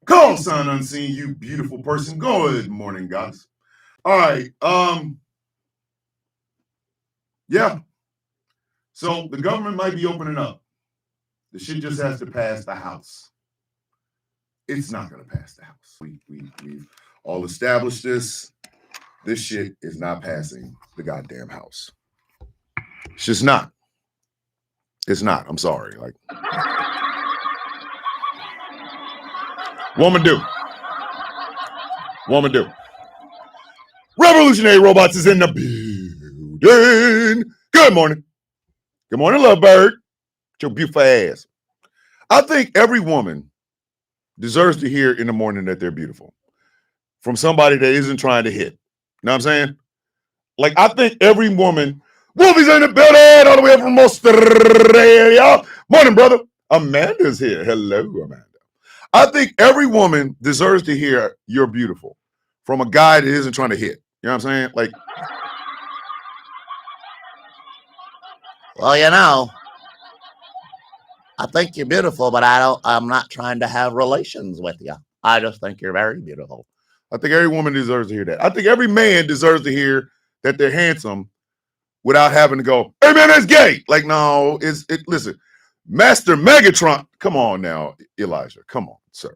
Call sign unseen, you beautiful person. Good morning, guys. All right. Yeah. So the government might be opening up. The shit just has to pass the House. It's not going to pass the House. We've all established this. This shit is not passing the goddamn House. It's just not. It's not. I'm sorry. Like, woman do. Revolutionary Robots is in the building. Good morning. Good morning, lovebird. Your beautiful ass. I think every woman deserves to hear in the morning that they're beautiful from somebody that isn't trying to hit. You know what I'm saying? Like, I think every woman, Wolfie's in the building all the way up from Australia. Morning, brother. Amanda's here. Hello, Amanda. I think every woman deserves to hear you're beautiful from a guy that isn't trying to hit. You know what I'm saying? Like, well, you know, I think you're beautiful, but I'm not trying to have relations with you. I just think you're very beautiful. I think every woman deserves to hear that. I think every man deserves to hear that they're handsome without having to go, hey man, that's gay. Like, no, listen, Master Megatron. Come on now, Elijah. Come on, sir.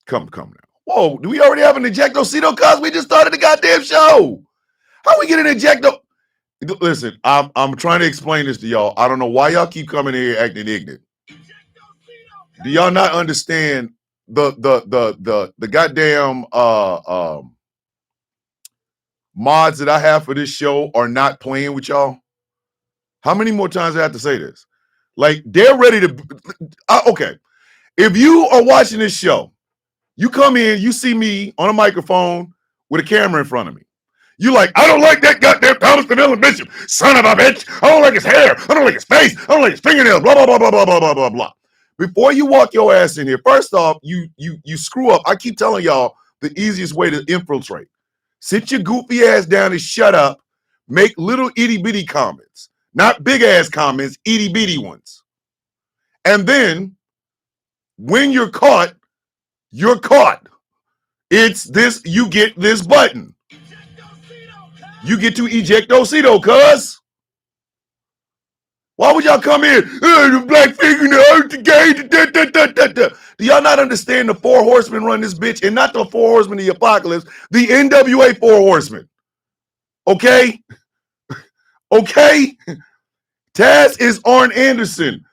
Come now. Whoa, do we already have an ejectocito? Cause we just started the goddamn show. How we get an ejecto? Listen, I'm trying to explain this to y'all. I don't know why y'all keep coming here acting ignorant. Do y'all not understand the goddamn mods that I have for this show are not playing with y'all? How many more times do I have to say this? Like, they're ready to okay. If you are watching this show, you come in, you see me on a microphone with a camera in front of me. You like, I don't like that goddamn Thomas DeMille Bishop, son of a bitch. I don't like his hair. I don't like his face. I don't like his fingernails. Blah blah blah blah blah blah blah blah blah. Before you walk your ass in here, first off, you screw up. I keep telling y'all the easiest way to infiltrate: sit your goofy ass down and shut up. Make little itty bitty comments, not big ass comments, itty bitty ones. And then when you're caught. It's this. You get this button. You get to ejectocito, cuz. Why would y'all come in? The black fingernail, the gay, Do y'all not understand the 4 horsemen run this bitch? And not the 4 horsemen of the apocalypse, the NWA 4 horsemen. Okay? Okay? Taz is Arn Anderson,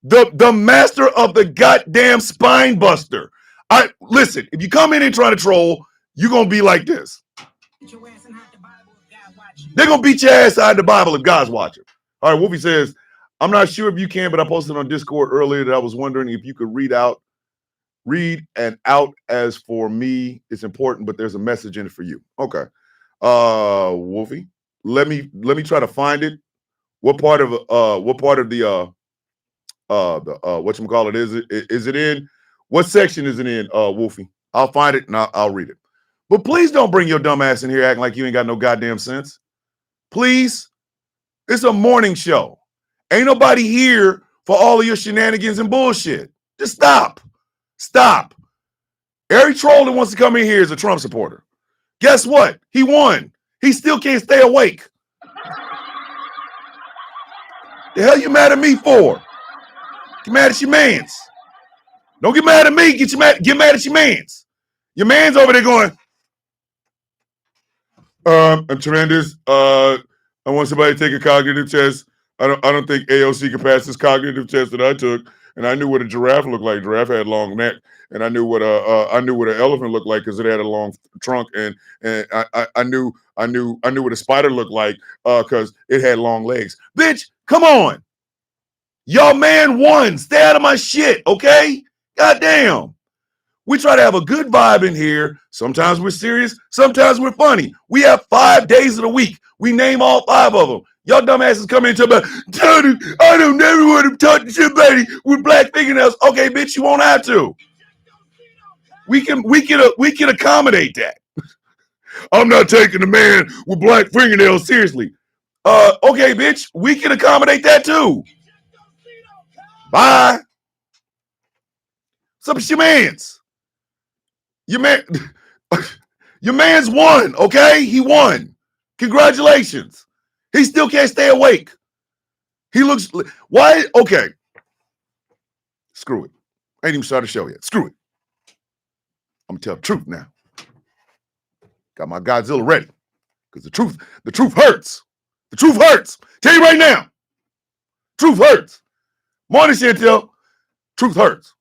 the master of the goddamn spine buster. Listen, if you come in and try to troll, you're going to be like this. They're going to beat your ass out of the Bible if God's watching. All right, Wolfie says, I'm not sure if you can, but I posted on Discord earlier that I was wondering if you could read and out. As for me, it's important, but there's a message in it for you. Okay. Wolfie, let me try to find it. What part of the whatchamacallit is it in? What section is it in, Wolfie? I'll find it and I'll read it. But please don't bring your dumb ass in here acting like you ain't got no goddamn sense. Please. It's a morning show. Ain't nobody here for all of your shenanigans and bullshit. Just stop. Every troll that wants to come in here is a Trump supporter. Guess what? He won. He still can't stay awake. The hell you mad at me for? Get mad at your mans. Don't get mad at me. Get mad at your mans. Your man's over there going, I'm tremendous. I want somebody to take a cognitive test. I don't think AOC can pass this cognitive test that I took. And I knew what a giraffe looked like. Giraffe had a long neck, and I knew what an elephant looked like because it had a long trunk, and I knew what a spider looked like because it had long legs. Bitch, come on, y'all man won. Stay out of my shit, okay? Goddamn. We try to have a good vibe in here. Sometimes we're serious. Sometimes we're funny. We have 5 days of the week. We name all 5 of them. Y'all dumbasses come in and tell me, Tony, I don't never want to talk to somebody with black fingernails. Okay, bitch, you won't have to. We can accommodate that. I'm not taking a man with black fingernails seriously. Okay, bitch, we can accommodate that too. Bye. What's up with your mans? Your man, your man's won, okay? He won. Congratulations. He still can't stay awake. He looks, why? Okay. Screw it. I ain't even started the show yet. Screw it. I'm gonna tell the truth now. Got my Godzilla ready. Because the truth hurts. The truth hurts. Tell you right now. Truth hurts. Morning, Chantel. Truth hurts.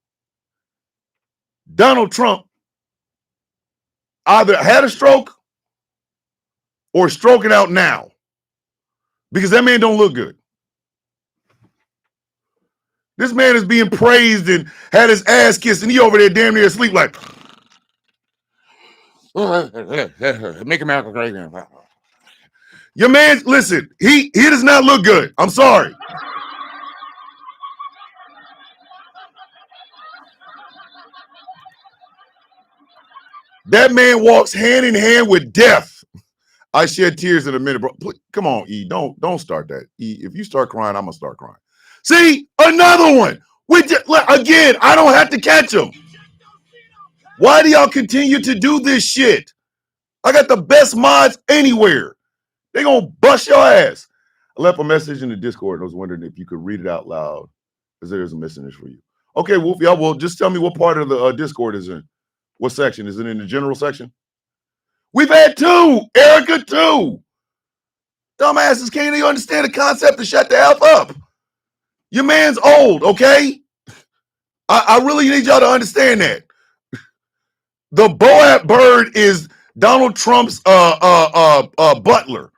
Donald Trump either had a stroke or stroking out now. Because that man don't look good. This man is being praised and had his ass kissed, and he over there damn near asleep like, make America great again. Your man, listen, he does not look good. I'm sorry. That man walks hand in hand with death. I shed tears in a minute, bro. Come on, E. Don't start that. E, if you start crying, I'm gonna start crying. See, another one. Again, I don't have to catch him. Why do y'all continue to do this shit? I got the best mods anywhere. They gonna bust your ass. I left a message in the Discord. I was wondering if you could read it out loud, because there's a message for you. Okay, Wolf, y'all, well, just tell me what part of the Discord is in. What section? Is it in the general section? We've had two. Erica, two. Dumbasses can't even understand the concept to shut the F up. Your man's old, okay? I really need y'all to understand that. The Boat Bird is Donald Trump's butler.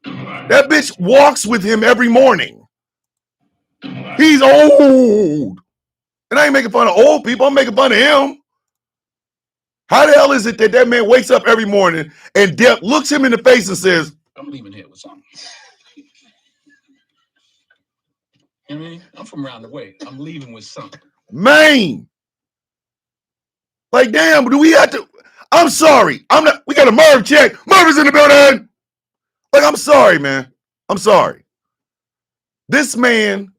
That bitch walks with him every morning. He's old. And I ain't making fun of old people. I'm making fun of him. How the hell is it that man wakes up every morning and Depp looks him in the face and says, I'm leaving here with something. You know what I mean? I'm from around the way. I'm leaving with something. Man. Like, damn, do we have to? I'm sorry. We got a Merv check. Merv is in the building. Like, I'm sorry, man. I'm sorry. This man,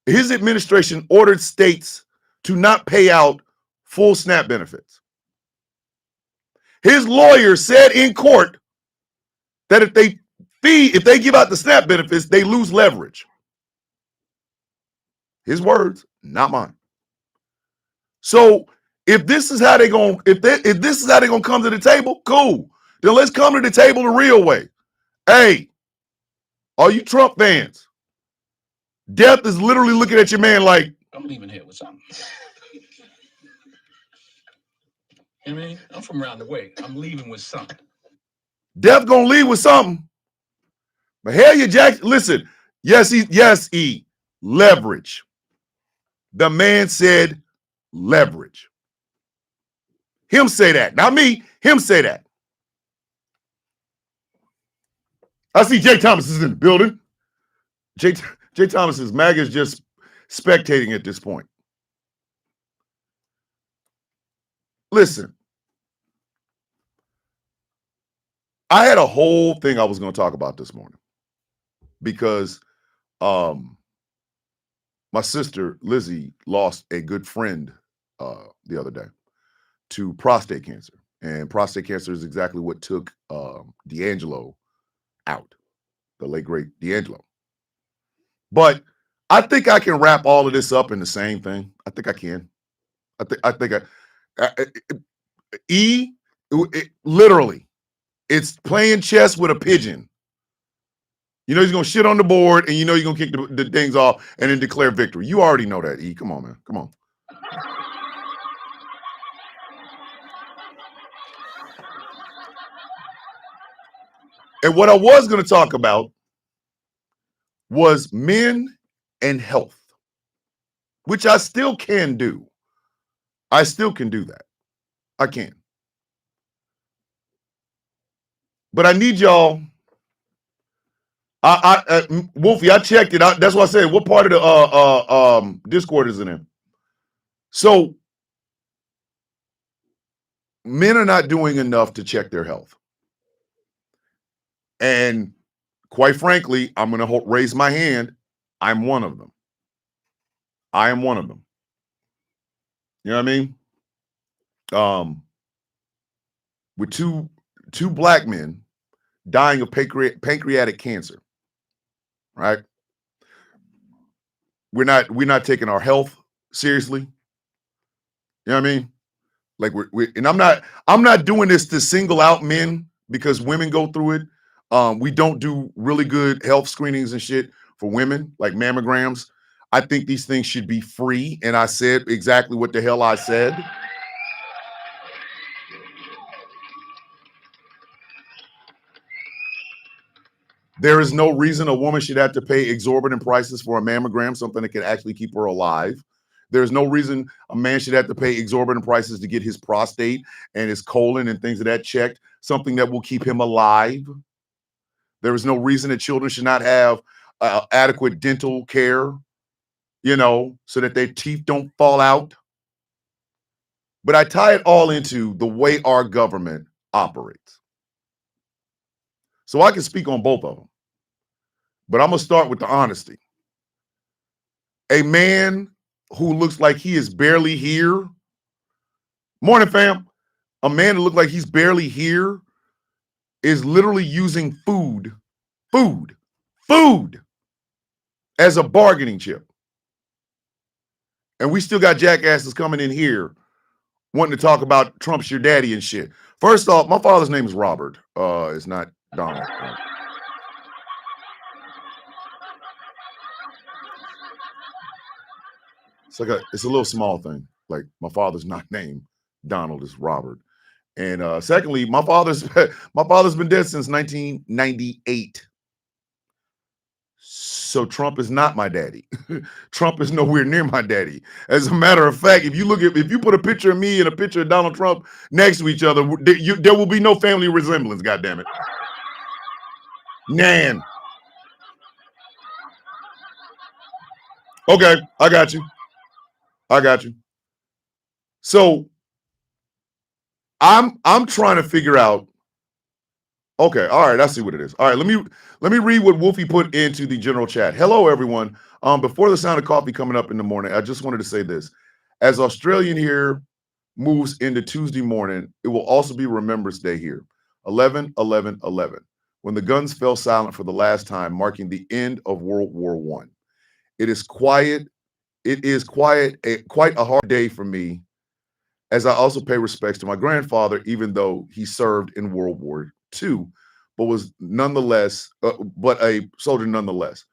his administration ordered states to not pay out full SNAP benefits. His lawyer said in court that if they give out the SNAP benefits, they lose leverage. His words, not mine. So if this is how they're gonna come to the table, cool. Then let's come to the table the real way. Hey, all you Trump fans, Death is literally looking at your man like, I'm leaving here with something. You know what I mean? I'm from around the way. I'm leaving with something. Death gonna leave with something. But hell, you Jack. Listen, yes, leverage. The man said leverage. Him say that, not me. Him say that. I see Jay Thomas is in the building. Jay Thomas's mag is just spectating at this point. Listen, I had a whole thing I was going to talk about this morning because my sister Lizzie lost a good friend the other day to prostate cancer, and prostate cancer is exactly what took D'Angelo out, the late great D'Angelo. But I think I can wrap all of this up in the same thing. I think I can. Literally, it's playing chess with a pigeon. You know he's gonna shit on the board, and you know you're gonna kick the things off and then declare victory. You already know that, E. Come on, man. Come on. And what I was gonna talk about was men and health, which I still can do. I still can do that. I can. But I need y'all. Wolfie, I checked it out. That's why I said, what part of the Discord is it in? So men are not doing enough to check their health. And quite frankly, I'm going to raise my hand. I'm one of them. I am one of them. You know what I mean? With two black men dying of pancreatic cancer, right? We're not taking our health seriously. You know what I mean? Like and I'm not doing this to single out men because women go through it. We don't do really good health screenings and shit for women, like mammograms. I think these things should be free, and I said exactly what the hell I said. There is no reason a woman should have to pay exorbitant prices for a mammogram, something that can actually keep her alive. There's no reason a man should have to pay exorbitant prices to get his prostate and his colon and things of that checked, something that will keep him alive. There is no reason that children should not have adequate dental care, so that their teeth don't fall out. But I tie it all into the way our government operates. So I can speak on both of them. But I'm going to start with the honesty. A man who looks like he is barely here. Morning, fam. A man who looks like he's barely here is literally using food as a bargaining chip. And we still got jackasses coming in here wanting to talk about Trump's your daddy and shit. First off, my father's name is Robert. It's not Donald. It's a little small thing. Like my father's not named Donald, is Robert. And secondly, my father's been dead since 1998. So Trump is not my daddy. Trump is nowhere near my daddy. As a matter of fact, if you put a picture of me and a picture of Donald Trump next to each other, there will be no family resemblance. God damn it, Nan. Okay, I got you. So I'm trying to figure out. Okay, all right, I see what it is. All right, let me read what Wolfie put into the general chat. Hello, everyone. Before the sound of coffee coming up in the morning, I just wanted to say this. As Australian here moves into Tuesday morning, it will also be Remembrance Day here. 11/11/11, when the guns fell silent for the last time, marking the end of World War I. It is quite a hard day for me, as I also pay respects to my grandfather, even though he served in World War II, but was nonetheless, but a soldier nonetheless.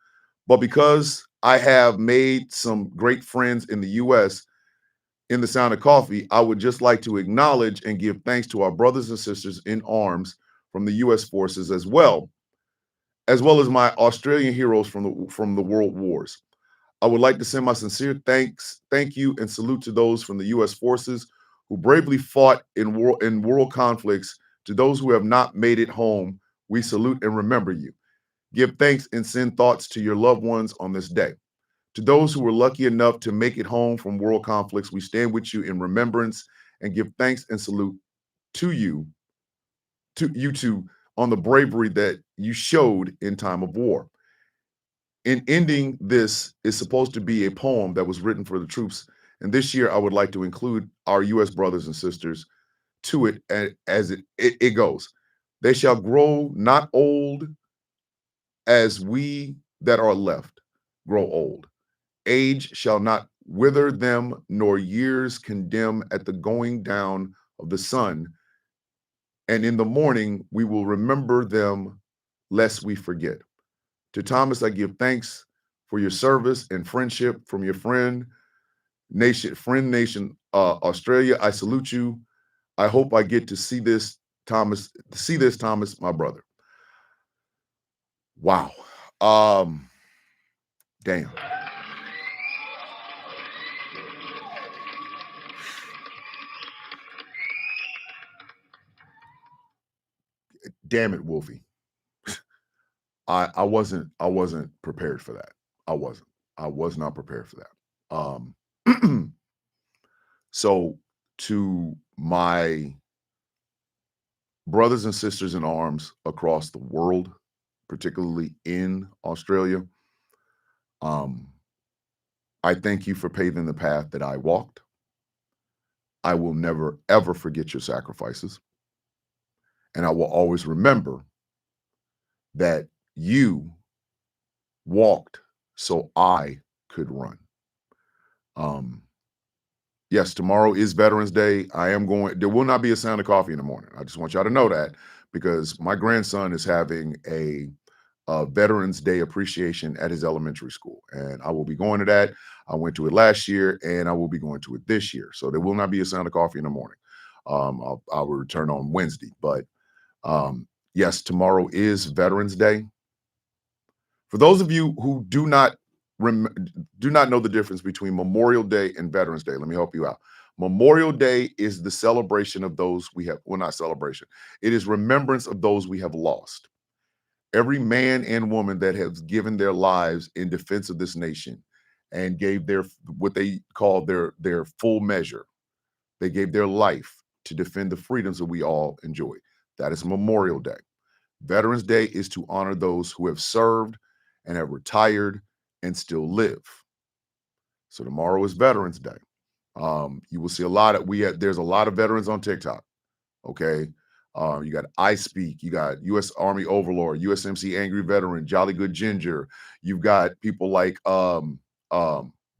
But because I have made some great friends in the U.S. in the Sound of Coffee, I would just like to acknowledge and give thanks to our brothers and sisters in arms from the U.S. forces, as well as my Australian heroes from the world wars. I would like to send my sincere thank you, and salute to those from the U.S. forces who bravely fought in world conflicts. To those who have not made it home, we salute and remember you. Give thanks and send thoughts to your loved ones on this day. To those who were lucky enough to make it home from world conflicts, we stand with you in remembrance and give thanks and salute to you two, on the bravery that you showed in time of war. In ending, this is supposed to be a poem that was written for the troops, and this year I would like to include our U.S. brothers and sisters to it, as it goes. They shall grow not old as we that are left grow old. Age shall not wither them, nor years condemn at the going down of the sun. And in the morning we will remember them, lest we forget. To Thomas, I give thanks for your service and friendship from your friend nation, Australia. I salute you. I hope I get to see this, Thomas, my brother. Wow. Damn. Damn it, Wolfie. I wasn't prepared for that. I was not prepared for that. So to my brothers and sisters in arms across the world, particularly in Australia. I thank you for paving the path that I walked. I will never, ever forget your sacrifices. And I will always remember that you walked so I could run. Yes, tomorrow is Veterans Day. There will not be a sound of coffee in the morning. I just want y'all to know that because my grandson is having a Veterans Day appreciation at his elementary school. And I will be going to that. I went to it last year and I will be going to it this year. So there will not be a sound of coffee in the morning. I will return on Wednesday. But yes, tomorrow is Veterans Day. For those of you who do not know the difference between Memorial Day and Veterans Day, let me help you out. Memorial Day is the celebration of those we have, well, not celebration. It is remembrance of those we have lost. Every man and woman that has given their lives in defense of this nation and gave their what they call their full measure. They gave their life to defend the freedoms that we all enjoy. That is Memorial Day. Veterans Day is to honor those who have served and have retired and still live. So tomorrow is Veterans Day. You will see there's a lot of veterans on TikTok. Okay. You got I Speak, you got U.S. Army Overlord, USMC Angry Veteran, Jolly Good Ginger. You've got people like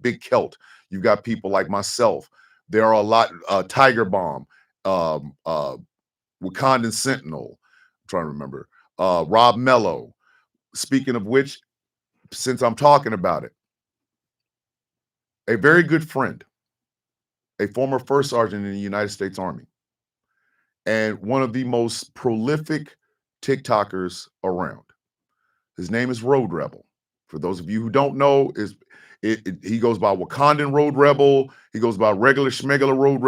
Big Kelt. You've got people like myself. There are a lot, Tiger Bomb, Wakandan Sentinel. I'm trying to remember. Rob Mello. Speaking of which, since I'm talking about it, a very good friend, a former first sergeant in the United States Army, and one of the most prolific TikTokers around. His name is Road Rebel. For those of you who don't know, he goes by Wakandan Road Rebel. He goes by regular schmegular Road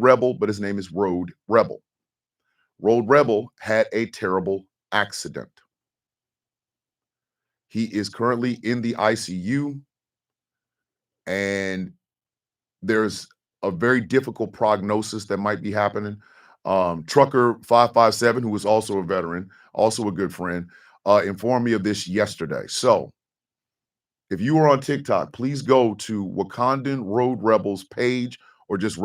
Rebel, but his name is Road Rebel. Road Rebel had a terrible accident. He is currently in the ICU, and there's a very difficult prognosis that might be happening. Trucker 557, who is also a veteran, also a good friend, informed me of this yesterday. So if you are on TikTok, please go to Wakandan Road Rebel's page or just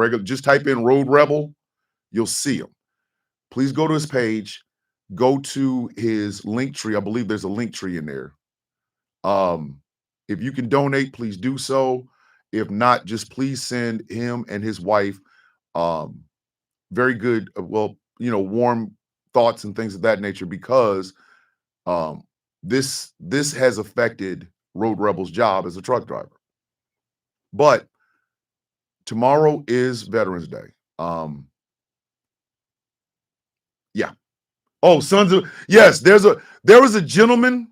type in Road Rebel. You'll see him. Please go to his page, go to his link tree. I believe there's a link tree in there. If you can donate, please do so. If not, just please send him and his wife very good, warm thoughts and things of that nature, because this has affected Road Rebel's job as a truck driver. But tomorrow is Veterans Day. Yeah. Oh, yes, there was a gentleman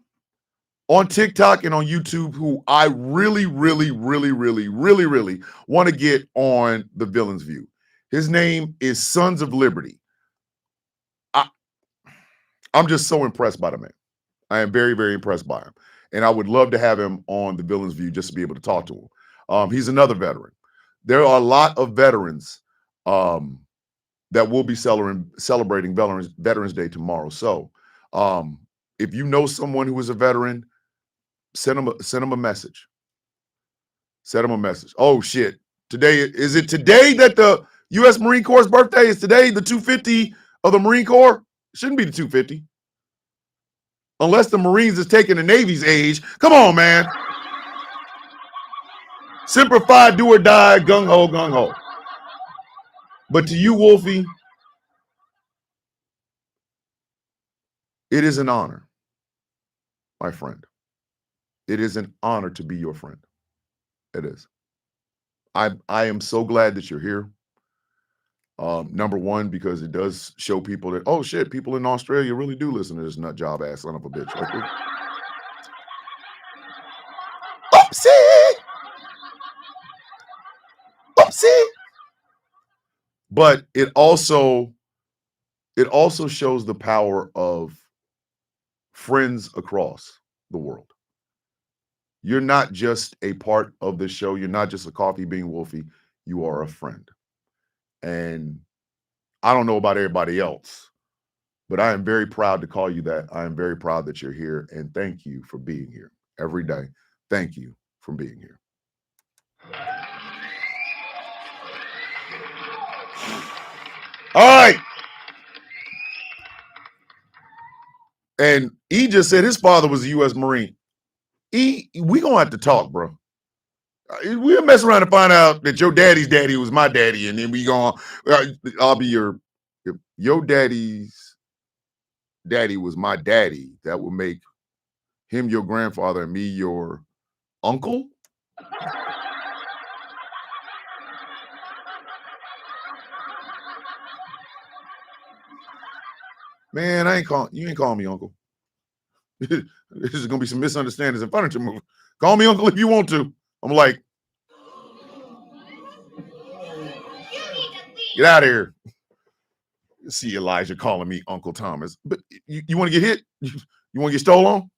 on TikTok and on YouTube who I really, really, really, really, really, really want to get on the Villain's View. His name is Sons of Liberty. I'm just so impressed by the man. I am very, very impressed by him. And I would love to have him on the Villain's View just to be able to talk to him. He's another veteran. There are a lot of veterans that will be celebrating Veterans Day tomorrow. So if you know someone who is a veteran, send them a message. Send them a message. Oh, shit. Is it today that the U.S. Marine Corps' birthday is today, the 250 of the Marine Corps? It shouldn't be the 250. Unless the Marines is taking the Navy's age. Come on, man. Semper Fi, do or die, gung ho, gung ho. But to you, Wolfie, it is an honor, my friend. It is an honor to be your friend. It is. I am so glad that you're here. Number one, because it does show people that, oh shit, people in Australia really do listen to this nut job ass son of a bitch. Like, oopsie! Oopsie! But it also shows the power of friends across the world. You're not just a part of the show. You're not just a coffee bean Wolfie. You are a friend. And I don't know about everybody else, But I am very proud to call you that. I am very proud that you're here, and thank you for being here every day. Thank you for being here. All right. And he just said his father was a U.S. Marine. We gonna have to talk, bro. We'll mess around and find out that your daddy's daddy was my daddy, and then we gonna I'll be if your daddy's daddy was my daddy, that would make him your grandfather and me your uncle. Man, you ain't calling me uncle. This is gonna be some misunderstandings in furniture movie. Call me uncle if you want to. I'm like, get out of here. You see Elijah calling me Uncle Thomas. But you want to get hit? You want to get stolen on?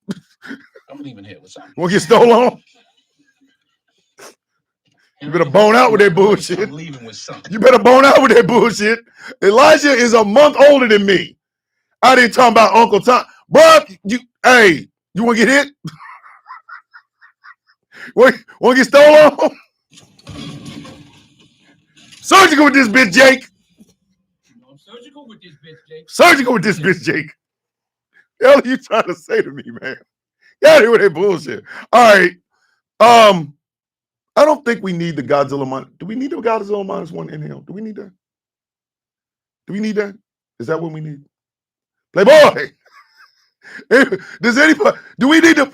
I'm leaving here with something. You want to get stolen on? You better bone out with that bullshit. I'm leaving with something. You better bone out with that bullshit. Elijah is a month older than me. I didn't talk about Uncle Tom. Bro, you want to get hit? Want to get stolen on? Surgical with this bitch, Jake. I'm surgical with this bitch, Jake. Surgical with this bitch, Jake. The hell are you trying to say to me, man? Get out of here with that bullshit. All right. I don't think we need the Godzilla. Do we need the Godzilla -1 inhale? Do we need that? Do we need that? Is that what we need? Playboy. Does anybody? Do we need to?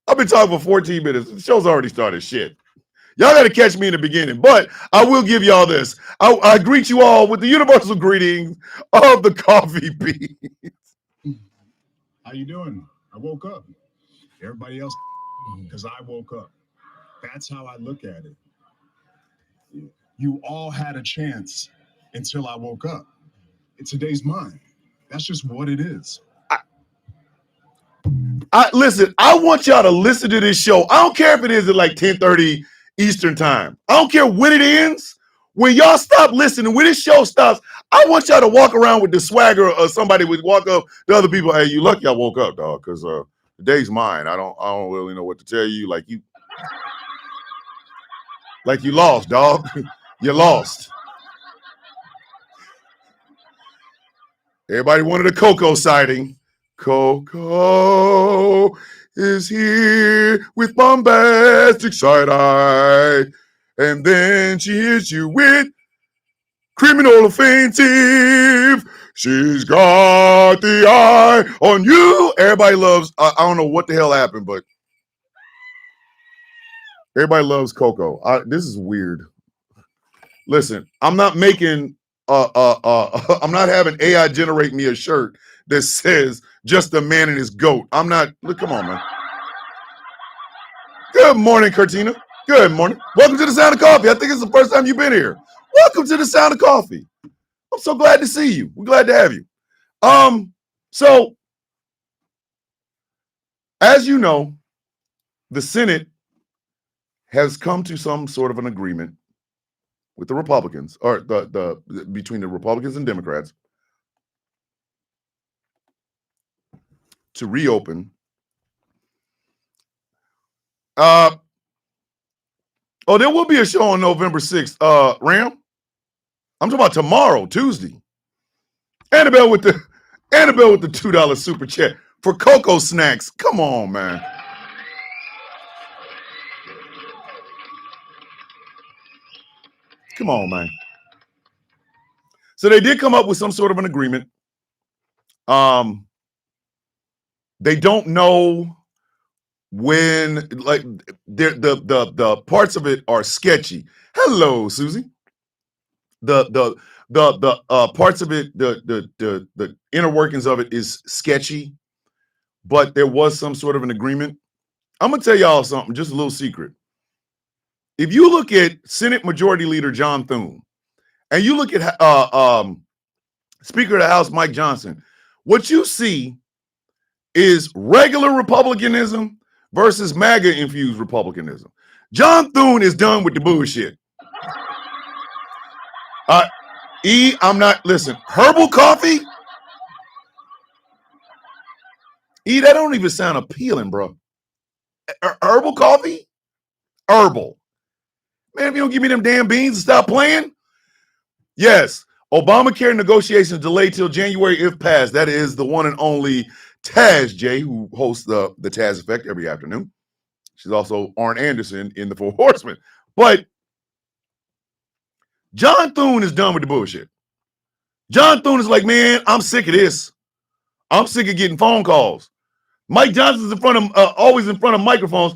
I've been talking for 14 minutes. The show's already started. Shit. Y'all got to catch me in the beginning, but I will give y'all this. I greet you all with the universal greetings of the coffee beans. How you doing? I woke up. Everybody else, because I woke up. That's how I look at it. You all had a chance until I woke up. Today's mine. That's just what it is. Listen, I want y'all to listen to this show. I don't care if it is at like 10:30 Eastern time. I don't care when it ends. When y'all stop listening, when this show stops, I want y'all to walk around with the swagger or somebody would walk up to other people. Hey, you lucky I woke up, dog, because the day's mine. I don't really know what to tell you. Like you lost, dog. You lost. Everybody wanted a Coco sighting. Coco is here with bombastic side eye. And then she hits you with criminal offensive. She's got the eye on you. Everybody loves, I don't know what the hell happened, but everybody loves Coco. This is weird. Listen, I'm not making, I'm not having AI generate me a shirt that says just a man and his goat. I'm not, look, come on, man. Good morning, Curtina. Good morning. Welcome to the Sound of Coffee. I think it's the first time you've been here. Welcome to the Sound of Coffee. I'm so glad to see you. We're glad to have you. So, as you know, the Senate has come to some sort of an agreement with the Republicans, or between the Republicans and Democrats, to reopen. There will be a show on November 6th. Ram, I'm talking about tomorrow, Tuesday. Annabelle with the $2 super chat for Coco Snacks. Come on, man. Come on, man. So they did come up with some sort of an agreement. They don't know when, like, the parts of it are sketchy. Hello, Susie. The parts of it, the inner workings of it is sketchy, but there was some sort of an agreement. I'm gonna tell y'all something, just a little secret. If you look at Senate Majority Leader John Thune, and you look at Speaker of the House Mike Johnson, what you see is regular Republicanism versus MAGA-infused Republicanism. John Thune is done with the bullshit. I'm not, listen, herbal coffee That don't even sound appealing, bro. Herbal coffee? Herbal. Man, if you don't give me them damn beans and stop playing. Yes, Obamacare negotiations delayed till January if passed. That is the one and only Taz J, who hosts the Taz Effect every afternoon. She's also Arn Anderson in the Four Horsemen. But John Thune is done with the bullshit. John Thune is like, man, I'm sick of this. I'm sick of getting phone calls. Mike Johnson's in front of always in front of microphones.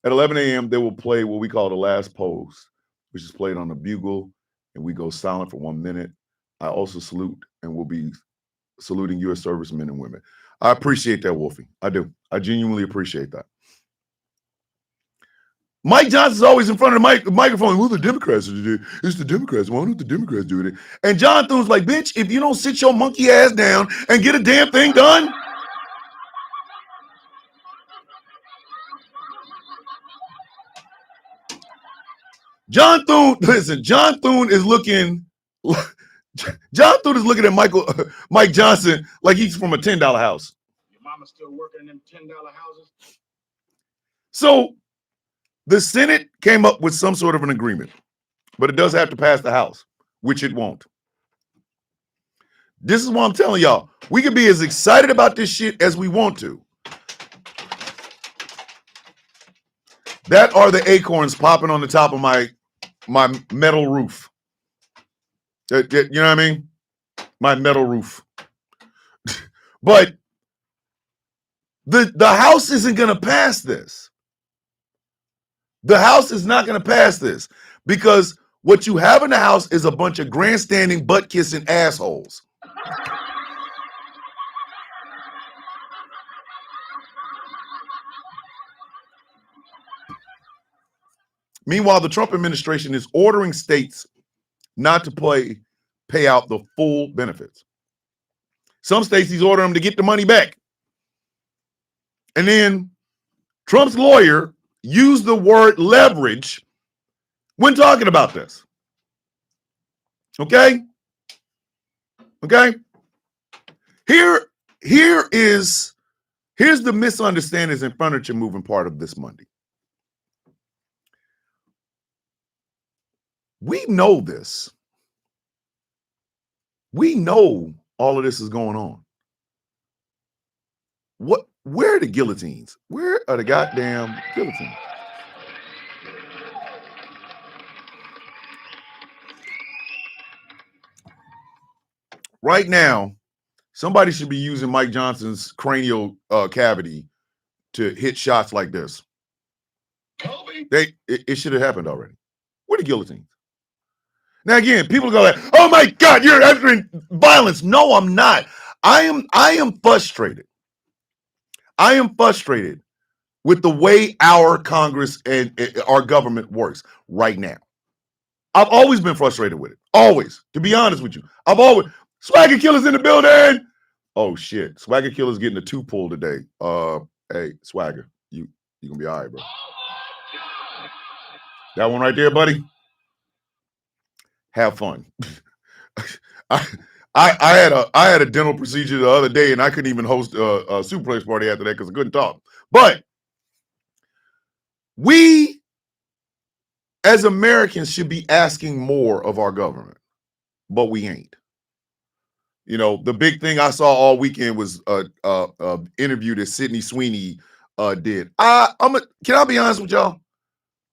At 11 a.m., they will play what we call the last pose, which is played on the bugle, and we go silent for 1 minute. I also salute and will be saluting U.S. servicemen and women. I appreciate that, Wolfie. I do. I genuinely appreciate that. Mike Johnson's always in front of the microphone. Well, the Democrats do it. It's the Democrats. Why don't the Democrats do it? And John Thune's like, bitch, if you don't sit your monkey ass down and get a damn thing done. John Thune, listen, John Thune is looking at Mike Johnson like he's from a $10 house. Your mama still working in them $10 houses? So the Senate came up with some sort of an agreement, but it does have to pass the House, which it won't. This is what I'm telling y'all. We can be as excited about this shit as we want to. That are the acorns popping on the top of my metal roof. You know what I mean? My metal roof. But the House isn't going to pass this. The House is not going to pass this because what you have in the House is a bunch of grandstanding, butt-kissing assholes. Meanwhile, the Trump administration is ordering states not to pay out the full benefits. Some states he's ordering them to get the money back. And then Trump's lawyer used the word leverage when talking about this. Okay? Okay? Here's the misunderstandings and furniture moving part of this Monday. We know this. We know all of this is going on. Where are the guillotines? Where are the goddamn guillotines? Right now, somebody should be using Mike Johnson's cranial cavity to hit shots like this. It should have happened already. Where are the guillotines? Now again, people go like, "Oh my God, you're entering violence." No, I'm not. I am frustrated. I am frustrated with the way our Congress and our government works right now. I've always been frustrated with it. Always, to be honest with you, Swagger Killer's in the building. Oh shit, Swagger Killer's getting a 2-pull today. Hey, Swagger, you gonna be all right, bro. That one right there, buddy. Have fun. I had a dental procedure the other day, and I couldn't even host a suplex party after that because I couldn't talk. But we, as Americans, should be asking more of our government, but we ain't. You know, the big thing I saw all weekend was a interview that Sydney Sweeney did. Can I be honest with y'all?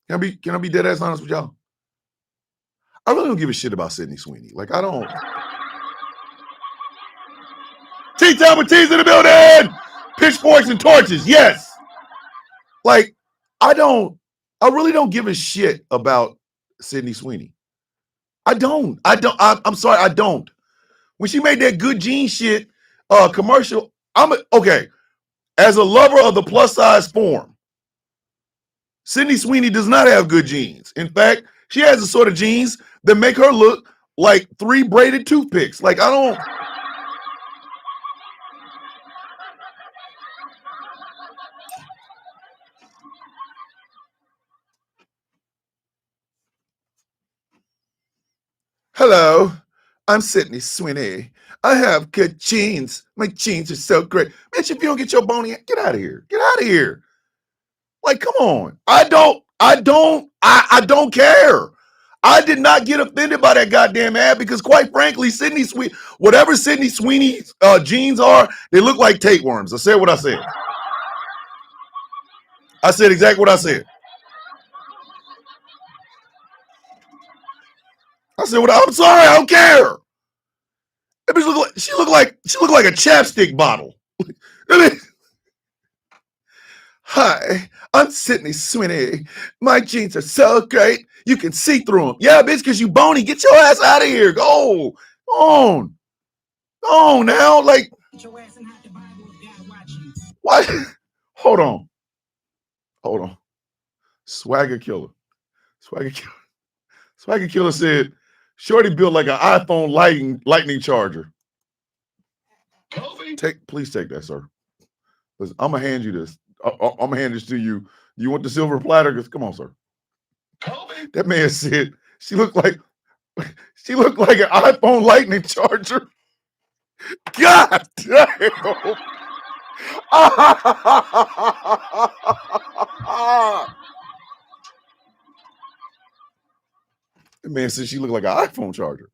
Can I be dead ass honest with y'all? I really don't give a shit about Sydney Sweeney. Like, I don't. T-Town with T's in the building! Pitchforks and torches, yes! Like, I really don't give a shit about Sydney Sweeney. I'm sorry, I don't. When she made that Good Jeans shit commercial, okay. As a lover of the plus size form, Sydney Sweeney does not have good jeans. In fact, she has the sort of jeans that make her look like 3 braided toothpicks. Like, I don't. Hello. I'm Sydney Sweeney. I have good jeans. My jeans are so great. Bitch, if you don't get your bony, get out of here. Get out of here. Like, come on. I don't care. I did not get offended by that goddamn ad because, quite frankly, whatever Sydney Sweeney's jeans are, they look like tapeworms. I said what I said. I said exactly what I said. I said what I'm sorry, I don't care. That bitch she looked like a chapstick bottle. I mean, hi, I'm Sydney Sweeney. My jeans are so great, you can see through them. Yeah, bitch, because you bony. Get your ass out of here. Go on. Go on now. Like, what? Hold on. Swagger Killer. Swagger Killer said, Shorty built like an iPhone lightning charger. Please take that, sir. Listen, I'm gonna hand you this. I'm gonna hand this to you. You want the silver platter? Because come on, sir. That man said she looked like an iPhone lightning charger. God damn. The man said she looked like an iPhone charger.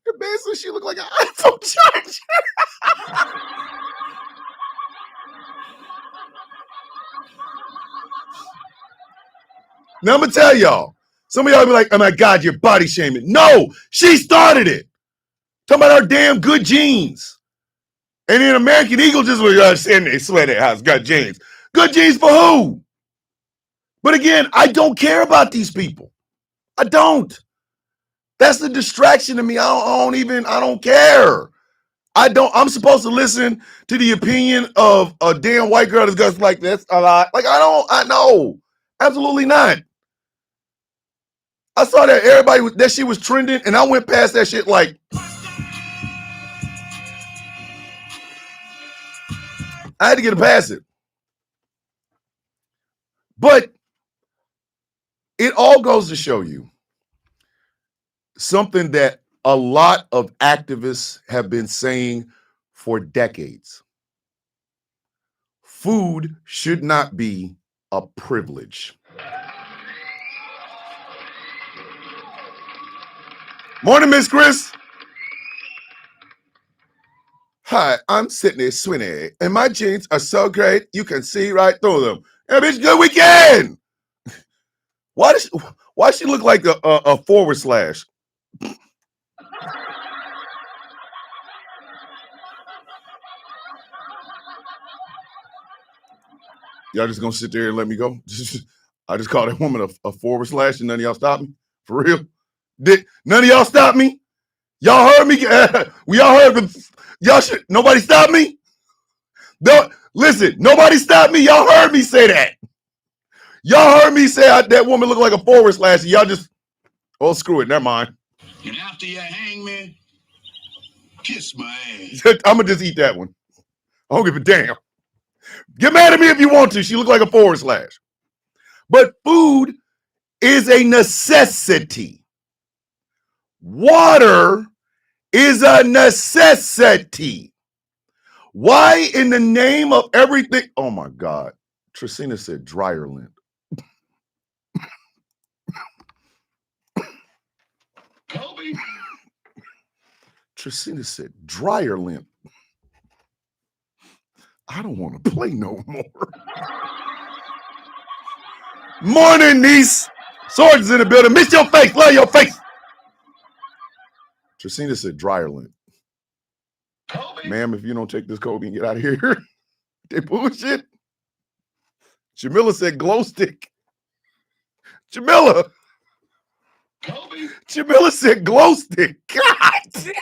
The man said she looked like an iPhone charger. Now I'm gonna tell y'all. Some of y'all be like, "Oh my God, you're body shaming." No, she started it. Talking about her damn good jeans. And then American Eagle just was saying they swear their house got jeans. Good jeans for who? But again, I don't care about these people. I don't. That's the distraction to me. I don't care. I'm supposed to listen to the opinion of a damn white girl that's just like this a lot. Like, I know. Absolutely not. I saw that that shit was trending, and I went past that shit like, I had to get past it. But it all goes to show you something that a lot of activists have been saying for decades. Food should not be a privilege. Morning, Miss Chris. Hi, I'm Sydney Sweeney, and my jeans are so great you can see right through them. Yeah, bitch, good weekend. Why she look like a forward slash? Y'all just gonna sit there and let me go? I just called that woman a forward slash, and none of y'all stop me? For real? Did none of y'all stop me? Y'all heard me? We all heard, but y'all should. Nobody stop me? Listen, nobody stopped me. Y'all heard me say that. Y'all heard me say that woman looked like a forward slash. Y'all just, oh, screw it. Never mind. And after you hang me, kiss my ass. I'm going to just eat that one. I don't give a damn. Get mad at me if you want to. She looked like a forward slash. But food is a necessity. Water is a necessity. Why in the name of everything? Oh my God. Tracina said dryer lint. Kobe. Tracina said dryer lint. I don't want to play no more. Morning, niece. Swords in the building. Miss your face. Love your face. Tracina said dryer lint. Kobe. Ma'am, if you don't take this Kobe and get out of here, they bullshit. Jamila said glow stick. Jamila. Kobe. Jamila said glow stick. God damn.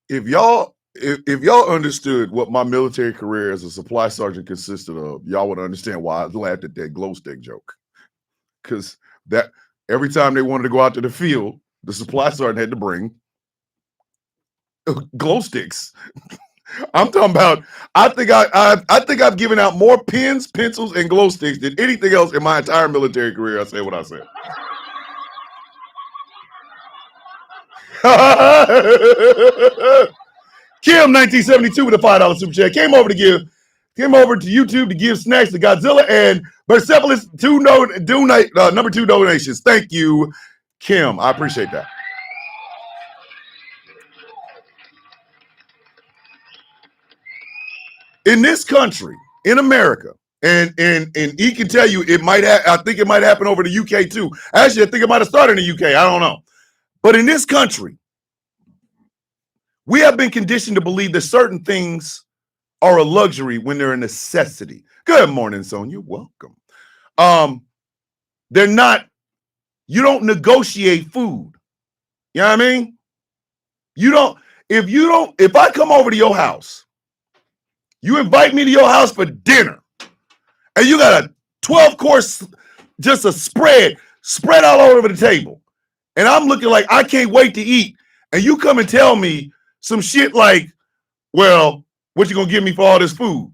If y'all understood what my military career as a supply sergeant consisted of, y'all would understand why I laughed at that glow stick joke. because that every time they wanted to go out to the field, the supply sergeant had to bring glow sticks. I'm talking about. I think I've given out more pens, pencils, and glow sticks than anything else in my entire military career. I say what I said. Kim 1972 with a $5 super chat came over to YouTube to give snacks to Godzilla and Persepolis number 2 donations. Thank you, Kim. I appreciate that. In this country, in America, and he can tell you it might I think it might happen over the UK too. Actually, I think it might have started in the UK. I don't know. But in this country, we have been conditioned to believe that certain things are a luxury when they're a necessity. Good morning, Sonia. Welcome. They're not, you don't negotiate food. You know what I mean? If I come over to your house, you invite me to your house for dinner, and you got a 12-course, just a spread all over the table, and I'm looking like I can't wait to eat, and you come and tell me some shit like, well, what you gonna give me for all this food?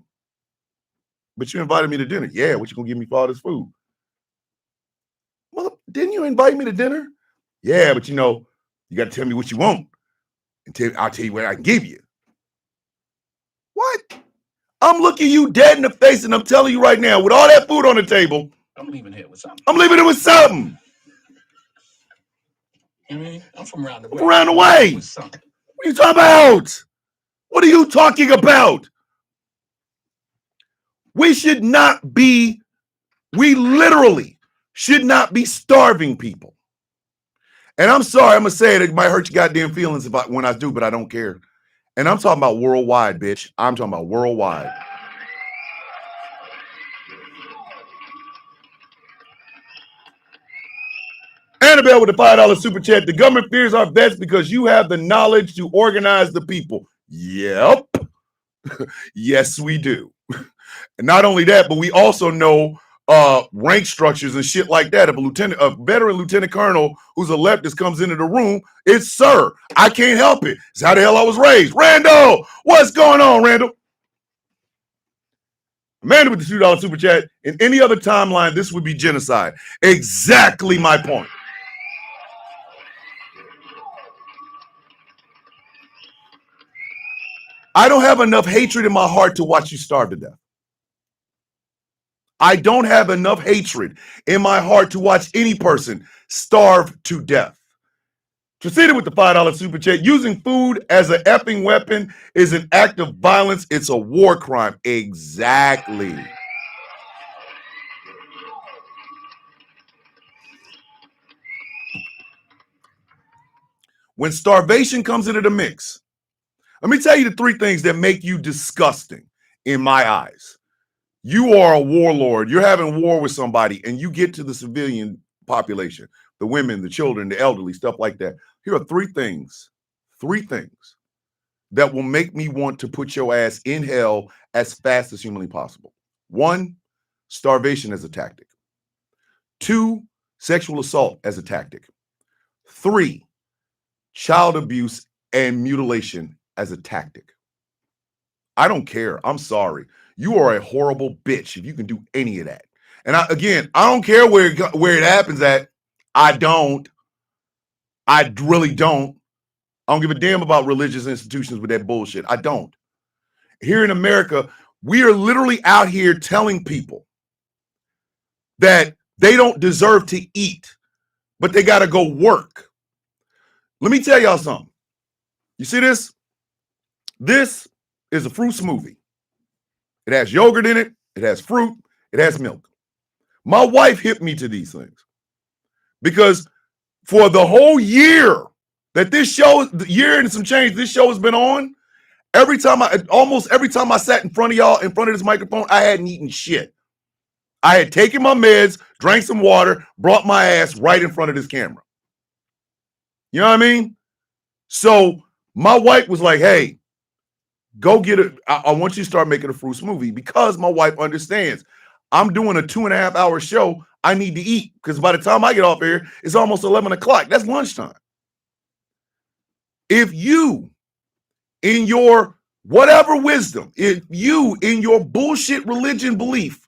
But you invited me to dinner. Yeah, what you gonna give me for all this food? Well, didn't you invite me to dinner? Yeah, but you got to tell me what you want, and I'll tell you what I can give you. What? I'm looking you dead in the face, and I'm telling you right now, with all that food on the table, I'm leaving here with something. I'm leaving it with something. I mean, I'm from around the way. Around the way. With something. What are you talking about? What are you talking about? We literally should not be starving people. And I'm sorry, I'm gonna say it might hurt your goddamn feelings when I do, but I don't care. And I'm talking about worldwide, bitch. I'm talking about worldwide. Annabelle with a $5 super chat. The government fears our vets because you have the knowledge to organize the people. Yep. Yes, we do. And not only that, but we also know rank structures and shit like that. If a veteran lieutenant colonel who's a leftist comes into the room, it's sir. I can't help it. It's how the hell I was raised. Randall, what's going on, Randall? Amanda with the $2 super chat. In any other timeline, this would be genocide. Exactly my point. I don't have enough hatred in my heart to watch you starve to death. I don't have enough hatred in my heart to watch any person starve to death. Proceeded with the $5 super chat. Using food as an effing weapon is an act of violence. It's a war crime. Exactly. When starvation comes into the mix, let me tell you the 3 things that make you disgusting in my eyes. You are a warlord. You're having war with somebody, and you get to the civilian population, the women, the children, the elderly, stuff like that. Here are 3 things that will make me want to put your ass in hell as fast as humanly possible. 1, starvation as a tactic. 2, sexual assault as a tactic. 3, child abuse and mutilation as a tactic. I don't care. I'm sorry. You are a horrible bitch if you can do any of that. And I don't care where it happens at. I don't. I really don't. I don't give a damn about religious institutions with that bullshit. I don't. Here in America, we are literally out here telling people that they don't deserve to eat, but they got to go work. Let me tell y'all something. You see this? This is a fruit smoothie. It has yogurt in it. It has fruit. It has milk. My wife hipped me to these things because for the whole year that the year and some change this show has been on, almost every time I sat in front of y'all, in front of this microphone, I hadn't eaten shit. I had taken my meds, drank some water, brought my ass right in front of this camera. You know what I mean? So my wife was like, hey, go get it. I want you to start making a fruit smoothie because my wife understands I'm doing a 2.5-hour show. I need to eat because by the time I get off here, it's almost 11 o'clock. That's lunchtime. If you, in your whatever wisdom, if you, in your bullshit religion belief,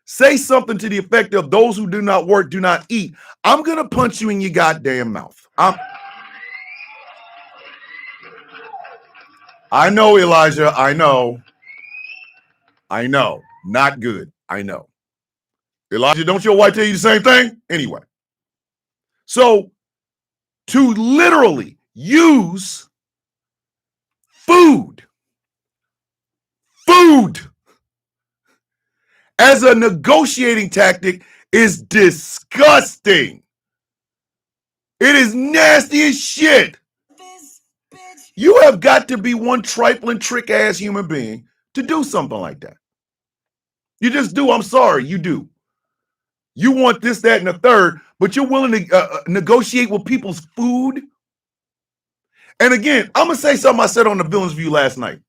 say something to the effect of those who do not work, do not eat, I'm going to punch you in your goddamn mouth. I know, Elijah. I know. Not good. I know. Elijah, don't your wife tell you the same thing? Anyway. So to literally use food as a negotiating tactic is disgusting. It is nasty as shit. You have got to be one trifling trick ass human being to do something like that. You just do. I'm sorry, you do. You want this, that, and the third, but you're willing to negotiate with people's food. And again, I'm going to say something I said on the Villains View last night.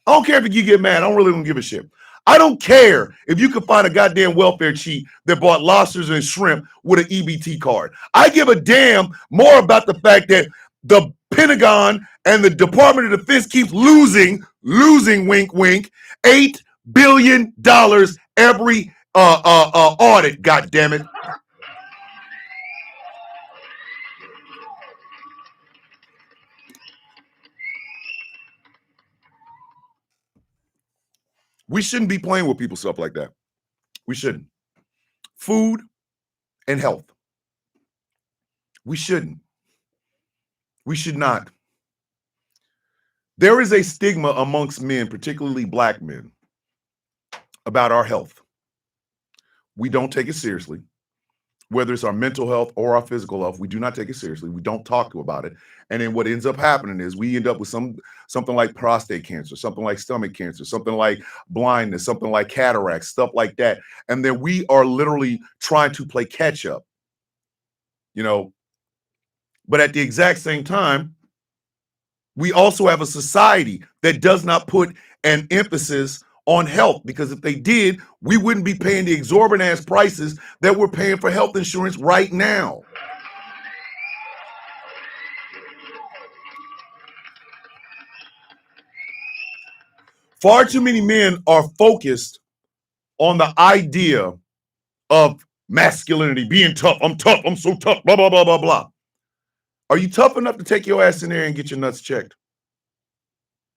I don't care if you get mad. I really don't give a shit. I don't care if you can find a goddamn welfare cheat that bought lobsters and shrimp with an EBT card. I give a damn more about the fact that the Pentagon and the Department of Defense keeps losing, wink, wink, $8 billion every audit, God damn it. We shouldn't be playing with people's stuff like that. We shouldn't. Food and health. We shouldn't. We should not. There is a stigma amongst men, particularly black men, about our health. We don't take it seriously. Whether it's our mental health or our physical health, we do not take it seriously. We don't talk about it. And then what ends up happening is we end up with something like prostate cancer, something like stomach cancer, something like blindness, something like cataracts, stuff like that. And then we are literally trying to play catch up, you know. But at the exact same time, we also have a society that does not put an emphasis on health, because if they did, we wouldn't be paying the exorbitant ass prices that we're paying for health insurance right now. Far too many men are focused on the idea of masculinity, being tough. I'm tough. I'm so tough. Blah, blah, blah, blah, blah. Are you tough enough to take your ass in there and get your nuts checked?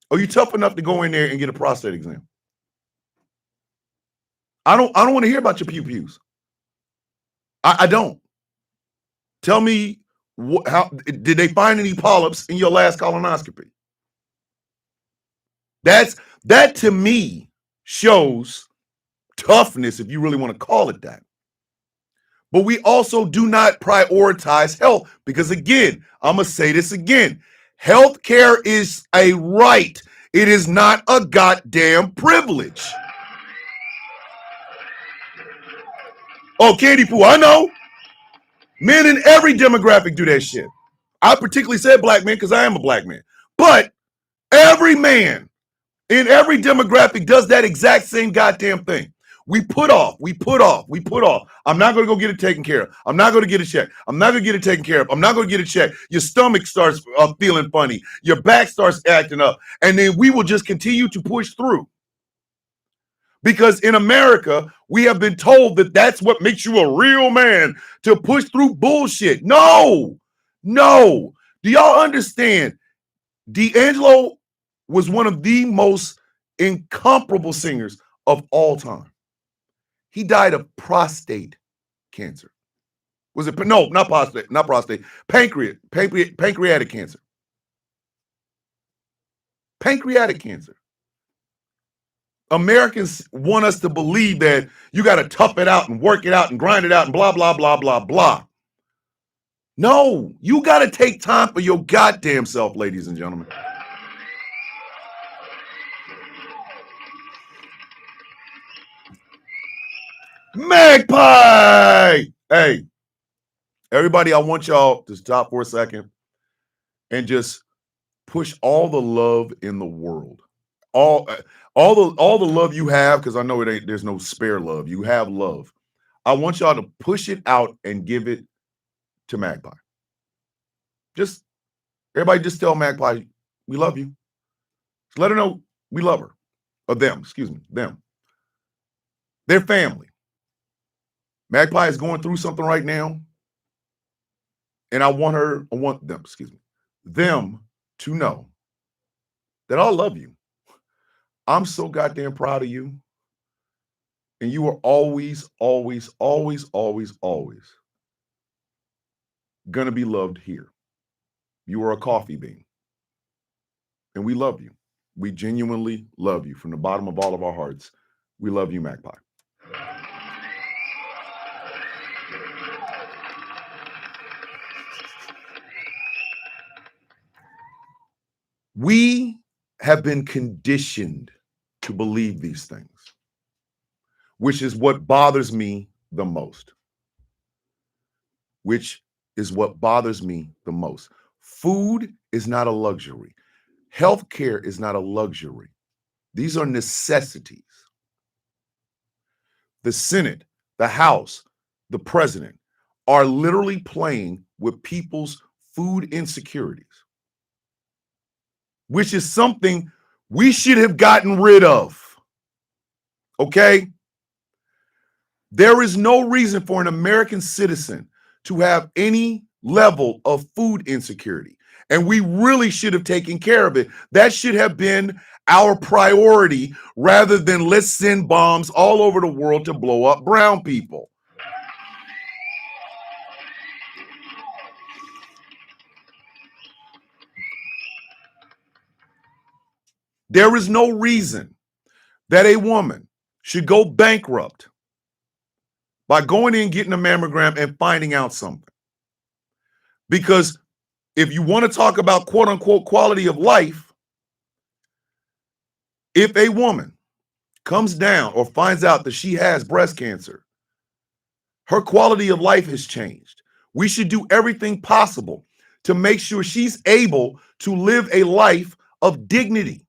Are you tough enough to go in there and get a prostate exam? I don't want to hear about your pew-pews. I don't. Tell me, how did they find any polyps in your last colonoscopy? That to me shows toughness, if you really want to call it that. But we also do not prioritize health, because again, I'm going to say this again. Healthcare is a right. It is not a goddamn privilege. Oh, Candy Poo, I know. Men in every demographic do that shit. I particularly said black men because I am a black man. But every man in every demographic does that exact same goddamn thing. We put off. I'm not going to go get it taken care of. I'm not going to get it checked. I'm not going to get it taken care of. I'm not going to get it checked. Your stomach starts feeling funny. Your back starts acting up. And then we will just continue to push through. Because in America, we have been told that that's what makes you a real man, to push through bullshit. No. Do y'all understand? D'Angelo was one of the most incomparable singers of all time. He died of prostate cancer. Was it? No, not prostate. Pancreatic cancer. Pancreatic cancer. Americans want us to believe that you got to tough it out and work it out and grind it out and blah, blah, blah, blah, blah. No, you got to take time for your goddamn self, ladies and gentlemen. Magpie! Hey, everybody, I want y'all to stop for a second and just push all the love in the world. All the love you have, because I know there's no spare love. You have love. I want y'all to push it out and give it to Magpie. Just everybody just tell Magpie, we love you. Just let her know we love her. Or them, excuse me, them. Their family. Magpie is going through something right now. And I want them to know that I love you. I'm so goddamn proud of you. And you are always, always, always, always, always gonna be loved here. You are a coffee bean. And we love you. We genuinely love you from the bottom of all of our hearts. We love you, Magpie. We have been conditioned to believe these things, which is what bothers me the most. Food is not a luxury. Healthcare is not a luxury. These are necessities. The Senate, the House, the president are literally playing with people's food insecurities, which is something we should have gotten rid of. Okay? There is no reason for an American citizen to have any level of food insecurity. And we really should have taken care of it. That should have been our priority rather than let's send bombs all over the world to blow up brown people. There is no reason that a woman should go bankrupt by going in, getting a mammogram and finding out something. Because if you want to talk about quote unquote quality of life, if a woman comes down or finds out that she has breast cancer, her quality of life has changed. We should do everything possible to make sure she's able to live a life of dignity.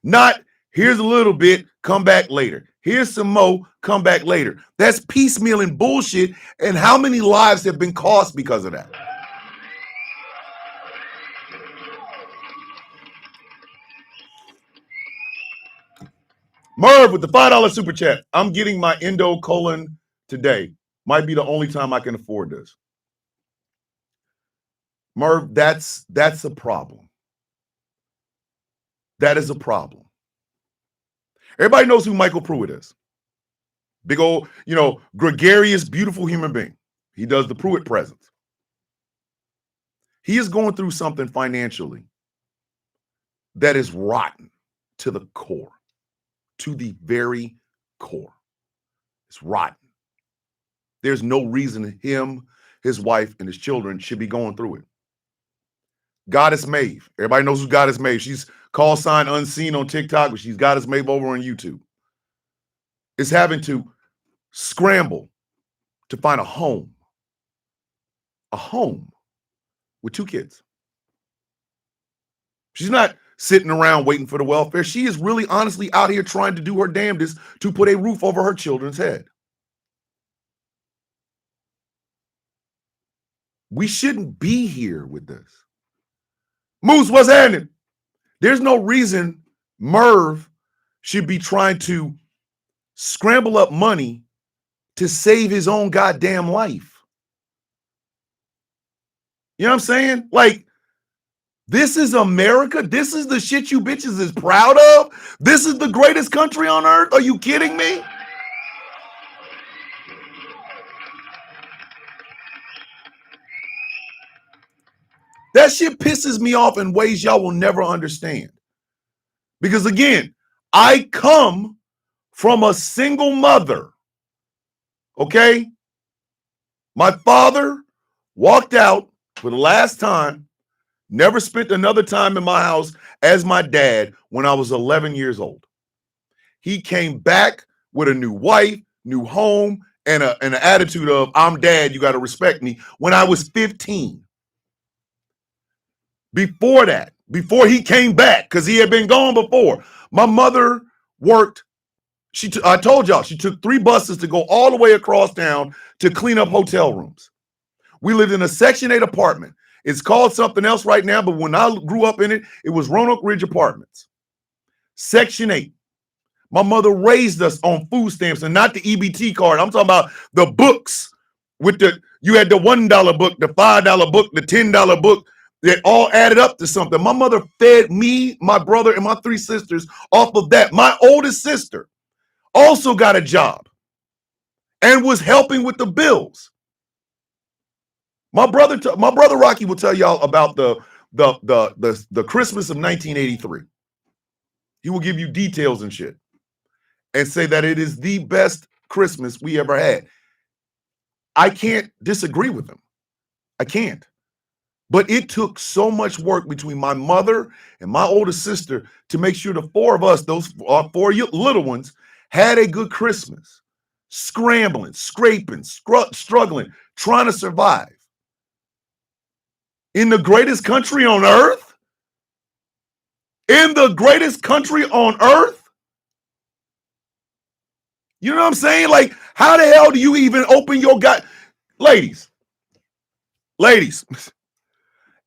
Not here's a little bit, come back later. Here's some more, come back later. That's piecemealing bullshit. And how many lives have been cost because of that? Merv with the $5 super chat. I'm getting my endo colon today. Might be the only time I can afford this. Merv, that's a problem. That is a problem. Everybody knows who Michael Pruitt is. Big old, gregarious, beautiful human being. He does the Pruitt presence. He is going through something financially that is rotten to the core, to the very core. It's rotten. There's no reason him, his wife, and his children should be going through it. Goddess Maeve. Everybody knows who Goddess Maeve. She's call sign unseen on TikTok, but she's Goddess Maeve over on YouTube. Is having to scramble to find a home with 2 kids. She's not sitting around waiting for the welfare. She is really honestly out here trying to do her damnedest to put a roof over her children's head. We shouldn't be here with this. Moose, what's happening? There's no reason Merv should be trying to scramble up money to save his own goddamn life. You know what I'm saying? Like, this is America. This is the shit you bitches is proud of. This is the greatest country on earth. Are you kidding me? That shit pisses me off in ways y'all will never understand. Because again, I come from a single mother. Okay? My father walked out for the last time, never spent another time in my house as my dad when I was 11 years old. He came back with a new wife, new home, and an attitude of, I'm dad, you got to respect me, when I was 15. Before that, before he came back, because he had been gone before, my mother worked I told y'all, she took 3 buses to go all the way across town to clean up hotel rooms. We lived in a Section 8 apartment. It's called something else right now, but when I grew up in it, it was Roanoke Ridge Apartments. Section 8. My mother raised us on food stamps and not the EBT card. I'm talking about the books with you had the $1 book, the $5 book, the $10 book that all added up to something. My mother fed me, my brother, and my 3 sisters off of that. My oldest sister also got a job and was helping with the bills. My brother Rocky will tell y'all about the Christmas of 1983. He will give you details and shit and say that it is the best Christmas we ever had. I can't disagree with him. I can't. But it took so much work between my mother and my older sister to make sure the 4 of us, those 4 little ones, had a good Christmas. Scrambling, scraping, struggling, trying to survive. In the greatest country on earth? In the greatest country on earth? You know what I'm saying? Like, how the hell do you even open your ladies,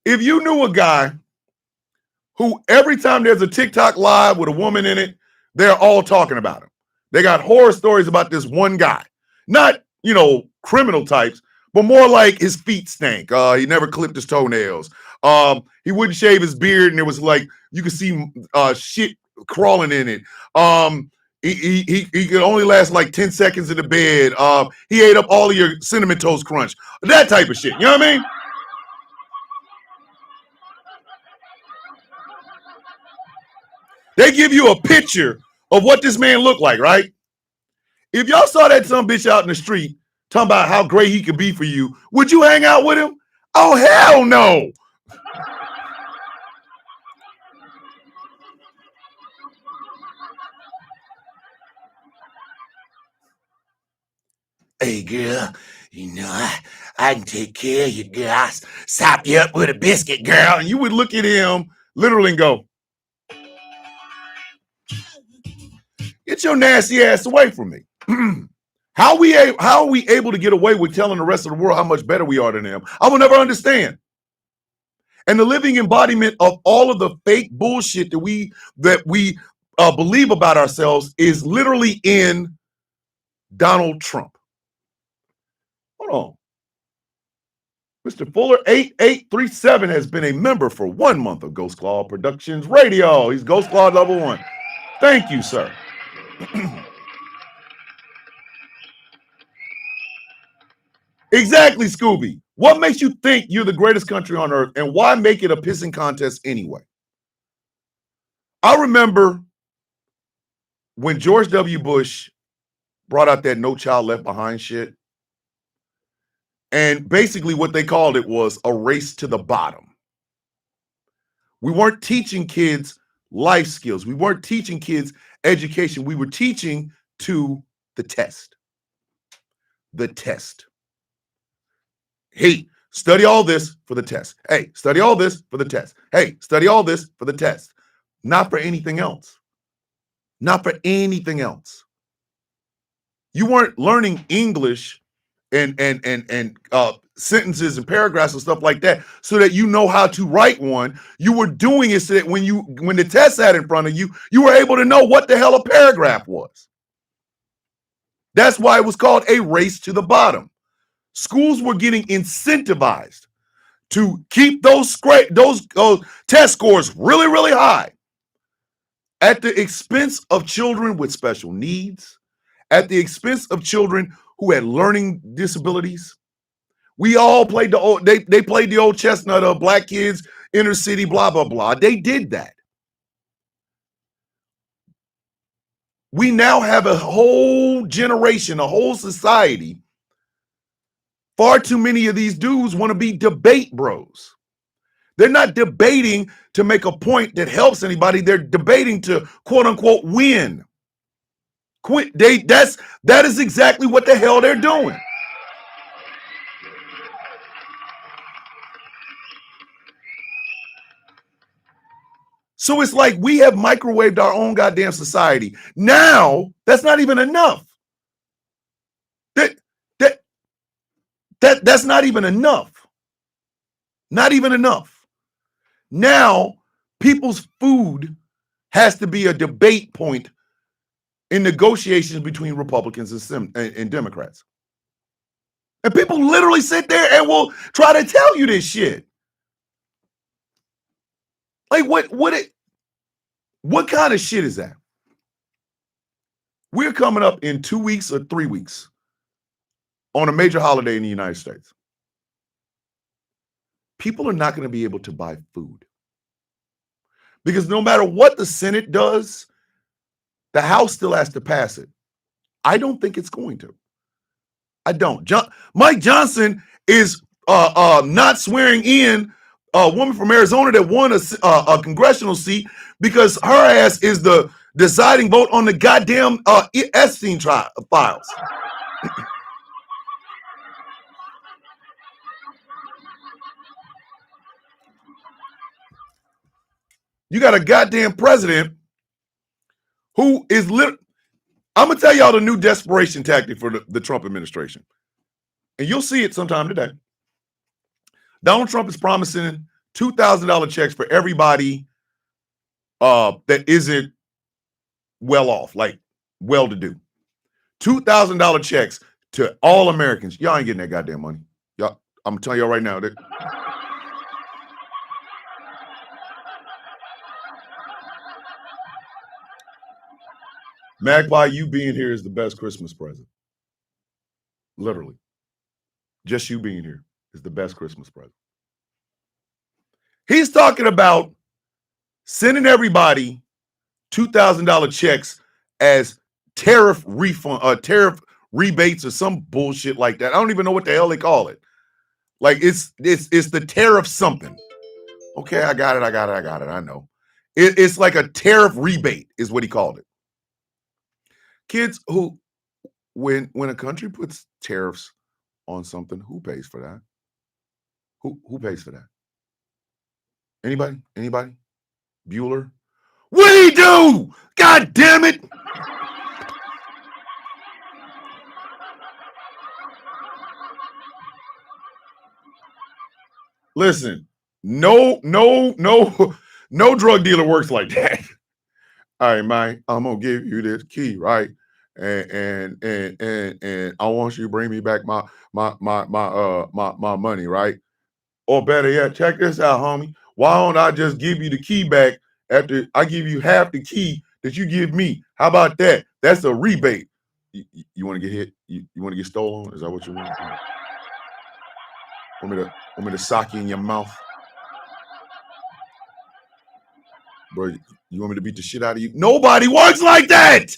if you knew a guy who every time there's a TikTok live with a woman in it, they're all talking about him. They got horror stories about this one guy. Not, criminal types, but more like his feet stank. He never clipped his toenails. He wouldn't shave his beard, and it was like you could see shit crawling in it. He could only last like 10 seconds in the bed. He ate up all of your Cinnamon Toast Crunch. That type of shit. You know what I mean? They give you a picture of what this man looked like, right? If y'all saw that some bitch out in the street talking about how great he could be for you, would you hang out with him? Oh, hell no. Hey, girl, I can take care of you, girl. I'll sop you up with a biscuit, girl. And you would look at him literally and go, get your nasty ass away from me. How are we able to get away with telling the rest of the world how much better we are than them? I will never understand. And the living embodiment of all of the fake bullshit that we believe about ourselves is literally in Donald Trump. Hold on. Mr. Fuller 8837 has been a member for 1 month of Ghost Claw Productions Radio. He's Ghost Claw level 1. Thank you, sir. Exactly, Scooby. What makes you think you're the greatest country on earth, and why make it a pissing contest anyway? I remember when George W. Bush brought out that No Child Left Behind shit, and basically what they called it was a race to the bottom. We weren't teaching kids life skills. We weren't teaching kids education. We were teaching to the test. The test. Hey, study all this for the test. Hey, study all this for the test. Hey, study all this for the test. Not for anything else. Not for anything else. You weren't learning English and sentences and paragraphs and stuff like that so that you know how to write one. You were doing it so that when the test sat in front of you, you were able to know what the hell a paragraph was. That's why it was called a race to the bottom. Schools were getting incentivized to keep those test scores really, really high at the expense of children with special needs, at the expense of children who had learning disabilities. We all played they played the old chestnut of black kids, inner city, blah, blah, blah. They did that. We now have a whole generation, a whole society. Far too many of these dudes want to be debate bros. They're not debating to make a point that helps anybody. They're debating to quote unquote win. That is exactly what the hell they're doing. So it's like we have microwaved our own goddamn society. Now, that's not even enough. That's not even enough. Not even enough. Now, people's food has to be a debate point in negotiations between Republicans and Democrats. And people literally sit there and will try to tell you this shit. Like what kind of shit is that? We're coming up in 2 weeks or 3 weeks on a major holiday in the United States. People are not going to be able to buy food. Because no matter what the Senate does, the House still has to pass it. I don't think it's going to. I don't. Mike Johnson is not swearing in a woman from Arizona that won a congressional seat because her ass is the deciding vote on the goddamn Epstein files. You got a goddamn president who is I'm going to tell y'all the new desperation tactic for the Trump administration. And you'll see it sometime today. Donald Trump is promising $2,000 checks for everybody that isn't well off, like well-to-do. $2,000 checks to all Americans. Y'all ain't getting that goddamn money. Y'all, I'm going to tell y'all right now that Magpie, you being here is the best Christmas present. Literally. Just you being here is the best Christmas present. He's talking about sending everybody $2,000 checks as tariff refund, tariff rebates or some bullshit like that. I don't even know what the hell they call it. Like it's the tariff something. Okay, I got it. I know. It's like a tariff rebate is what he called it. Kids who, when a country puts tariffs on something, who pays for that? Who pays for that? Anybody? Bueller? What did he do? God damn it! Listen, no drug dealer works like that. All right, man, I'm gonna give you this key, right? And I want you to bring me back my money, right? Or better yet, check this out, homie. Why don't I just give you the key back after I give you half the key that you give me? How about that? That's a rebate. You want to get hit? You want to get stolen? Is that what you want? Want me to sock you in your mouth? Bro, you want me to beat the shit out of you? Nobody works like that.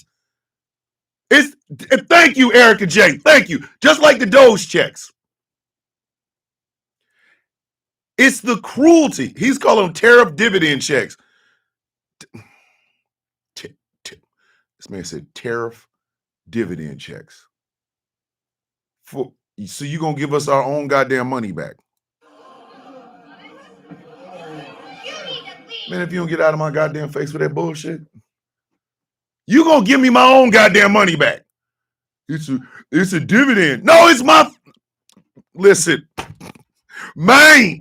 Thank you, Erica J. Thank you. Just like the Doge checks. It's the cruelty. He's calling them tariff dividend checks. This man said tariff dividend checks. So you're going to give us our own goddamn money back. Man, if you don't get out of my goddamn face with that bullshit, you going to give me my own goddamn money back. It's a dividend. No, it's my... Listen. Man.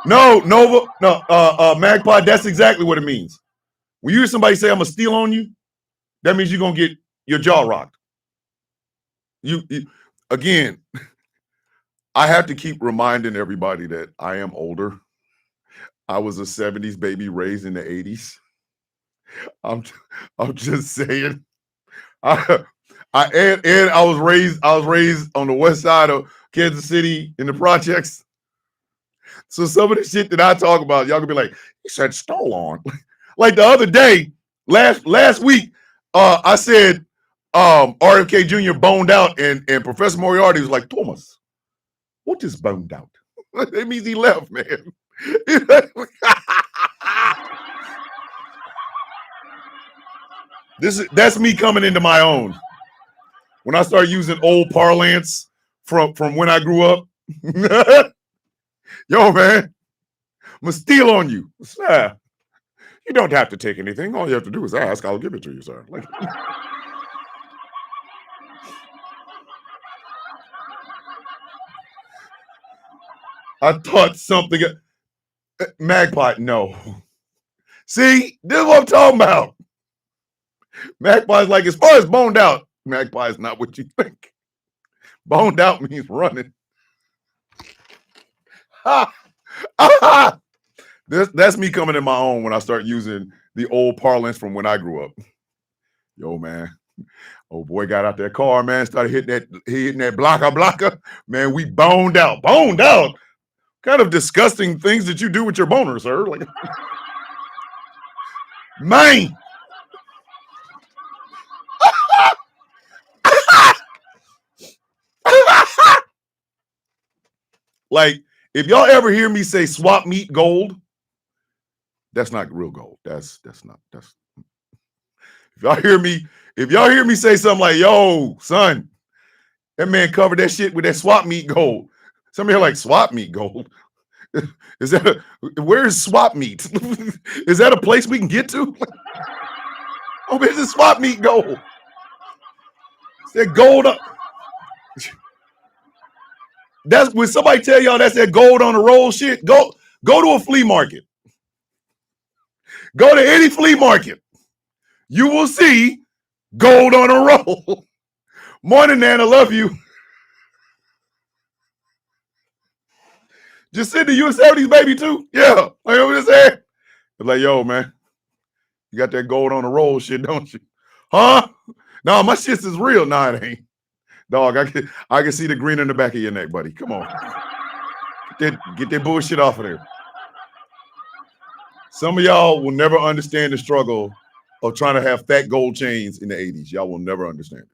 No, Magpie, that's exactly what it means. When you hear somebody say, I'm going to steal on you, that means you're going to get your jaw rocked. You again, I have to keep reminding everybody that I am older. I was a 70s baby raised in the 80s. I'm just saying. I was raised on the west side of Kansas City in the projects. So some of the shit that I talk about, y'all gonna be like, he said stole on. Like the other day, last week, I said RFK Jr. boned out, and Professor Moriarty was like, Thomas, what is boned out? That means he left, man. That's me coming into my own. When I start using old parlance from when I grew up. Yo, man, I'm gonna steal on you. Sir, you don't have to take anything. All you have to do is ask. I'll give it to you, sir. Like, I thought something. Magpie, no. See, this is what I'm talking about. Magpie's like, as far as boned out, Magpie is not what you think. Boned out means running. Ha! Ah! That's me coming in my own when I start using the old parlance from when I grew up. Yo, man. Old boy got out that car, man, started hitting that blocker. Man, we boned out. Boned out? Kind of disgusting things that you do with your boner, sir. Like, man. Like, if y'all ever hear me say swap meet gold, that's not real gold. That's if y'all hear me say something like, yo, son, that man covered that shit with that swap meet gold. Some of you are like, swap meet gold. Is that where's swap meet? Is that a place we can get to? Oh, man, it's swap meet gold. It's that gold up. That's when somebody tell y'all that's that gold on the roll shit. Go to a flea market. Go to any flea market. You will see gold on a roll. Morning, Nan, I love you. Just send the US70s, baby, too. Yeah. Like I'm just saying. It's like, yo, man, you got that gold on the roll shit, don't you? Huh? No, my shit is real. Nah, it ain't. Dog, I can see the green in the back of your neck, buddy. Come on. Get that bullshit off of there. Some of y'all will never understand the struggle of trying to have fat gold chains in the 80s. Y'all will never understand it.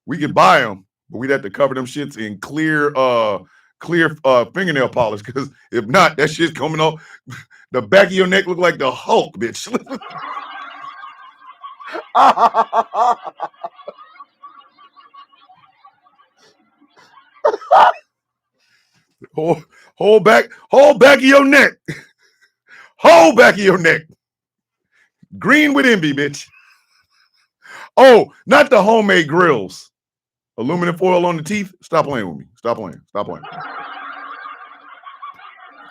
We could buy them, but we'd have to cover them shits in clear fingernail polish, because if not, that shit's coming off. The back of your neck look like the Hulk, bitch. Hold back of your neck. Whole back of your neck. Green with envy, bitch. Oh, not the homemade grills. Aluminum foil on the teeth. Stop playing with me. Stop playing. Stop playing.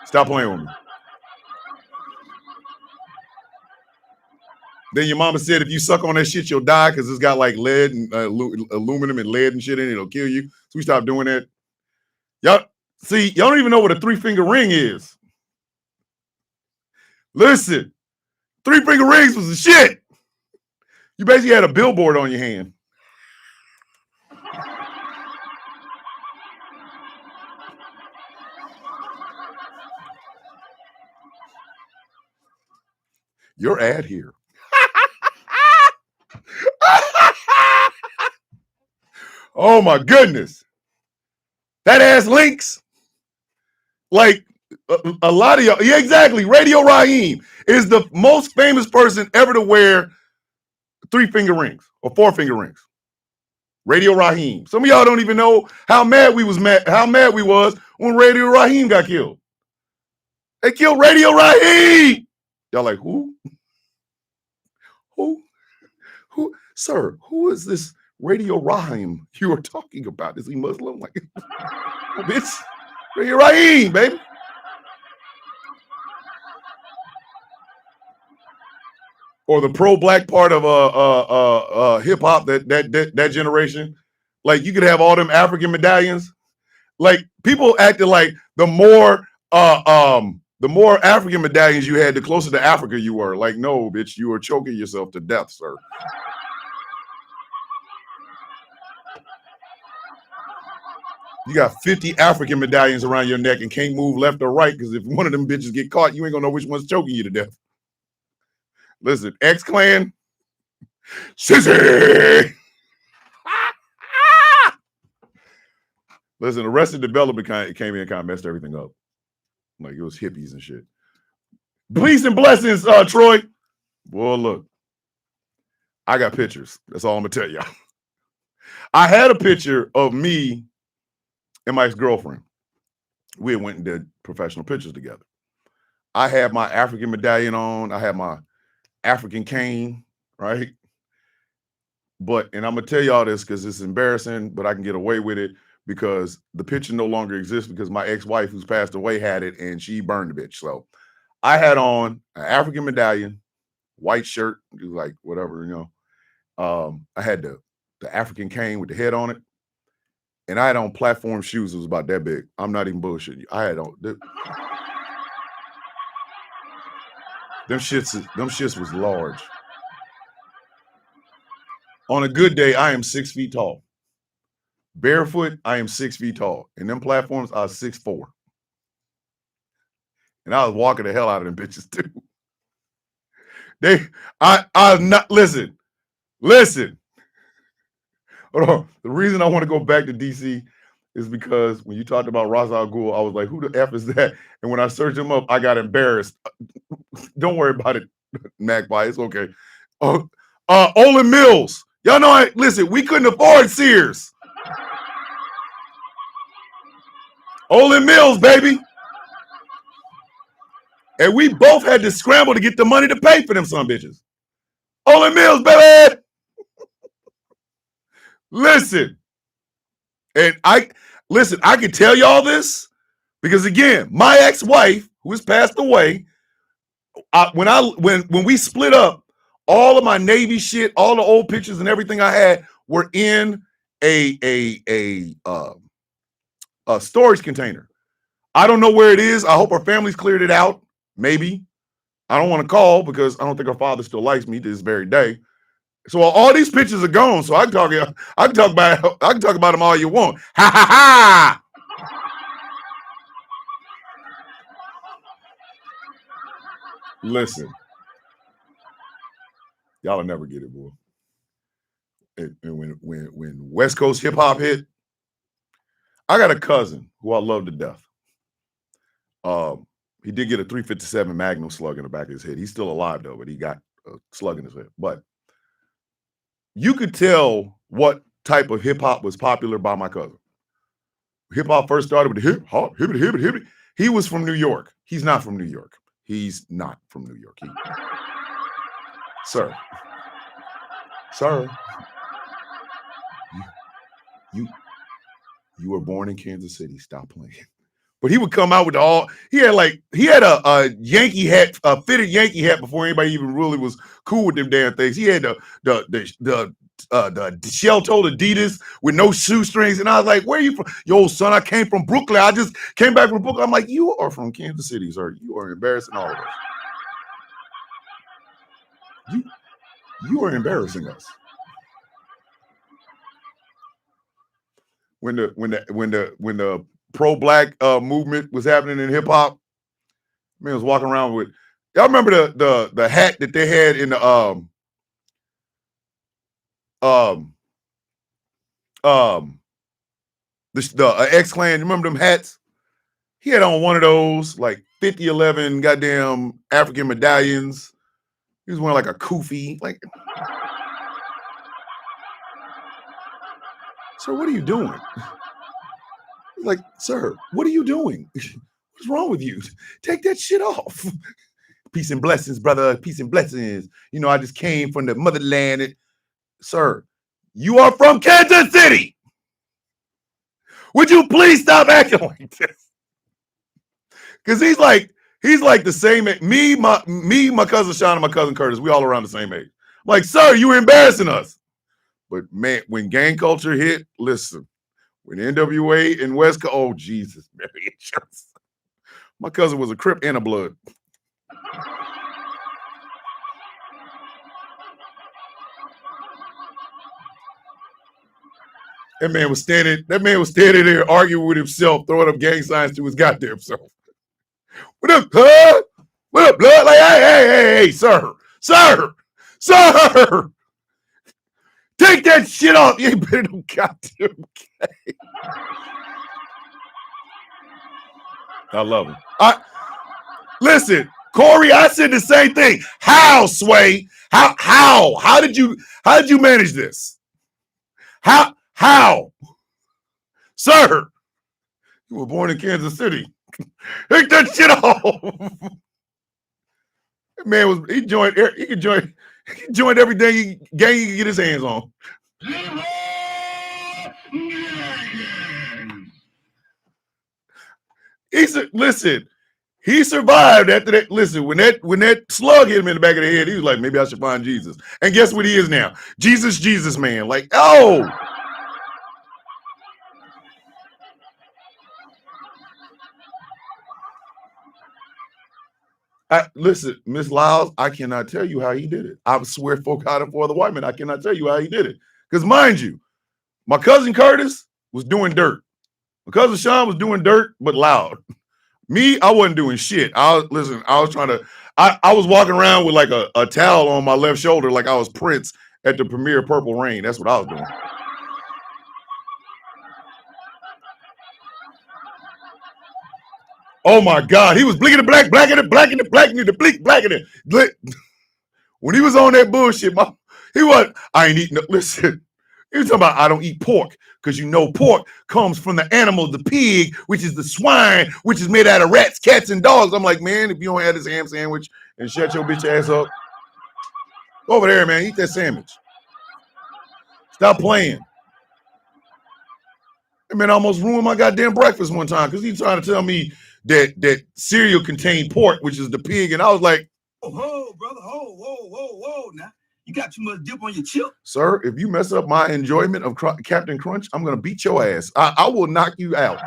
Stop playing with me. Then your mama said if you suck on that shit, you'll die because it's got like lead and aluminum and lead and shit in it. It'll kill you. So we stopped doing that. Y'all don't even know what a 3-finger ring is. Listen, 3-finger rings was the shit. You basically had a billboard on your hand. Your ad here. Oh my goodness. That ass links. Like a lot of y'all. Yeah, exactly. Radio Raheem is the most famous person ever to wear 3-finger rings or 4-finger rings. Radio Raheem. Some of y'all don't even know how mad we was when Radio Raheem got killed. They killed Radio Raheem. Y'all like, who? Who? Sir, who is this Radio Raheem you are talking about? Is he Muslim? Like, bitch, Radio Raheem, baby. Or the pro-black part of hip hop that generation. Like, you could have all them African medallions. Like, people acted like the more African medallions you had, the closer to Africa you were. Like, no, bitch, you were choking yourself to death, sir. You got 50 African medallions around your neck and can't move left or right, because if one of them bitches get caught, you ain't gonna know which one's choking you to death. Listen, X-Clan, sissy. Listen, Arrested Development came in and kind of messed everything up. Like, it was hippies and shit. Peace and blessings, Troy. Well, look, I got pictures. That's all I'm gonna tell y'all. I had a picture of me and my ex-girlfriend. we went and did professional pictures together. I had my African medallion on. I had my African cane, right? And I'm gonna tell y'all this because it's embarrassing, but I can get away with it because the picture no longer exists because my ex-wife, who's passed away, had it and she burned the bitch. So I had on an African medallion, white shirt, like whatever, I had the African cane with the head on it, and I had on platform shoes. It was about that big. I'm not even bullshitting you. I had on them shits was large. On a good day, I am 6 feet tall. Barefoot, I am 6 feet tall. And them platforms, I was 6'4". And I was walking the hell out of them bitches too. I not listen. Hold on. The reason I want to go back to DC is because when you talked about Ra's al Ghul, I was like, who the F is that? And when I searched him up, I got embarrassed. Don't worry about it, Magpie. It's okay. Olin Mills. Y'all know, listen, we couldn't afford Sears. Olin Mills, baby. And we both had to scramble to get the money to pay for them some bitches. Olin Mills, baby. Listen. And I can tell y'all this because again, my ex-wife, who has passed away, when we split up, all of my Navy shit, all the old pictures and everything I had were in a storage container. I don't know where it is. I hope her family's cleared it out. Maybe. I don't want to call because I don't think her father still likes me to this very day. So all these pictures are gone. So I can talk about them all you want. Ha ha ha. Listen. Y'all will never get it, boy. And when West Coast hip hop hit, I got a cousin who I love to death. He did get a .357 Magnum slug in the back of his head. He's still alive though, but he got a slug in his head. But you could tell what type of hip hop was popular by my cousin. Hip hop first started with the hip hop, hibbity, hibbity, hibbity. He was from New York. He's not from New York. He's not from New York. Sir, you were born in Kansas City. Stop playing. But he would come out with he had a Yankee hat, a fitted Yankee hat before anybody even really was cool with them damn things. He had the shell-toed Adidas with no shoestrings. And I was like, where are you from? Yo, son, I came from Brooklyn. I just came back from Brooklyn. I'm like, you are from Kansas City, sir. You are embarrassing all of us. You are embarrassing us. When the pro-black movement was happening in hip hop, man was walking around with. Y'all remember the hat that they had in the X-Clan? You remember them hats? He had on one of those like 5011 goddamn African medallions. He was wearing like a kufi. Like, sir, what are you doing? Like, sir, what are you doing? What's wrong with you? Take that shit off. Peace and blessings, brother. Peace and blessings. You know, I just came from the motherland. Sir, you are from Kansas City. Would you please stop acting like this? Because he's like the same age. Me, my cousin Sean, and my cousin Curtis, we all around the same age. I'm like, sir, you embarrassing us. But man, when gang culture hit, listen. When NWA and West Coast, oh Jesus, Mary. My cousin was a Crip and a Blood. That man was standing there arguing with himself, throwing up gang signs to his goddamn self. What up, huh? What up, blood? Like, hey, sir. Take that shit off. You ain't been no goddamn game. I love him. Listen, Corey, I said the same thing. How, Sway? How did you manage this? How? Sir, You were born in Kansas City. Take that shit off. That man was he joined everything gang he could get his hands on. Listen, he survived after that. Listen, when that slug hit him in the back of the head, he was like, maybe I should find Jesus. And guess what he is now? Jesus man. Like, oh. Listen, Miss Lyles, I cannot tell you how he did it. I swear for God and for the white man, I cannot tell you how he did it. Because mind you, my cousin Curtis was doing dirt. My cousin Sean was doing dirt, but loud. Me, I wasn't doing shit. I was walking around with like a towel on my left shoulder like I was Prince at the premiere Purple Rain. That's what I was doing. Oh my God, he was blinking the blacking it. When he was on that bullshit, I ain't eating. Listen, he was talking about I don't eat pork because you know pork comes from the animal, the pig, which is the swine, which is made out of rats, cats, and dogs. I'm like, man, if you don't have this ham sandwich and shut your bitch ass up, go over there, man, eat that sandwich. Stop playing. That man almost ruined my goddamn breakfast one time because he's trying to tell me that cereal contained pork, which is the pig, and I was like, "Whoa, brother, whoa, now you got too much dip on your chip, sir. If you mess up my enjoyment of Captain Crunch, I'm gonna beat your ass. I will knock you out.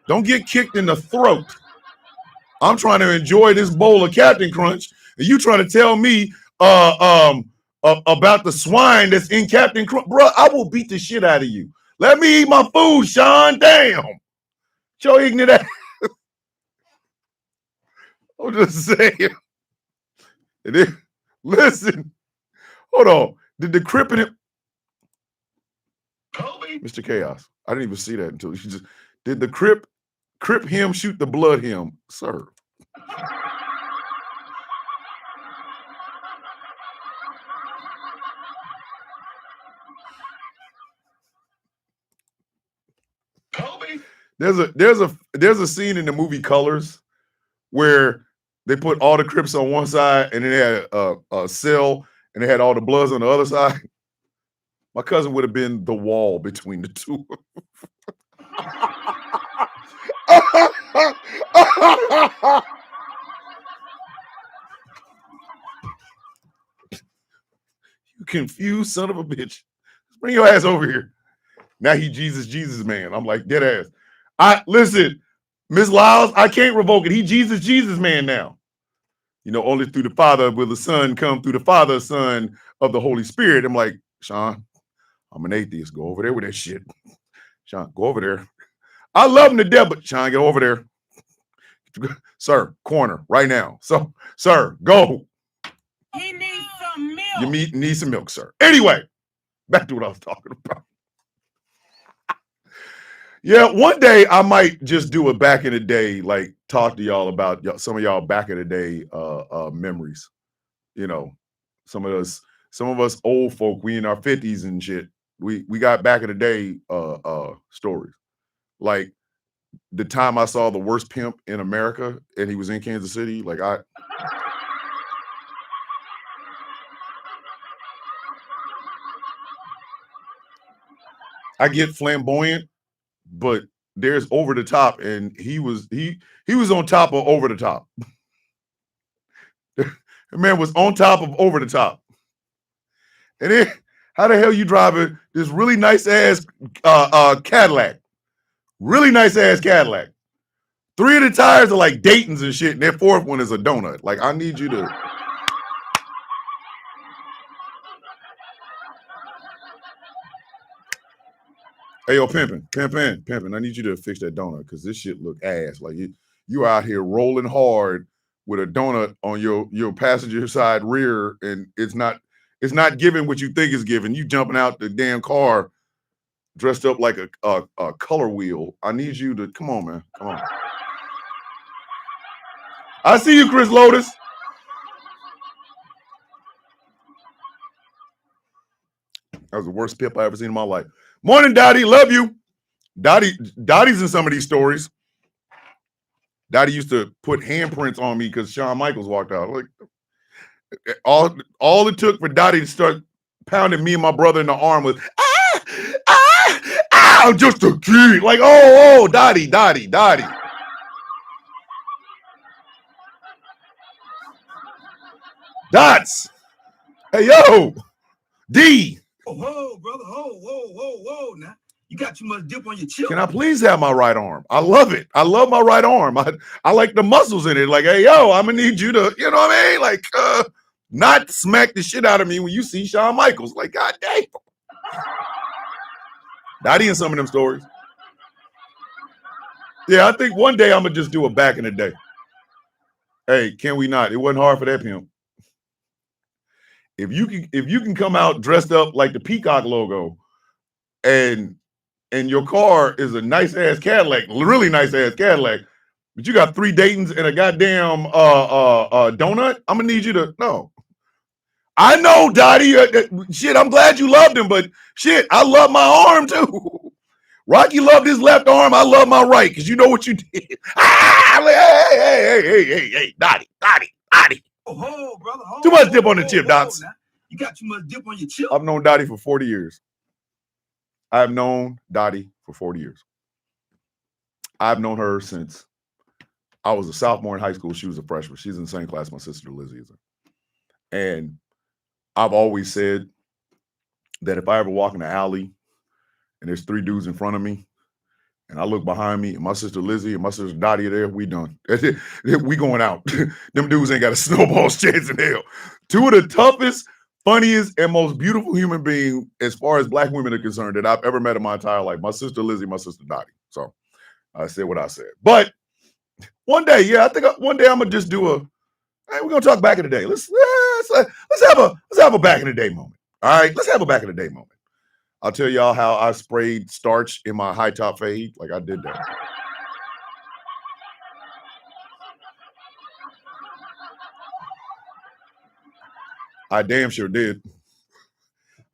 Don't get kicked in the throat. I'm trying to enjoy this bowl of Captain Crunch, and you trying to tell me about the swine that's in Captain Crunch, bro? I will beat the shit out of you. Let me eat my food, Sean. Damn. Show ignorant ass. I'm just saying. Listen. Hold on. Did the Crip in it? Kobe? Mr. Chaos. I didn't even see that until you just did the Crip him shoot the blood him, sir. Kobe? There's a scene in the movie Colors where they put all the Crips on one side and then they had a cell and they had all the Bloods on the other side. My cousin would have been the wall between the two. You confused son of a bitch. Bring your ass over here. Now he Jesus man. I'm like, dead ass. Listen, Miss Lyles, I can't revoke it. He Jesus man now. You know, only through the Father will the Son come through the Father, Son of the Holy Spirit. I'm like, Sean, I'm an atheist. Go over there with that shit. Sean, go over there. I love him to death, but Sean, get over there. Sir, corner right now. So, sir, go. He needs some milk. You need some milk, sir. Anyway, back to what I was talking about. Yeah, one day I might just do a back in the day, like talk to y'all about some of y'all back in the day memories. You know, some of us old folk, we in our 50s and shit. We got back in the day stories. Like the time I saw the worst pimp in America and he was in Kansas City. Like I get flamboyant, but there's over the top, and he was on top of over the top. The man was on top of over the top. And then how the hell you driving this really nice ass Cadillac? Really nice ass Cadillac. 3 of the tires are like Dayton's and shit, and that 4th one is a donut. Like, I need you to. Hey, yo, pimpin'. I need you to fix that donut because this shit look ass. Like you out here rolling hard with a donut on your passenger side rear, and it's not giving what you think it's giving. You jumping out the damn car dressed up like a color wheel. I need you to come on, man. Come on. I see you, Chris Lotus. That was the worst pimp I ever seen in my life. Morning, Daddy. Love you. Dottie's in some of these stories. Dottie used to put handprints on me because Shawn Michaels walked out. Like all it took for Dottie to start pounding me and my brother in the arm was I'm just a kid. Like, oh, Dottie. Dots. Hey, yo, D. Whoa, brother. Whoa. Now, you got too much dip on your chip. Can I please have my right arm? I love it. I love my right arm. I like the muscles in it. Like, hey, yo, I'm gonna need you to, you know what I mean? Like, not smack the shit out of me when you see Shawn Michaels. Like, god damn. Dottie in some of them stories. Yeah, I think one day I'm gonna just do it back in the day. Hey, can we not? It wasn't hard for that pimp. If you can come out dressed up like the Peacock logo, and your car is a nice ass Cadillac, really nice ass Cadillac, but you got 3 Daytons and a goddamn donut, I'm gonna need you to no. I know, Dottie. Shit, I'm glad you loved him, but shit, I love my arm too. Rocky loved his left arm. I love my right because you know what you did. Hey, Dottie. Oh, brother. Too much dip on the chip, Dots. Now. You got too much dip on your chip. I've known Dottie for 40 years. I've known Dottie for 40 years. I've known her since I was a sophomore in high school. She was a freshman. She's in the same class my sister Lizzie is in. And I've always said that if I ever walk in the alley and there's 3 dudes in front of me and I look behind me and my sister Lizzie and my sister Dottie are there, we done. We going out. Them dudes ain't got a snowball's chance in hell. 2 of the toughest, funniest, and most beautiful human beings as far as black women are concerned that I've ever met in my entire life. My sister Lizzie, my sister Dottie. So I said what I said. But one day, yeah, I think one day I'm gonna just do hey, we're gonna talk back in the day. Let's have a back in the day moment. All right, let's have a back in the day moment. I'll tell y'all how I sprayed starch in my high top fade. Like I did that. I damn sure did.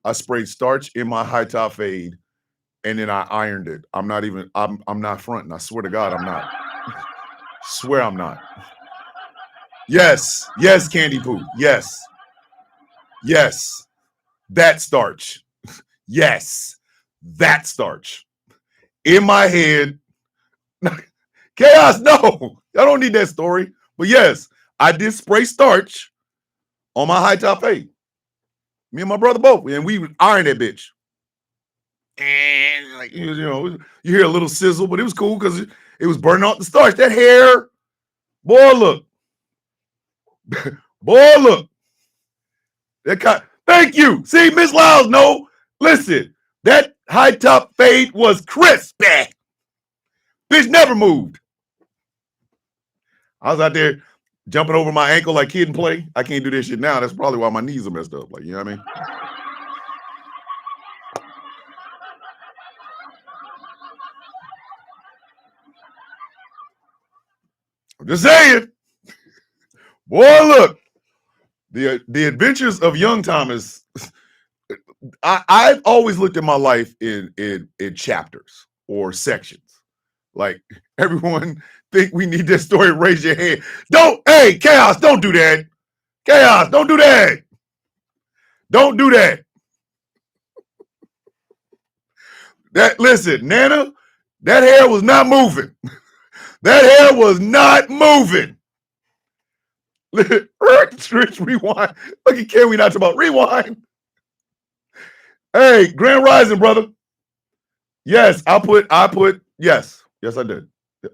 I sprayed starch in my high top fade, and then I ironed it. I'm not fronting. I swear to God, I'm not. Swear I'm not. Yes, Candy Poo. Yes. That starch. Yes, that starch. In my head. Chaos, no. I don't need that story. But yes, I did spray starch on my high top fade. Me and my brother both. And we ironed that bitch. And like, you know, you hear a little sizzle, but it was cool because it was burning off the starch. That hair, boy, look. Boy, look. Thank you. See, Miss Lyles, no. Listen, that high top fade was crispy. Bitch never moved. I was out there jumping over my ankle like Kid and Play. I can't do this shit now. That's probably why my knees are messed up. Like, you know what I mean? I'm just saying. Boy, look. The Adventures of Young Thomas. I've always looked at my life in chapters or sections. Like everyone think we need this story. Raise your hand. Hey, Chaos, don't do that. Chaos, don't do that. Don't do that. Listen, Nana, that hair was not moving. That hair was not moving. Rewind. Look at Can We Not Talk About Rewind. Hey, Grand Rising, brother. Yes, I put yes, I did.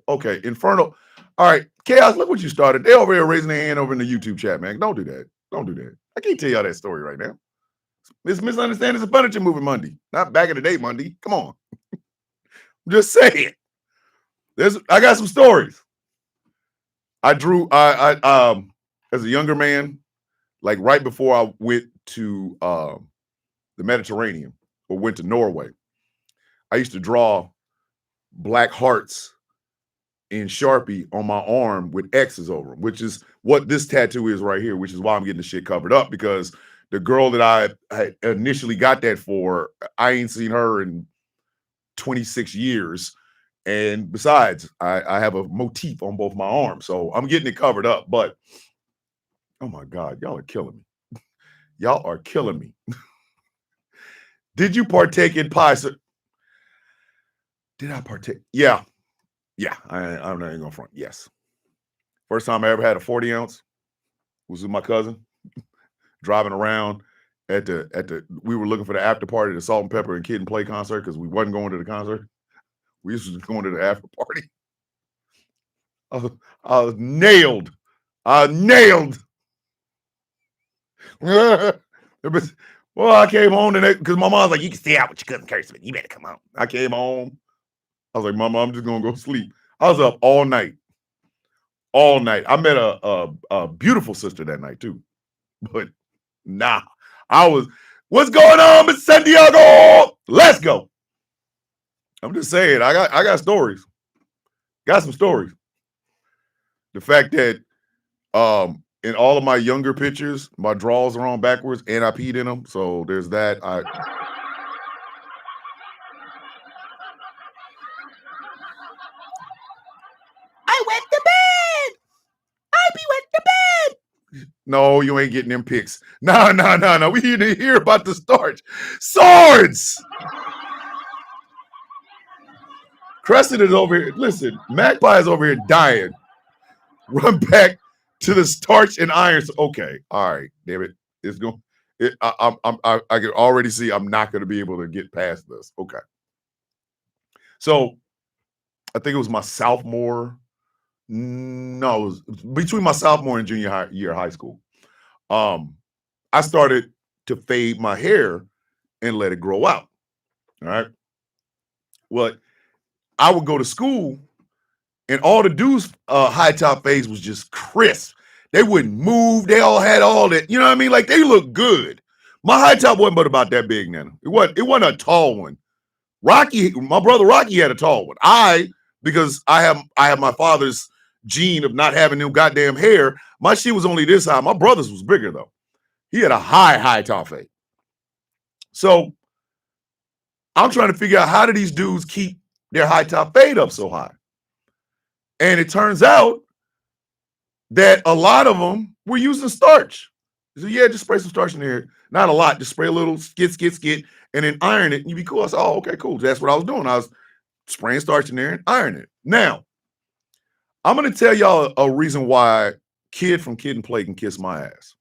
Okay, Inferno. All right, Chaos, look what you started. They over here raising their hand over in the YouTube chat, man. Don't do that. Don't do that. I can't tell y'all that story right now. It's misunderstanding. It's a furniture movie Monday, not back in the day Monday. Come on. I'm just saying. I got some stories. I drew as a younger man, like right before I went to the Mediterranean or went to Norway, I used to draw black hearts in Sharpie on my arm with X's over them, which is what this tattoo is right here, which is why I'm getting the shit covered up, because the girl that I initially got that for, I ain't seen her in 26 years. And besides, I have a motif on both my arms, so I'm getting it covered up. But oh my God, y'all are killing me. Y'all are killing me. Did you partake in pie, sir? Did I partake? Yeah. I'm not even gonna front. Yes. First time I ever had a 40 ounce was with my cousin driving around at the we were looking for the after party at the Salt and Pepper and Kid and Play concert because we wasn't going to the concert. We used to going to the after party. I was nailed. Well, I came home today because my mom's like, you can stay out with your cousin Kirsten. You better come home. I came home. I was like, Mama, I'm just gonna go sleep. I was up all night. All night. I met a beautiful sister that night too. But nah, what's going on, Miss Santiago? Let's go. I'm just saying, I got stories. Got some stories. The fact that in all of my younger pictures, my drawers are on backwards and I peed in them. So there's that. I went to bed. I went to bed. No, you ain't getting them pics. No. We need to hear about the starch. Swords. Crescent is over here. Listen, Magpie is over here dying. Run back to the starch and irons. Okay, all right, damn it. It's going. I can already see I'm not going to be able to get past this. Okay. So, I think it was my sophomore. No, it was between my sophomore and junior year of high school. I started to fade my hair and let it grow out. All right. Well, I would go to school and all the dudes' high top fades was just crisp. They wouldn't move. They all had all that. You know what I mean? Like they look good. My high top wasn't but about that big, Nana. It wasn't a tall one. Rocky, my brother Rocky had a tall one. Because I have my father's gene of not having no goddamn hair. My shit was only this high. My brother's was bigger though. He had a high top fade. So I'm trying to figure out how do these dudes keep their high top fade up so high? And it turns out that a lot of them were using starch. So yeah, just spray some starch in there. Not a lot, just spray a little, skit, and then iron it, and you be cool. I said, oh, okay, cool. That's what I was doing. I was spraying starch in there and ironing it. Now, I'm going to tell y'all a reason why Kid from Kid and Play can kiss my ass.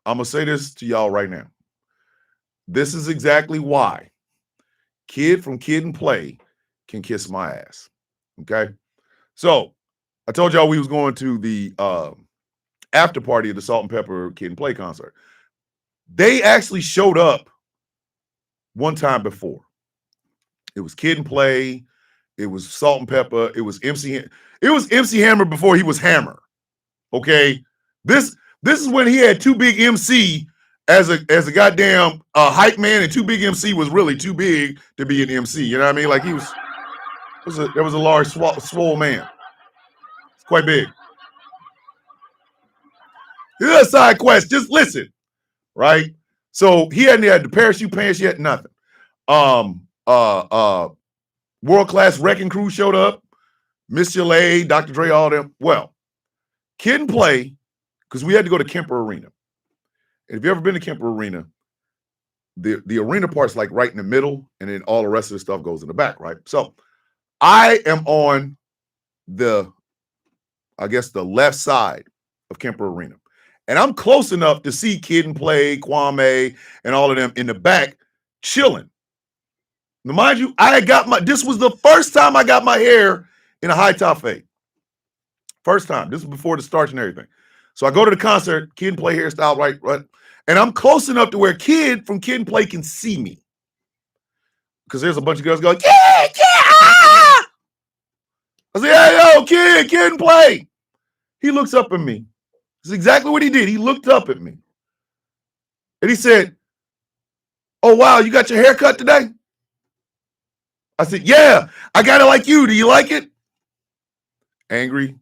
I'm going to say this to y'all right now. This is exactly why Kid from Kid and Play can kiss my ass. Okay? So, I told y'all we was going to the after party of the Salt and Pepper Kid and Play concert. They actually showed up one time before. It was Kid and Play. It was Salt and Pepper. It was MC. It was MC Hammer before he was Hammer. Okay, this is when he had Too Big MC as a goddamn hype man, and Too Big MC was really too big to be an MC. You know what I mean? Like there was a large swole man. It's quite big. Here's a side quest. Just listen, right? So he hadn't had the parachute pants yet. Nothing. World Class Wrecking Crew showed up. Miss Chalet, Dr. Dre, all them. Well, Kid and Play, because we had to go to Kemper Arena. And if you've ever been to Kemper Arena, the arena part's like right in the middle, and then all the rest of the stuff goes in the back, right? So I am on the left side of Kemper Arena. And I'm close enough to see Kid and Play, Kwame, and all of them in the back chilling. Now, mind you, this was the first time I got my hair in a high top fade. First time. This was before the starch and everything. So I go to the concert, Kid and Play hairstyle, right? And I'm close enough to where Kid from Kid and Play can see me. Because there's a bunch of girls going, yeah, ah! I say, hey, yo, Kid and Play. He looks up at me. That's exactly what he did. He looked up at me. And he said, oh, wow, you got your hair cut today? I said, yeah, I got it like you. Do you like it? Angry.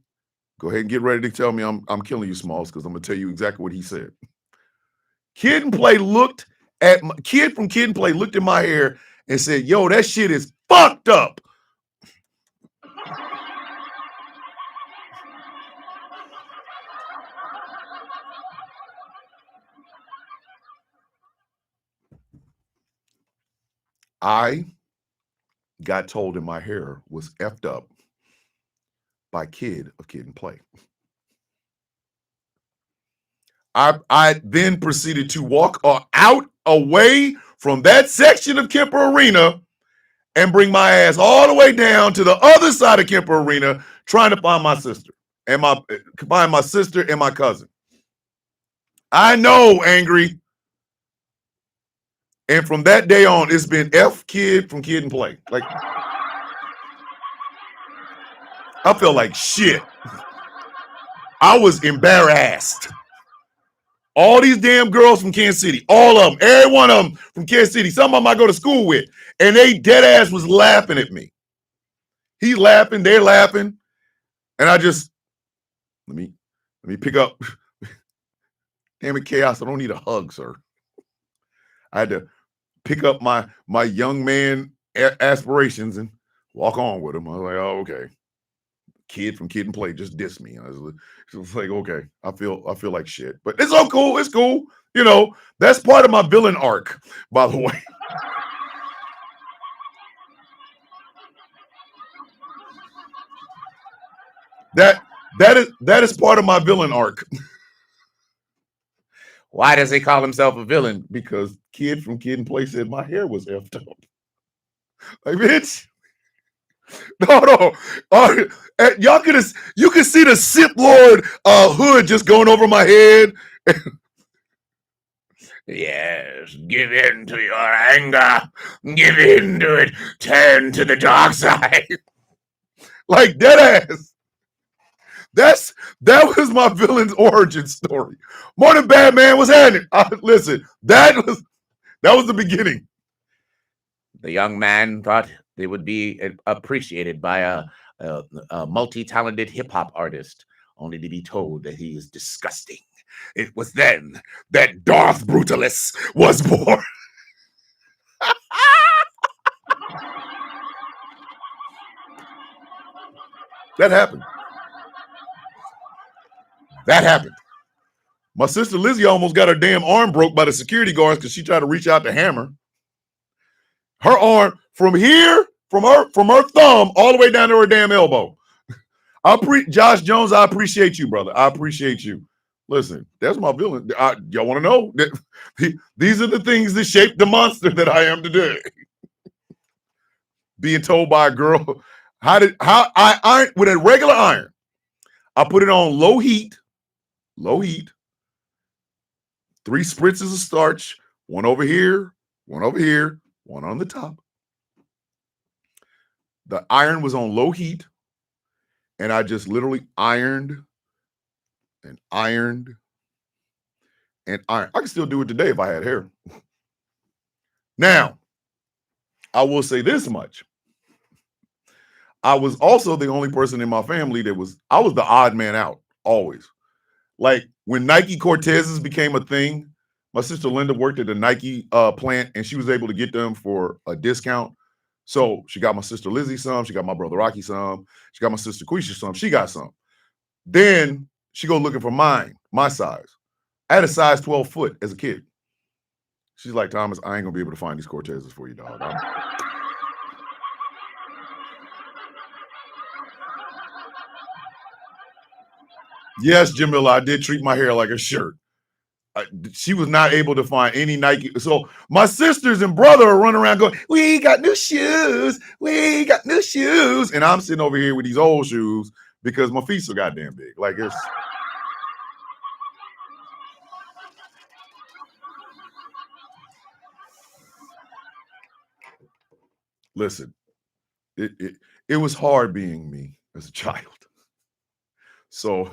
Go ahead and get ready to tell me I'm killing you, Smalls, because I'm going to tell you exactly what he said. Kid from Kid and Play looked at my hair and said, yo, that shit is fucked up. I got told that my hair was effed up by Kid of Kid and Play. I then proceeded to walk out away from that section of Kemper Arena and bring my ass all the way down to the other side of Kemper Arena trying to find my sister and my cousin. I know, Angry. And from that day on, it's been F Kid from Kid and Play. Like, I felt like shit. I was embarrassed. All these damn girls from Kansas City, all of them, every one of them from Kansas City, some of them I go to school with, and they dead ass was laughing at me. He's laughing, they're laughing, and I just, let me pick up. Damn it, Chaos, I don't need a hug, sir. I had to pick up my young man aspirations and walk on with him. I was like, oh, okay. Kid from Kid and Play just dissed me. I was like, okay, I feel like shit, but it's all cool. It's cool. You know, that's part of my villain arc, by the way. That is part of my villain arc. Why does he call himself a villain? Because Kid from Kid and Play said my hair was effed up. Like, bitch. No. Y'all you can see the Sith Lord hood just going over my head. Yes, give in to your anger. Give in to it. Turn to the dark side. Like, dead ass. That was my villain's origin story. Morning, Batman. What's happening? Listen, that was the beginning. The young man thought they would be appreciated by a multi-talented hip-hop artist, only to be told that he is disgusting. It was then that Darth Brutalist was born. That happened. My sister Lizzie almost got her damn arm broke by the security guards because she tried to reach out to hammer. Her arm from here, from her thumb all the way down to her damn elbow. Josh Jones, I appreciate you, brother. I appreciate you. Listen, that's my villain. Y'all want to know? These are the things that shaped the monster that I am today. Being told by a girl how I iron with a regular iron. I put it on low heat. 3 spritzes of starch, one over here, one on the top. The iron was on low heat, and I just literally ironed and ironed and ironed. I can still do it today if I had hair. Now, I will say this much. I was also the only person in my family I was the odd man out, always. Like, when Nike Cortezes became a thing, my sister Linda worked at a Nike plant, and she was able to get them for a discount. So she got my sister Lizzie some, she got my brother Rocky some, she got my sister Quisha some, she got some. Then she go looking for my size. I had a size 12 foot as a kid. She's like, Thomas, I ain't gonna be able to find these Cortezes for you, dog. Yes, Jamila, I did treat my hair like a shirt. She was not able to find any Nike. So my sisters and brother are running around going, we got new shoes. We got new shoes. And I'm sitting over here with these old shoes because my feet so goddamn big. Like, it's. Listen, it was hard being me as a child. So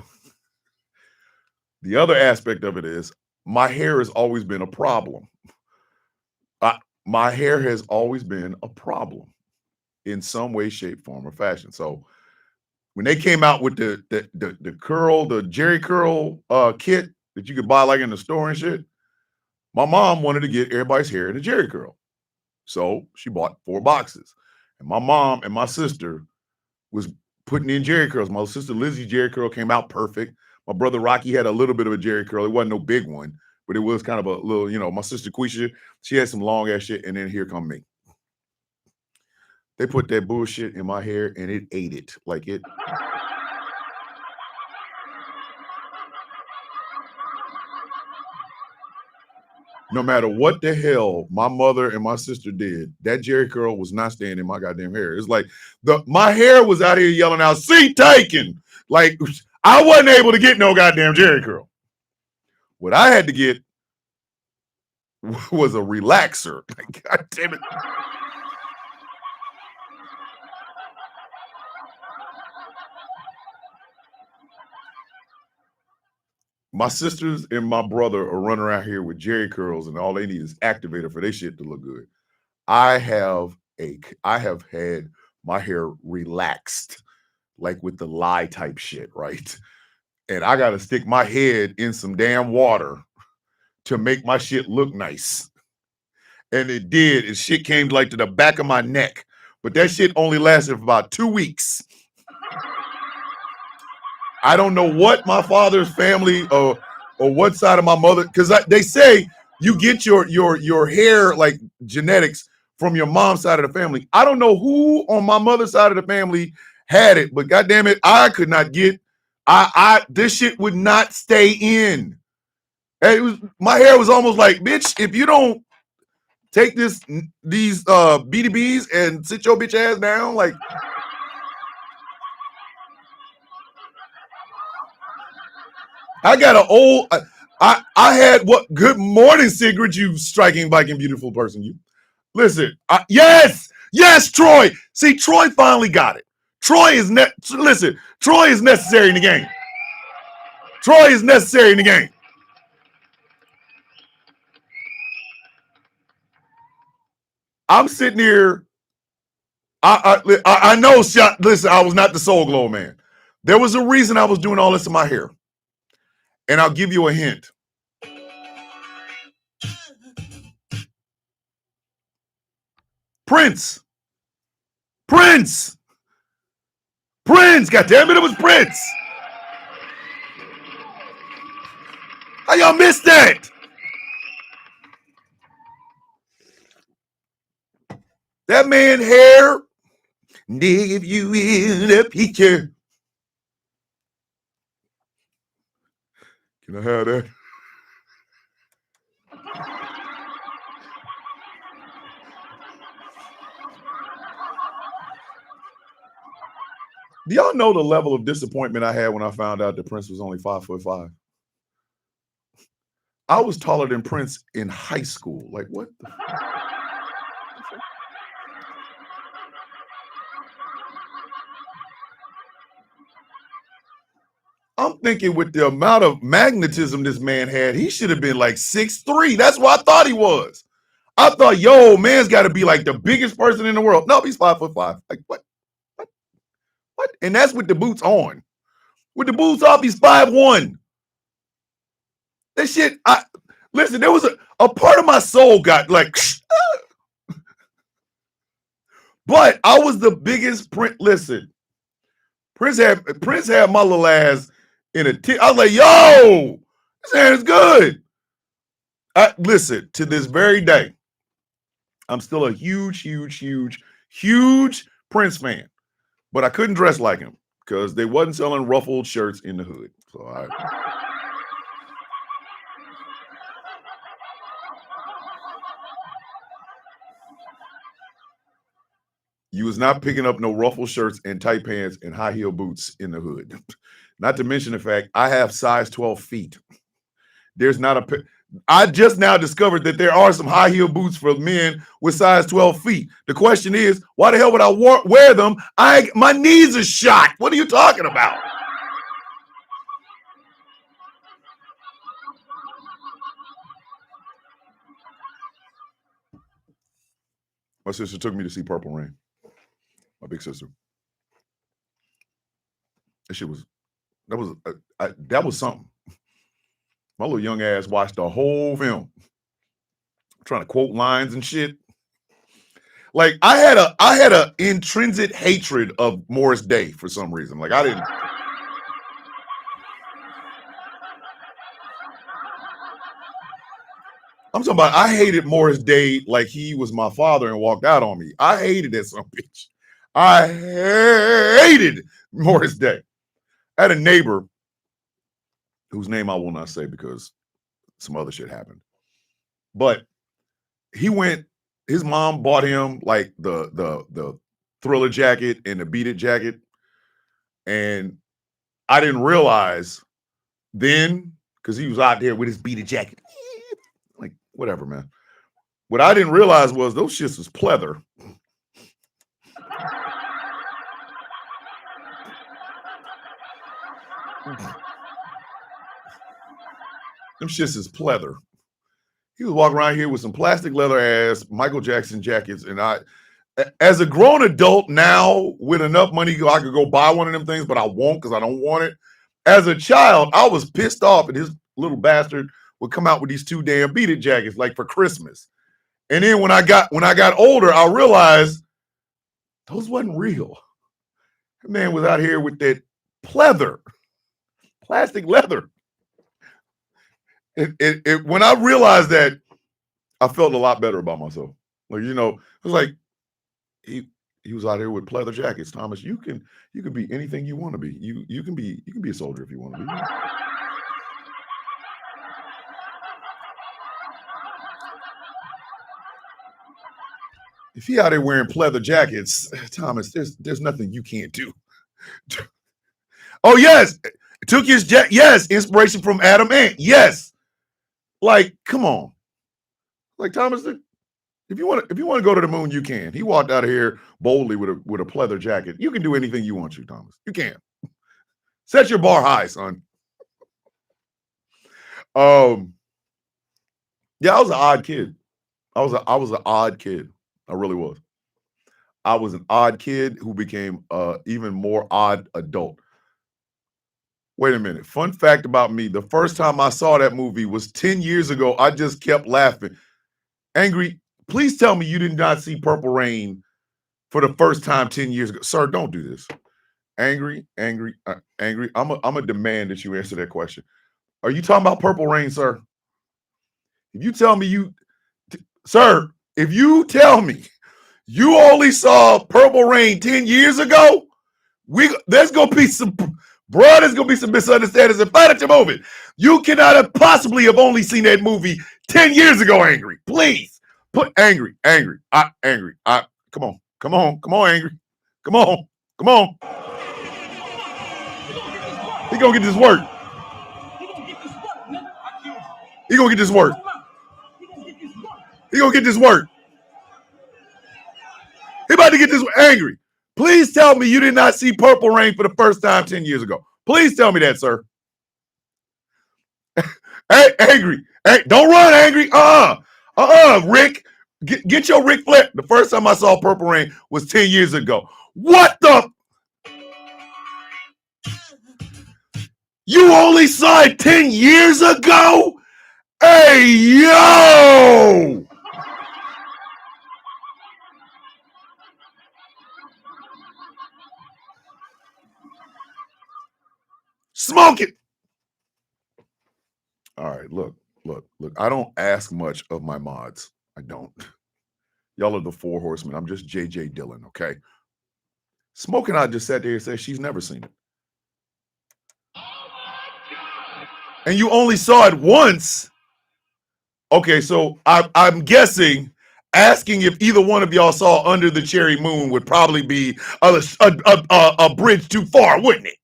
the other aspect of it is my hair has always been a problem. My hair has always been a problem in some way, shape, form, or fashion. So when they came out with the curl, the Jerry curl kit that you could buy like in the store and shit, my mom wanted to get everybody's hair in a Jerry curl. So she bought 4 boxes. And my mom and my sister was putting in Jerry curls. My sister Lizzie's Jerry curl came out perfect. My brother Rocky had a little bit of a Jerry curl. It wasn't no big one, but it was kind of a little, you know, my sister Quisha, she had some long ass shit. And then here come me. They put that bullshit in my hair and it ate it. Like it. No matter what the hell my mother and my sister did, that Jerry curl was not staying in my goddamn hair. It's like my hair was out here yelling out, "Seat taken!" Like I wasn't able to get no goddamn Jerry curl. What I had to get was a relaxer. Like, God damn it. My sisters and my brother are running around here with Jerry curls, and all they need is activator for their shit to look good. I have had my hair relaxed, like with the lie type shit, right? And I got to stick my head in some damn water to make my shit look nice. And it did. And shit came like to the back of my neck. But that shit only lasted for about 2 weeks. I don't know what my father's family or what side of my mother, because they say you get your hair like genetics from your mom's side of the family. I don't know who on my mother's side of the family had it, but goddamn it, I could not get. This shit would not stay in. My hair was almost like, bitch, if you don't take these BDBs and sit your bitch ass down, like. I got an old. I had what? Good morning, Sigrid. You striking, Viking, beautiful person. You listen. Yes, Troy. See, Troy finally got it. Troy is listen. Troy is necessary in the game. Troy is necessary in the game. I'm sitting here. I know. Listen, I was not the Soul Glow man. There was a reason I was doing all this in my hair. And I'll give you a hint. Prince. God damn it was Prince. How y'all missed that? That man hair. Dig you in the picture. Can I have that? Do y'all know the level of disappointment I had when I found out that Prince was only 5'5"? I was taller than Prince in high school. Like, what the? I'm thinking with the amount of magnetism this man had, he should have been like 6'3". That's what I thought he was. I thought, yo, man's got to be like the biggest person in the world. No, he's 5'5". Like, what? And that's with the boots on. With the boots off, he's 5'1". That shit, listen, there was a part of my soul got like, but I was the biggest Prince. Listen, Prince had my little ass in a tick. I was like, yo, this hair is good. Listen, to this very day, I'm still a huge Prince fan, but I couldn't dress like him because they wasn't selling ruffled shirts in the hood. So you was not picking up no ruffled shirts and tight pants and high heel boots in the hood. Not to mention the fact I have size 12 feet. There's not I just now discovered that there are some high heel boots for men with size 12 feet. The question is, why the hell would I wear them? My knees are shot. What are you talking about? My sister took me to see Purple Rain. My big sister. That was something. My little young ass watched the whole film, trying to quote lines and shit. Like I had a intrinsic hatred of Morris Day for some reason. Like I didn't. I'm talking about I hated Morris Day like he was my father and walked out on me. I hated that son of a bitch. I hated Morris Day. I had a neighbor whose name I will not say because some other shit happened. But he went, his mom bought him like the Thriller jacket and the Beat It jacket. And I didn't realize then, because he was out there with his Beat It jacket. Like, whatever, man. What I didn't realize was those shits was pleather. Them shits is pleather. He was walking around here with some plastic leather ass Michael Jackson jackets. And I, as a grown adult now with enough money, I could go buy one of them things, but I won't because I don't want it. As a child, I was pissed off at his little bastard would come out with these 2 damn Beat It jackets like for Christmas. And then when I got older, I realized those wasn't real. That man was out here with that pleather, plastic leather. When I realized that, I felt a lot better about myself. Like, you know, it was like he was out here with pleather jackets. Thomas, you can be anything you want to be. You can be a soldier if you want to be. If he out there wearing pleather jackets, Thomas, there's nothing you can't do. Oh yes, took his yes, inspiration from Adam Ant. Yes, like come on, like Thomas, if you want to go to the moon, you can. He walked out of here boldly with a pleather jacket. You can do anything you want to, Thomas. You can. Set your bar high, son. Yeah, I was an odd kid. I was an odd kid. I really was. I was an odd kid who became even more odd adult. Wait a minute. Fun fact about me. The first time I saw that movie was 10 years ago. I just kept laughing. Angry, please tell me you did not see Purple Rain for the first time 10 years ago. Sir, don't do this. Angry. I'm a demand that you answer that question. Are you talking about Purple Rain, sir? If you tell me sir, if you tell me you only saw Purple Rain 10 years ago, there's gonna be some misunderstandings about your movie. You cannot have possibly have only seen that movie 10 years ago, Angry. Please put angry. Come on, Angry. Come on. He gonna get this work. He gonna get this work. He about to get this Angry. Please tell me you did not see Purple Rain for the first time 10 years ago. Please tell me that, sir. Hey, Angry. Hey, don't run, Angry. Rick. Get your Ric Flair. The first time I saw Purple Rain was 10 years ago. What the? You only saw it 10 years ago? Hey, yo! Smoke it. All right, look. I don't ask much of my mods. I don't. Y'all are the 4 horsemen. I'm just JJ Dillon, okay? Smoking I just sat there and said she's never seen it. And you only saw it once. Okay, so I'm guessing asking if either one of y'all saw Under the Cherry Moon would probably be a bridge too far, wouldn't it?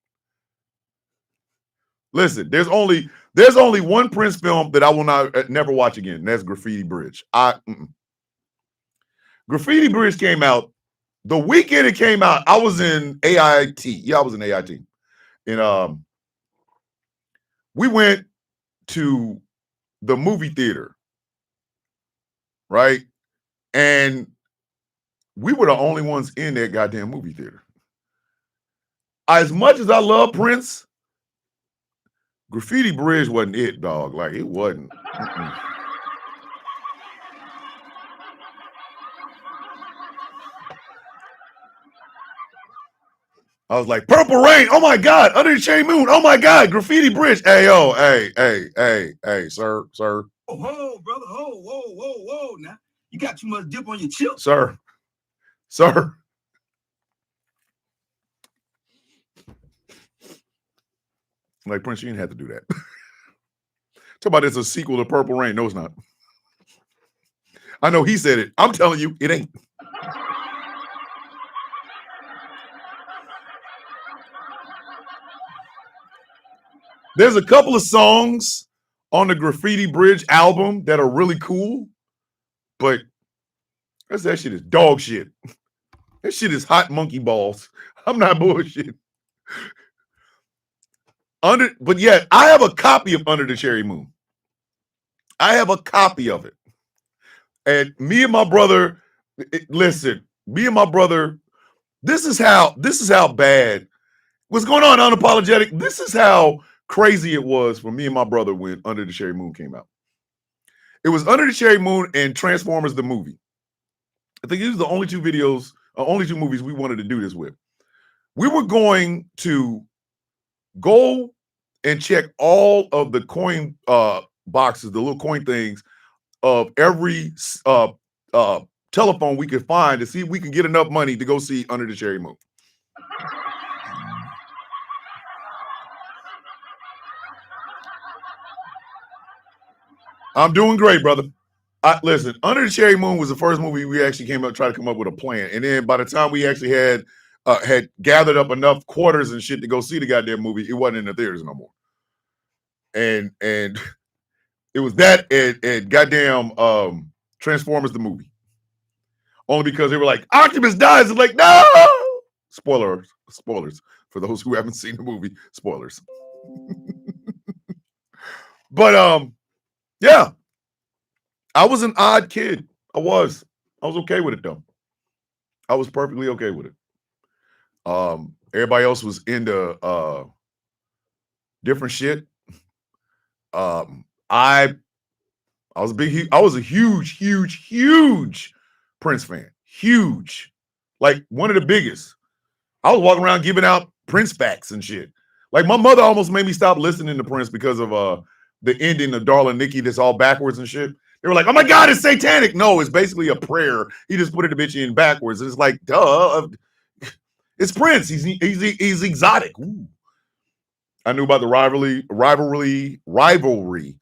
Listen, there's only one Prince film that I will never watch again. And that's Graffiti Bridge. Graffiti Bridge came out the weekend it came out. I was in AIT. Yeah, I was in AIT, and we went to the movie theater, right? And we were the only ones in that goddamn movie theater. As much as I love Prince, Graffiti Bridge wasn't it, dog. Like, it wasn't. I was like, Purple Rain, oh my God, Under the Cherry Moon, oh my God, Graffiti Bridge. Hey, yo, hey, sir. Whoa, brother. Whoa. Now, you got too much dip on your chips. Sir. Like, Prince, you didn't have to do that. Talk about it's a sequel to Purple Rain. No, it's not. I know he said it. I'm telling you, it ain't. There's a couple of songs on the Graffiti Bridge album that are really cool, but that shit is dog shit. That shit is hot monkey balls. I'm not bullshit. But yeah, I have a copy of Under the Cherry Moon. I have a copy of it. And me and my brother, listen, this is how bad. What's going on, Unapologetic? This is how crazy it was for me and my brother when Under the Cherry Moon came out. It was Under the Cherry Moon and Transformers the movie. I think these are the only two movies we wanted to do this with. We were going to go and check all of the coin boxes, the little coin things of every telephone we could find to see if we could get enough money to go see Under the Cherry Moon. I'm doing great, brother. Listen, Under the Cherry Moon was the first movie we actually tried to come up with a plan. And then by the time we actually had gathered up enough quarters and shit to go see the goddamn movie, it wasn't in the theaters no more. And it was that and goddamn Transformers the movie. Only because they were like, Optimus dies. It's like, no! Spoilers for those who haven't seen the movie. Spoilers. But yeah. I was an odd kid. I was okay with it though. I was perfectly okay with it. Everybody else was into different shit. I was a huge Prince fan. Huge. Like one of the biggest. I was walking around giving out Prince facts and shit. Like my mother almost made me stop listening to Prince because of the ending of Darling Nikki that's all backwards and shit. They were like, oh my God, it's satanic. No, it's basically a prayer. He just put it a bitch in backwards. And it's like, duh. It's Prince. He's exotic. Ooh. I knew about the rivalry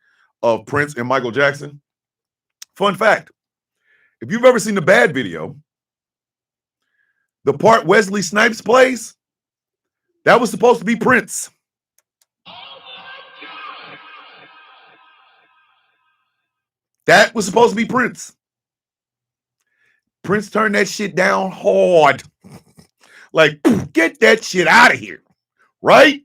of Prince and Michael Jackson. Fun fact. If you've ever seen the Bad video, the part Wesley Snipes plays, that was supposed to be Prince. That was supposed to be Prince. Prince turned that shit down hard. Like, get that shit out of here. Right?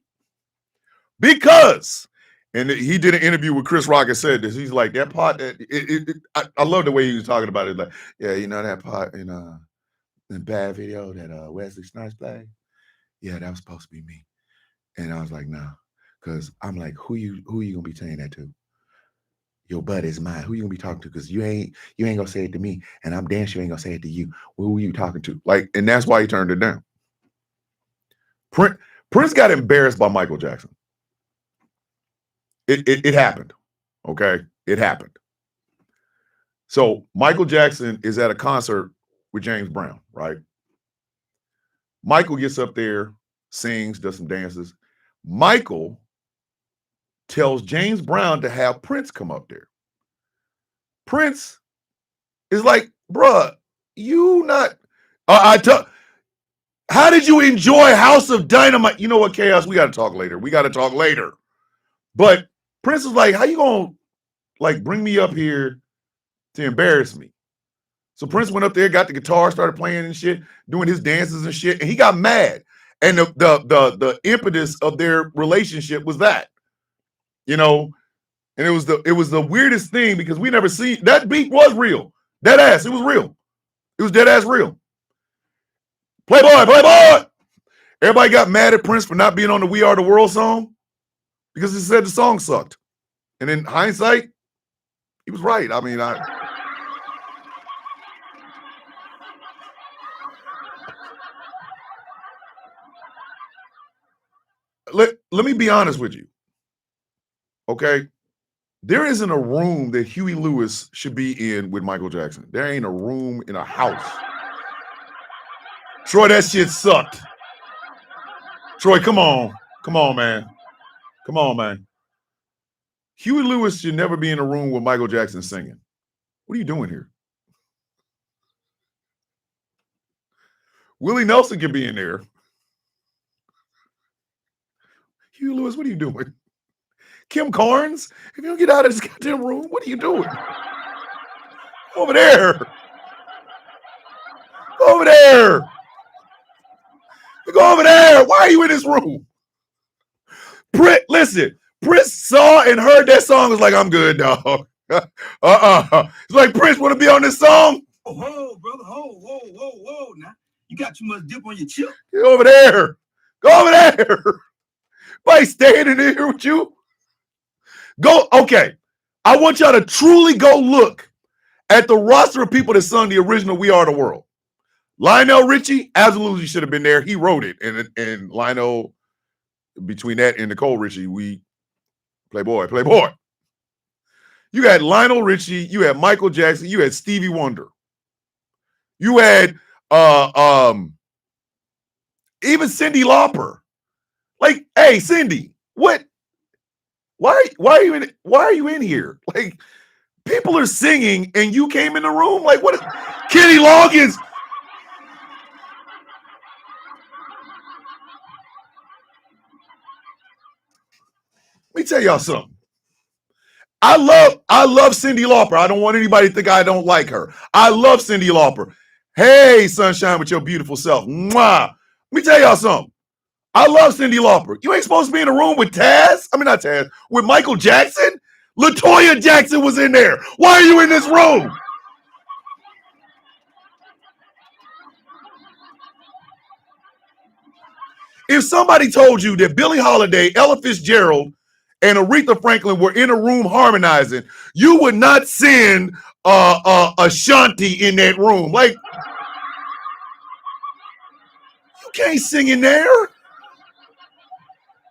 Because, and he did an interview with Chris Rock and said this. He's like, that part, I love the way he was talking about it. Like, yeah, you know that part in the Bad video that Wesley Snipes played? Yeah, that was supposed to be me. And I was like, nah. Because I'm like, who you gonna be saying that to? Your buddy is mine. Who you gonna be talking to? Because you ain't gonna say it to me, and I'm damn sure ain't gonna say it to you. Who are you talking to? Like, and that's why he turned it down. Prince got embarrassed by Michael Jackson. It happened. Okay, it happened. So Michael Jackson is at a concert with James Brown, right? Michael gets up there, sings, does some dances. Michael tells James Brown to have Prince come up there. Prince is like, bruh, you not. How did you enjoy House of Dynamite? You know what, Chaos? We got to talk later. But Prince is like, how you gonna like bring me up here to embarrass me? So Prince went up there, got the guitar, started playing and shit, doing his dances and shit, and he got mad. And the impetus of their relationship was that. You know, and it was the weirdest thing because we never seen that beat was real. Dead ass. It was real. It was dead ass real. Playboy. Everybody got mad at Prince for not being on the We Are the World song because he said the song sucked. And in hindsight, he was right. I mean, let me be honest with you. Okay. There isn't a room that Huey Lewis should be in with Michael Jackson. There ain't a room in a house. Troy, that shit sucked. Troy, come on. Come on, man. Come on, man. Huey Lewis should never be in a room with Michael Jackson singing. What are you doing here? Willie Nelson can be in there. Huey Lewis, what are you doing? Kim Carnes, if you don't get out of this goddamn room, what are you doing? Over there. Over there. Go over there. Why are you in this room? Listen, Prince saw and heard that song. Was like, I'm good, dog. It's like, Prince want to be on this song. Whoa, brother. Whoa. Now, you got too much dip on your chip. Get over there. Go over there. Why staying in here with you? Go, okay. I want y'all to truly go look at the roster of people that sung the original We Are the World. Lionel Richie absolutely should have been there. He wrote it. And Lionel, between that and Nicole Richie, we Playboy. You had Lionel Richie, you had Michael Jackson, you had Stevie Wonder. You had even Cyndi Lauper. Like, hey, Cindy, what? Why are you in here? Like, people are singing and you came in the room. Like, what is Kenny Loggins? Let me tell y'all something. I love Cyndi Lauper. I don't want anybody to think I don't like her. I love Cyndi Lauper. Hey, sunshine with your beautiful self. Mwah. Let me tell y'all something. I love Cyndi Lauper. You ain't supposed to be in a room with Taz. I mean, not Taz. With Michael Jackson. LaToya Jackson was in there. Why are you in this room? If somebody told you that Billie Holiday, Ella Fitzgerald, and Aretha Franklin were in a room harmonizing, you would not send Ashanti in that room. Like, you can't sing in there.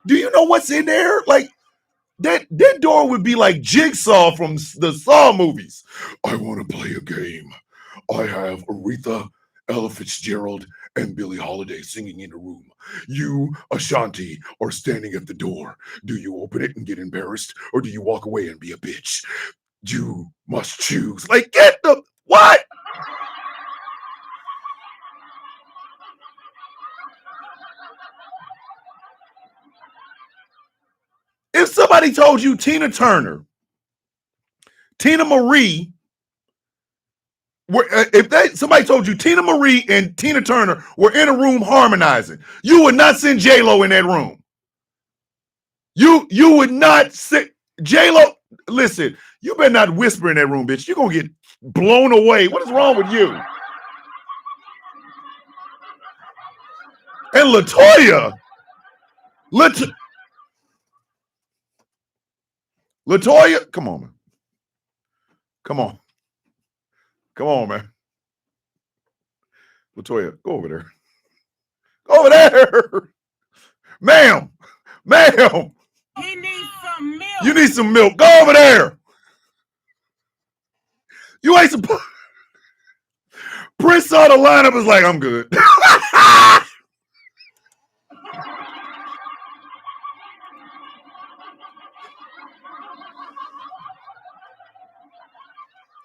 Do you know what's in there? Like, that door would be like Jigsaw from the Saw movies. I want to play a game. I have Aretha, Ella Fitzgerald, and Billie Holiday singing in a room. You, Ashanti, are standing at the door. Do you open it and get embarrassed, or do you walk away and be a bitch? You must choose. Like, get the what? If somebody told you Tina Turner, Tina Marie, somebody told you Tina Marie and Tina Turner were in a room harmonizing, you would not send J-Lo in that room. You would not send J-Lo. Listen, you better not whisper in that room, bitch. You're gonna get blown away. What is wrong with you? And LaToya, LaToya, come on, man. Come on, man. LaToya, go over there. Go over there. Ma'am. He needs some milk. You need some milk. Go over there. You ain't supposed. Prince saw the lineup, was like, I'm good.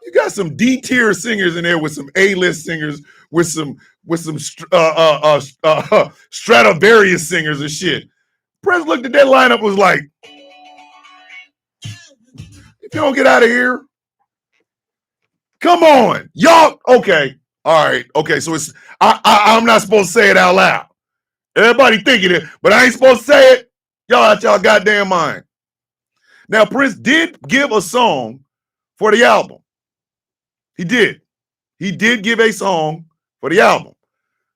You got some D-tier singers in there with some A-list singers with some Stradivarius singers and shit. Prince looked at that lineup, was like, if you don't get out of here, come on, y'all. Okay, all right, okay. So it's I'm not supposed to say it out loud. Everybody thinking it, but I ain't supposed to say it. Y'all out y'all goddamn mind. Now, Prince did give a song for the album. He did. He did give a song for the album.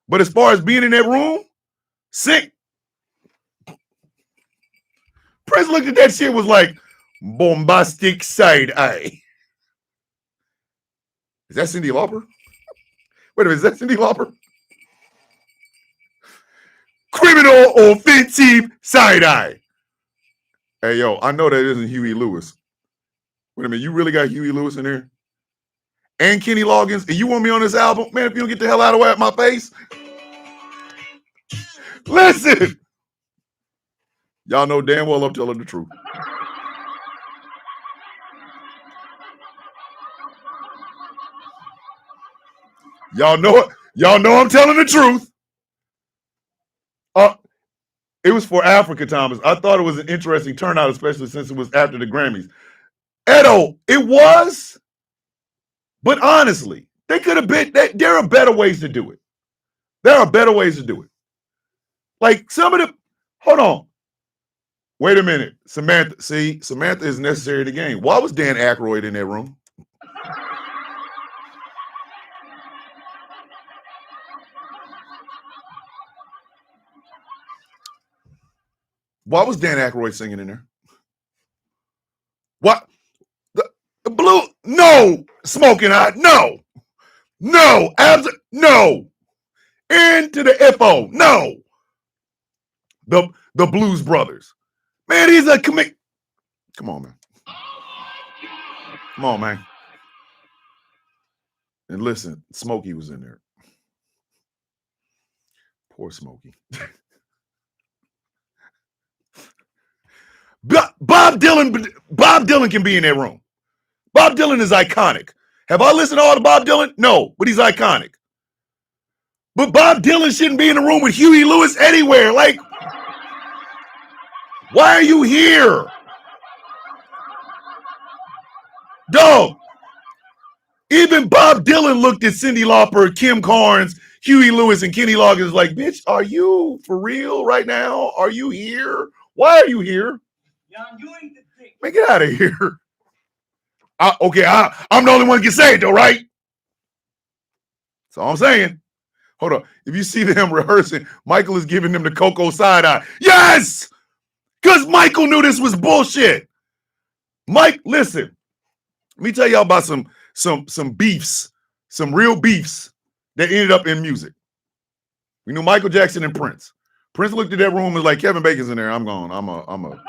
But as far as being in that room, sing. Prince looked at that shit, was like, bombastic side eye. Is that Cyndi Lauper? Wait a minute, is that Cyndi Lauper? criminal offensive side eye. Hey, yo, I know that isn't Huey Lewis. Wait a minute, you really got Huey Lewis in there? And Kenny Loggins? And you want me on this album? Man, if you don't get the hell out of my face. Listen. Y'all know damn well I'm telling the truth. Y'all know it. Y'all know I'm telling the truth. It was for Africa, Thomas. I thought it was an interesting turnout, especially since it was after the Grammys. Edo, it was. But honestly, they could have been. There are better ways to do it. There are better ways to do it. Like some of the. Hold on. Wait a minute. Samantha. See, Samantha is necessary to the game. Why was Dan Aykroyd in that room? Why was Dan Aykroyd singing in there? What? The blue? No. Smoking hot? No. No. No. Into the FO? No. The Blues Brothers. Man, he's a comic. Come on, man. Come on, man. And listen, Smokey was in there. Poor Smokey. Bob Dylan can be in that room. Bob Dylan is iconic. Have I listened to all to Bob Dylan? No, but he's iconic. But Bob Dylan shouldn't be in the room with Huey Lewis anywhere. Like, why are you here? Dog. Even Bob Dylan looked at Cyndi Lauper, Kim Carnes, Huey Lewis, and Kenny Loggins like, bitch, are you for real right now? Are you here? Why are you here? Man, get out of here. I'm the only one who can say it though, right? That's all I'm saying. Hold on. If you see them rehearsing, Michael is giving them the Coco side eye. Yes! Because Michael knew this was bullshit. Mike, listen. Let me tell y'all about some beefs, some real beefs that ended up in music. We knew Michael Jackson and Prince. Prince looked at that room and was like, Kevin Bacon's in there. I'm going. I'm a.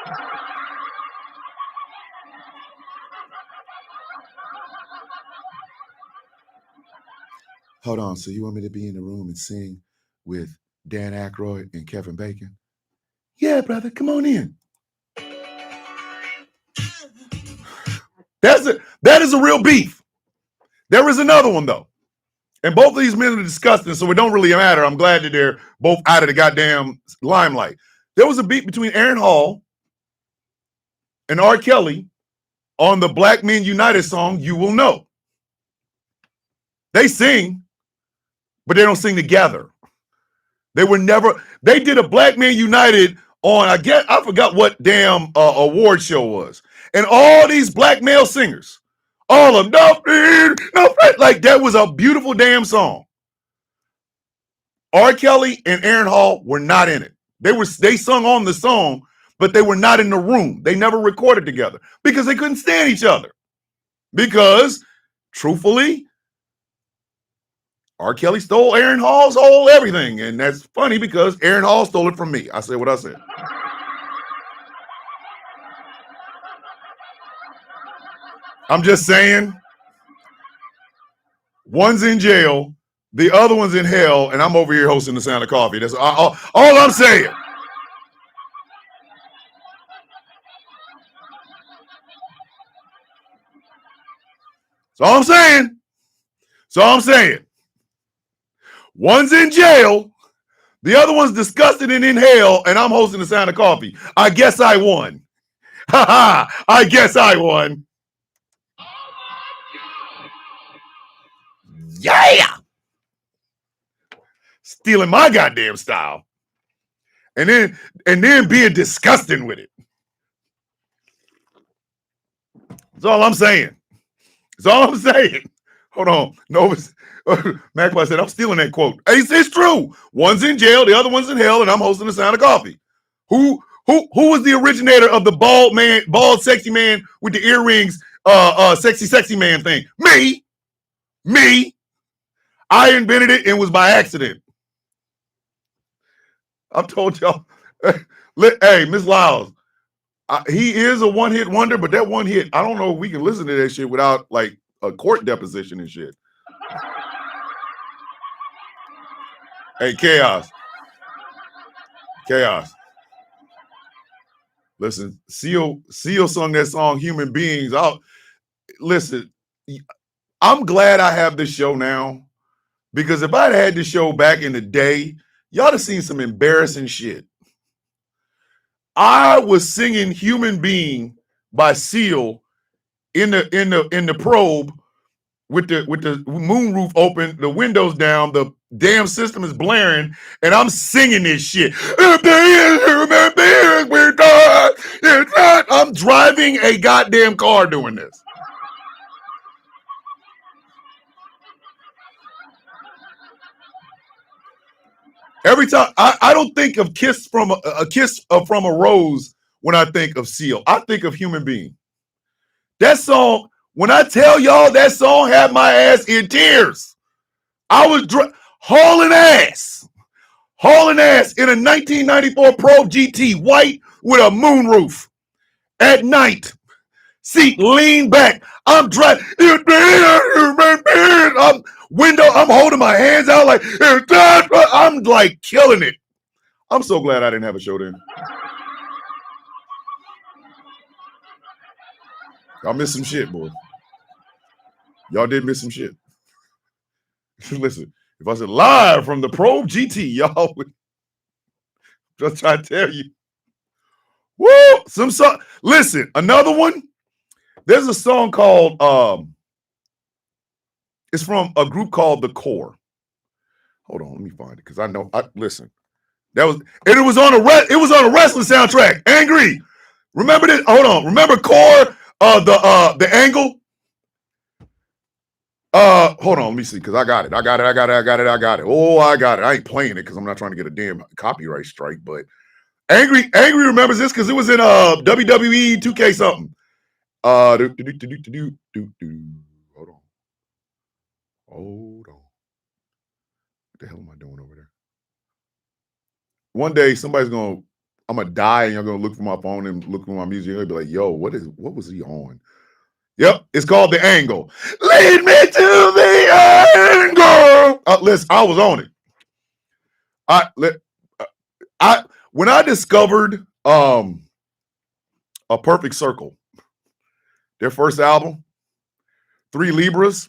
Hold on. So you want me to be in the room and sing with Dan Aykroyd and Kevin Bacon? Yeah, brother. Come on in. That is a real beef. There is another one, though. And both of these men are disgusting, so it don't really matter. I'm glad that they're both out of the goddamn limelight. There was a beef between Aaron Hall and R. Kelly on the Black Men United song, You Will Know. They sing, but they don't sing together. They did a Black Men United on, I forgot what damn award show was. And all these black male singers, all of them, like that was a beautiful damn song. R. Kelly and Aaron Hall were not in it. They sung on the song, but they were not in the room. They never recorded together because they couldn't stand each other. Because, truthfully, R. Kelly stole Aaron Hall's whole everything. And that's funny because Aaron Hall stole it from me. I said what I said. I'm just saying, one's in jail, the other one's in hell, and I'm over here hosting the Sound of Coffee. That's all I'm saying. That's all I'm saying. That's all I'm saying. One's in jail, the other one's disgusted and in hell, and I'm hosting the Sound of Coffee. I guess I won. Ha ha! I guess I won. Yeah! Stealing my goddamn style. And then being disgusting with it. That's all I'm saying. That's all I'm saying. Hold on. No, Magpie said, I'm stealing that quote. It's true. One's in jail, the other one's in hell, and I'm hosting the Sound of Coffee. Who was the originator of the bald sexy man with the earrings, sexy man thing? Me. I invented it and it was by accident. I've told y'all. Hey, Miss Lyles, he is a one-hit wonder, but that one hit, I don't know if we can listen to that shit without like a court deposition and shit. Hey, Chaos. Listen, Seal sung that song "Human Beings." Listen, I'm glad I have this show now, because if I'd had this show back in the day, y'all have seen some embarrassing shit. I was singing "Human Being" by Seal in the probe with the moonroof open, the windows down, the damn system is blaring, and I'm singing this shit. I'm driving a goddamn car doing this. Every time I don't think of Kiss from a Rose when I think of Seal. I think of Human Being. That song, when I tell y'all that song had my ass in tears. I was hauling ass in a 1994 Probe GT, white with a moonroof. At night, seat lean back. I'm driving. I'm holding my hands out like, I'm like killing it. I'm so glad I didn't have a show then. Y'all missed some shit, boy. Y'all did miss some shit. Listen, if I said live from the Probe GT, y'all would just try to tell you. Woo! Some song. Listen, another one. There's a song called it's from a group called The Core. Hold on, let me find it because I know. Listen, it was on a wrestling soundtrack. Angry. Remember this? Hold on. Remember Core? The Angle. Hold on, let me see, because I got it. Oh, I got it. I ain't playing it because I'm not trying to get a damn copyright strike, but Angry remembers this because it was in WWE 2K something. Hold on. What the hell am I doing over there? One day I'm gonna die and you're gonna look for my phone and look for my music and you'll be like, yo, what was he on? Yep, it's called The Angle. Lead me to the angle. Listen, I was on it. When I discovered A Perfect Circle, their first album, 3 Libras,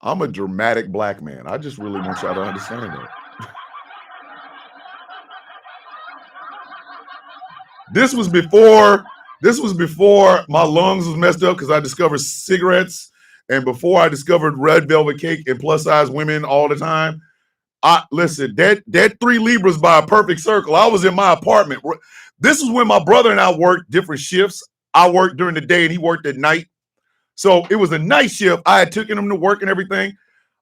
I'm a dramatic black man. I just really want y'all to understand that. This was before my lungs was messed up because I discovered cigarettes, and before I discovered red velvet cake and plus size women all the time. Listen, that 3 Libras by A Perfect Circle. I was in my apartment. This is when my brother and I worked different shifts. I worked during the day and he worked at night. So it was a night shift. I had taken him to work and everything.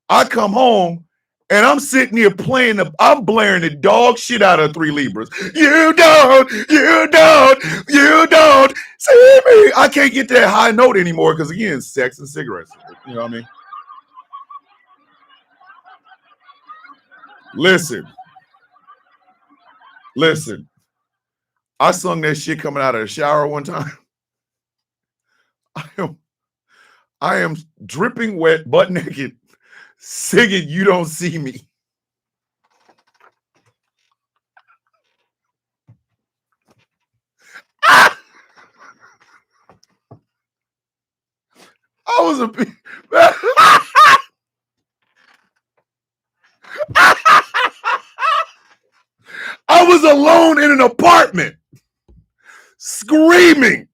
I come home and I'm sitting here I'm blaring the dog shit out of 3 Libras. You don't see me. I can't get to that high note anymore because, again, sex and cigarettes. You know what I mean? Listen. I sung that shit coming out of the shower one time. I am dripping wet, butt naked, singing "You Don't See Me." I was I was alone in an apartment, screaming.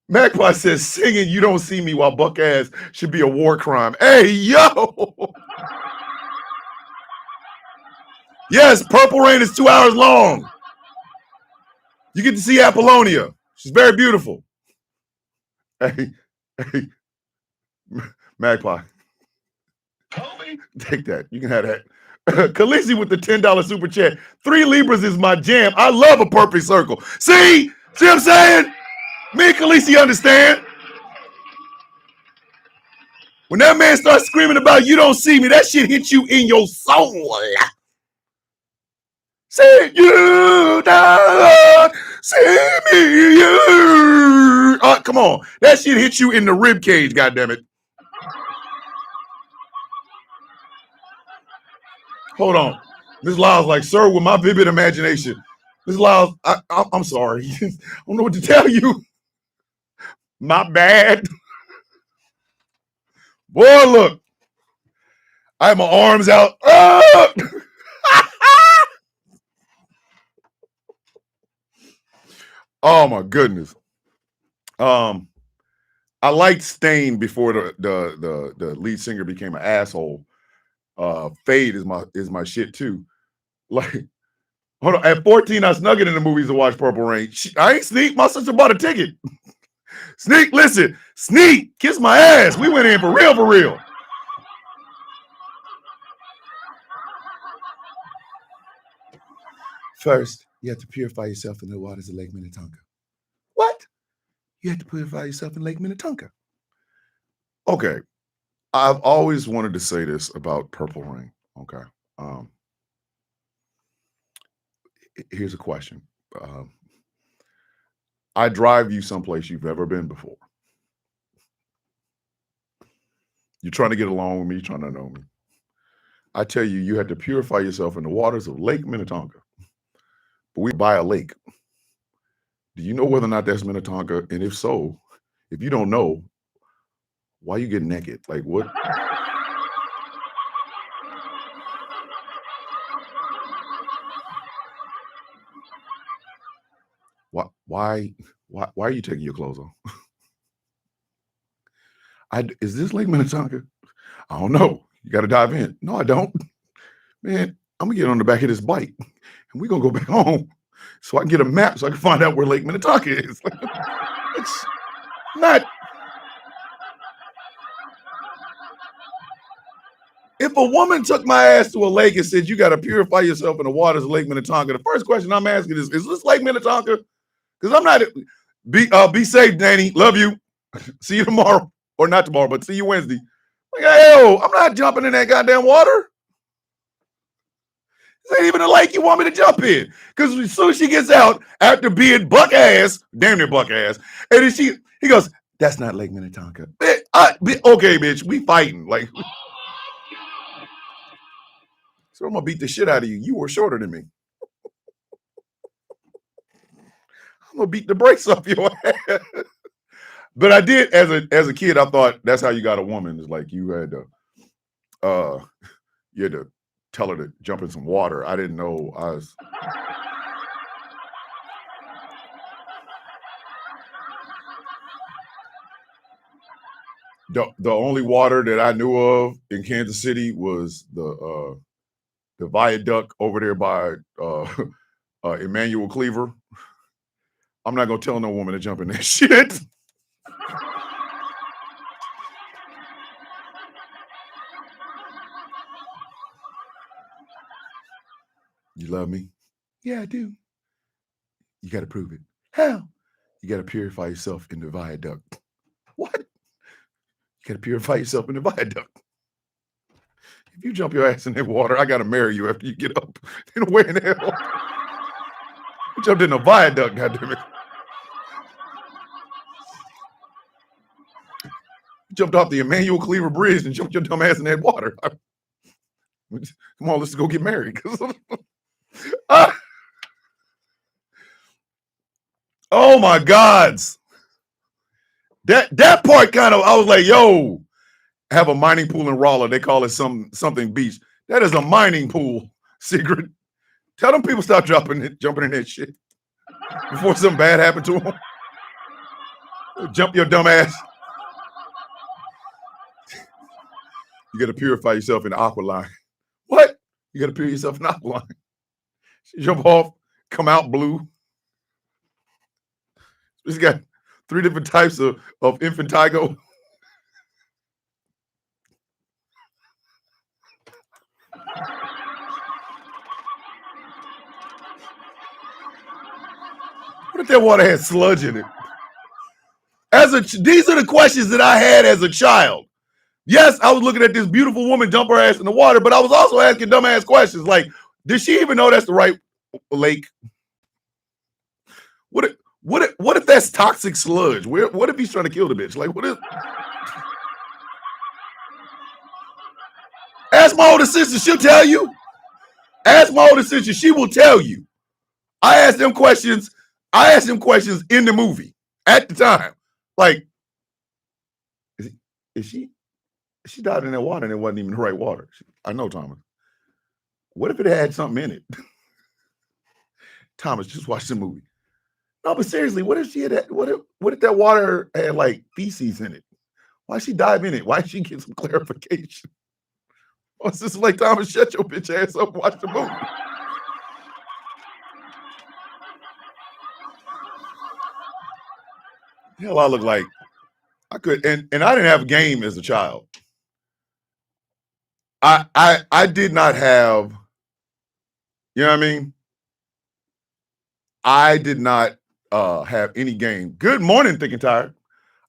Magpie says singing "You Don't See Me" while buck ass should be a war crime. Hey, yo. Yes, Purple Rain is 2 hours long. You get to see Apollonia. She's very beautiful. Hey, Magpie. Take that. You can have that. Khaleesi with the $10 super chat. 3 Libras is my jam. I love A Perfect Circle. See what I'm saying? Me and Khaleesi understand. When that man starts screaming about you don't see me, that shit hits you in your soul. See you don't see me. You. Come on. That shit hits you in the rib cage, goddammit. Hold on. Ms. Lyles like, sir, with my vivid imagination. Ms. Lyles, I'm sorry. I don't know what to tell you. My bad. Boy, look. I have my arms out. Oh my goodness. I liked Stain before the lead singer became an asshole. Fade is my shit too. Like, hold on. At 14, I snuck it in the movies to watch Purple Rain. I ain't sneak. My sister bought a ticket. Sneak, listen. Sneak, kiss my ass. We went in for real, for real. First, you have to purify yourself in the waters of Lake Minnetonka. What? You have to purify yourself in Lake Minnetonka. Okay. I've always wanted to say this about Purple Rain. Okay. Here's a question. I drive you someplace you've never been before. You're trying to get along with me, trying to know me. I tell you, you had to purify yourself in the waters of Lake Minnetonka. But we buy a lake. Do you know whether or not that's Minnetonka? And if so, if you don't know, why you get naked? Like what? Why are you taking your clothes off? Is this Lake Minnetonka? I don't know. You got to dive in. No, I don't. Man, I'm gonna get on the back of this bike and we're gonna go back home so I can get a map so I can find out where Lake Minnetonka is. It's not. If a woman took my ass to a lake and said, you got to purify yourself in the waters of Lake Minnetonka, the first question I'm asking is this Lake Minnetonka? Because I'm not, be safe, Danny. Love you. See you tomorrow. Or not tomorrow, but see you Wednesday. Like, hell, I'm not jumping in that goddamn water. This ain't even a lake you want me to jump in. Because as soon as she gets out, after being buck ass, damn near buck ass, and then he goes, that's not Lake Minnetonka. Okay, bitch, we fighting. Like, so I'm gonna beat the shit out of you. You were shorter than me. I'm gonna beat the brakes off your ass. But I did as a kid. I thought that's how you got a woman. It's like you had to tell her to jump in some water. I didn't know I was. The only water that I knew of in Kansas City was the viaduct over there by Emmanuel Cleaver. I'm not gonna tell no woman to jump in that shit. You love me? Yeah, I do. You got to prove it. How? You got to purify yourself in the viaduct. What? You got to purify yourself in the viaduct. If you jump your ass in that water, I got to marry you after you get up. In where in the hell? You jumped in the viaduct, goddammit. You jumped off the Emmanuel Cleaver Bridge and jumped your dumb ass in that water. Come on, let's go get married. Oh my gods. That part kind of, I was like, yo, have a mining pool in Rolla. They call it something beach. That is a mining pool, Secret. Tell them people stop jumping in that shit before something bad happened to them. Jump your dumb ass. You got to purify yourself in the Aqualine. What? You got to purify yourself in the Aqualine. Jump off, come out blue. It's got 3 different types of infantigo. What if that water had sludge in it? These are the questions that I had as a child. Yes, I was looking at this beautiful woman dump her ass in the water, but I was also asking dumbass questions like, did she even know that's the right lake? What if that's toxic sludge? What if he's trying to kill the bitch? Like, what if? Ask my older sister, she'll tell you. Ask my older sister, she will tell you. I asked them questions in the movie at the time. Like, is she died in that water and it wasn't even the right water? I know, Thomas. What if it had something in it? Thomas, just watch the movie. No, but seriously, what if she had what if that water had like feces in it? Why she dive in it? Why she get some clarification? Oh, it's just like, Thomas, shut your bitch ass up and watch the movie. Hell, I look like I could, and I didn't have a game as a child. I did not have, you know what I mean? I did not have any game. Good morning, Thick and Tired.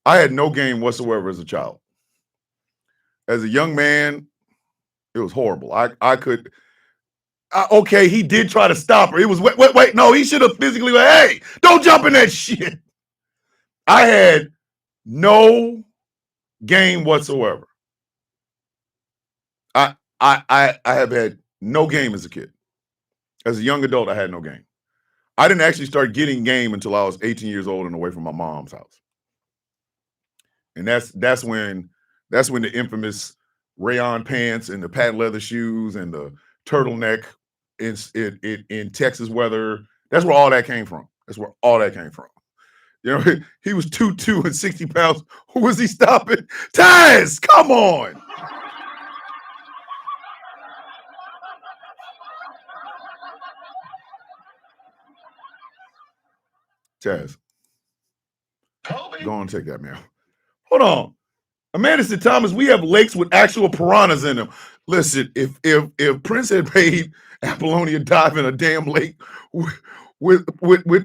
I had no game whatsoever as a child. As a young man, it was horrible. Okay, he did try to stop her. It was wait. No, he should have physically like, hey, don't jump in that shit. I had no game whatsoever. I have had no game as a kid. As a young adult, I had no game. I didn't actually start getting game until I was 18 years old and away from my mom's house. And that's when the infamous rayon pants and the patent leather shoes and the turtleneck in Texas weather. That's where all that came from. You know, he was 2'2" and 60 pounds. Who was he stopping? Taz, come on. Taz. Go on and take that, man. Hold on. Amanda said, Thomas, we have lakes with actual piranhas in them. Listen, if Prince had made Apollonia dive in a damn lake with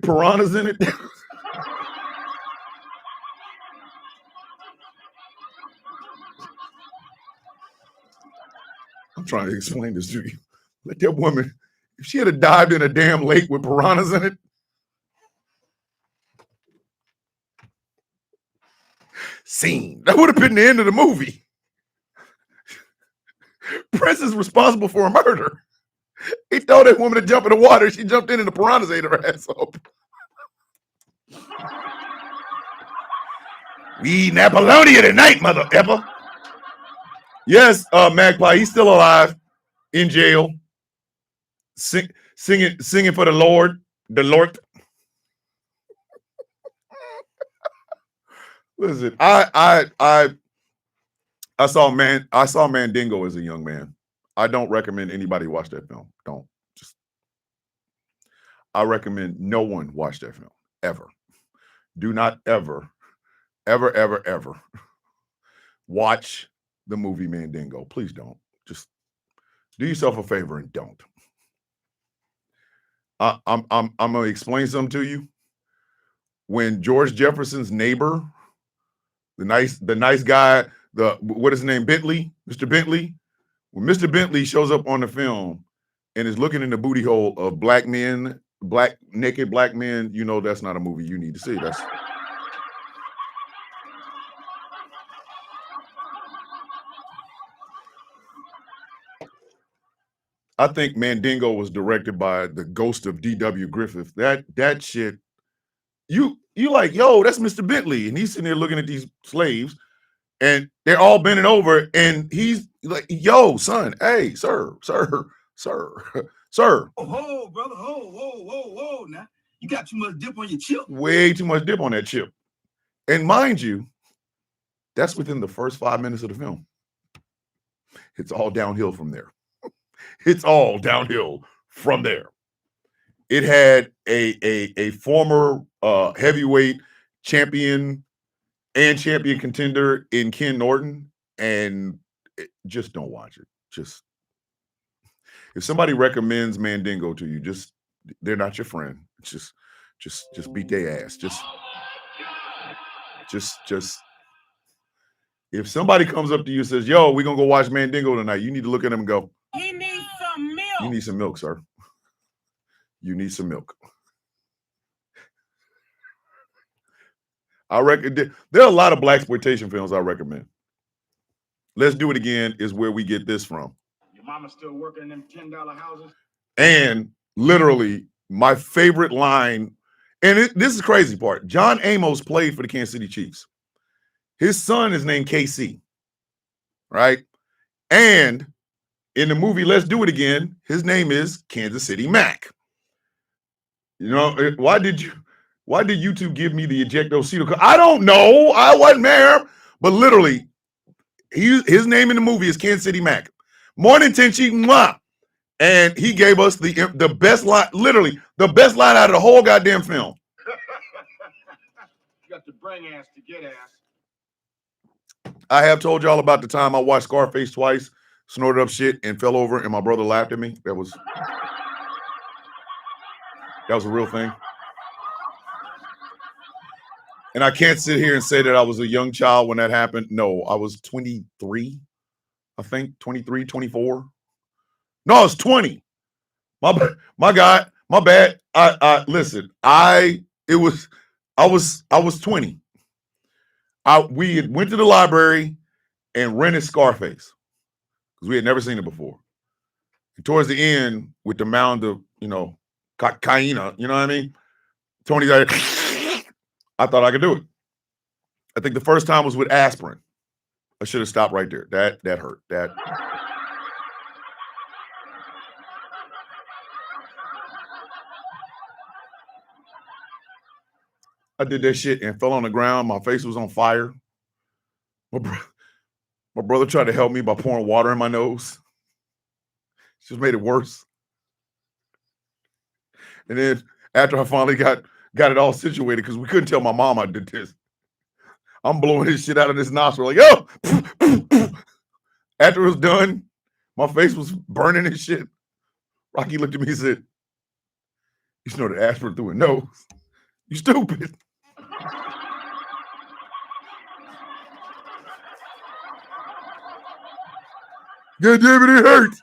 piranhas in it. I'm trying to explain this to you. Let that woman, if she had dived in a damn lake with piranhas in it, scene. That would have been the end of the movie. Prince is responsible for a murder. He told that woman to jump in the water. She jumped in and the piranhas ate her ass up. We eating Apollonia tonight, mother effer. Yes, Magpie, he's still alive in jail. Singing for the Lord. Listen, I saw Mandingo as a young man. I don't recommend anybody watch that film. I recommend no one watch that film ever. Do not ever watch the movie Mandingo. Please don't. Just do yourself a favor and don't. I'm gonna explain something to you. When George Jefferson's neighbor, the nice guy, what is his name, Bentley, Mr. Bentley. When Mr. Bentley shows up on the film and is looking in the booty hole of naked black men, you know that's not a movie you need to see. I think Mandingo was directed by the ghost of D.W. Griffith. That shit, you like, yo, that's Mr. Bentley. And he's sitting there looking at these slaves and they're all bending over and he's like, yo, son, hey, sir. Oh, brother, whoa. Now, you got too much dip on your chip. Way too much dip on that chip. And mind you, that's within the first 5 minutes of the film. It's all downhill from there. It had a former heavyweight champion and champion contender in Ken Norton, and just don't watch it. Just if somebody recommends Mandingo to you, they're not your friend. Just beat their ass. Just If somebody comes up to you and says, "Yo, we're gonna go watch Mandingo tonight," you need to look at them and go, He needs some milk. "You need some milk, sir. You need some milk." I reckon there are a lot of blaxploitation films I recommend. Let's Do It Again is where we get this from. Your mama still working in them $10 houses? And literally, my favorite line, and this is the crazy part. John Amos played for the Kansas City Chiefs. His son is named KC, right? And in the movie Let's Do It Again, his name is Kansas City Mac. You know, why did you two give me the ejectocito? I don't know. I wasn't there. But literally, his name in the movie is Kansas City Mac. Morning, Tenchi, mwah. And he gave us the best line, literally the best line out of the whole goddamn film. You got to bring ass to get ass. I have told y'all about the time I watched Scarface twice, snorted up shit, and fell over, and my brother laughed at me. That was a real thing. And I can't sit here and say that I was a young child when that happened. No, I was 23, I think, 23, 24. No, I was 20. My God, my bad. Listen, I was 20. We had went to the library and rented Scarface because we had never seen it before. And towards the end, with the mound of, cocaine, you know what I mean? Tony's like, I thought I could do it. I think the first time was with aspirin. I should have stopped right there. That hurt. I did that shit and fell on the ground. My face was on fire. My brother tried to help me by pouring water in my nose. Just made it worse. And then after I finally got it all situated, because we couldn't tell my mom I did this, I'm blowing this shit out of this nostril like, yo! After it was done, my face was burning and shit. Rocky looked at me and said, "You snorted aspirin through a nose. You stupid." God damn it, it hurts.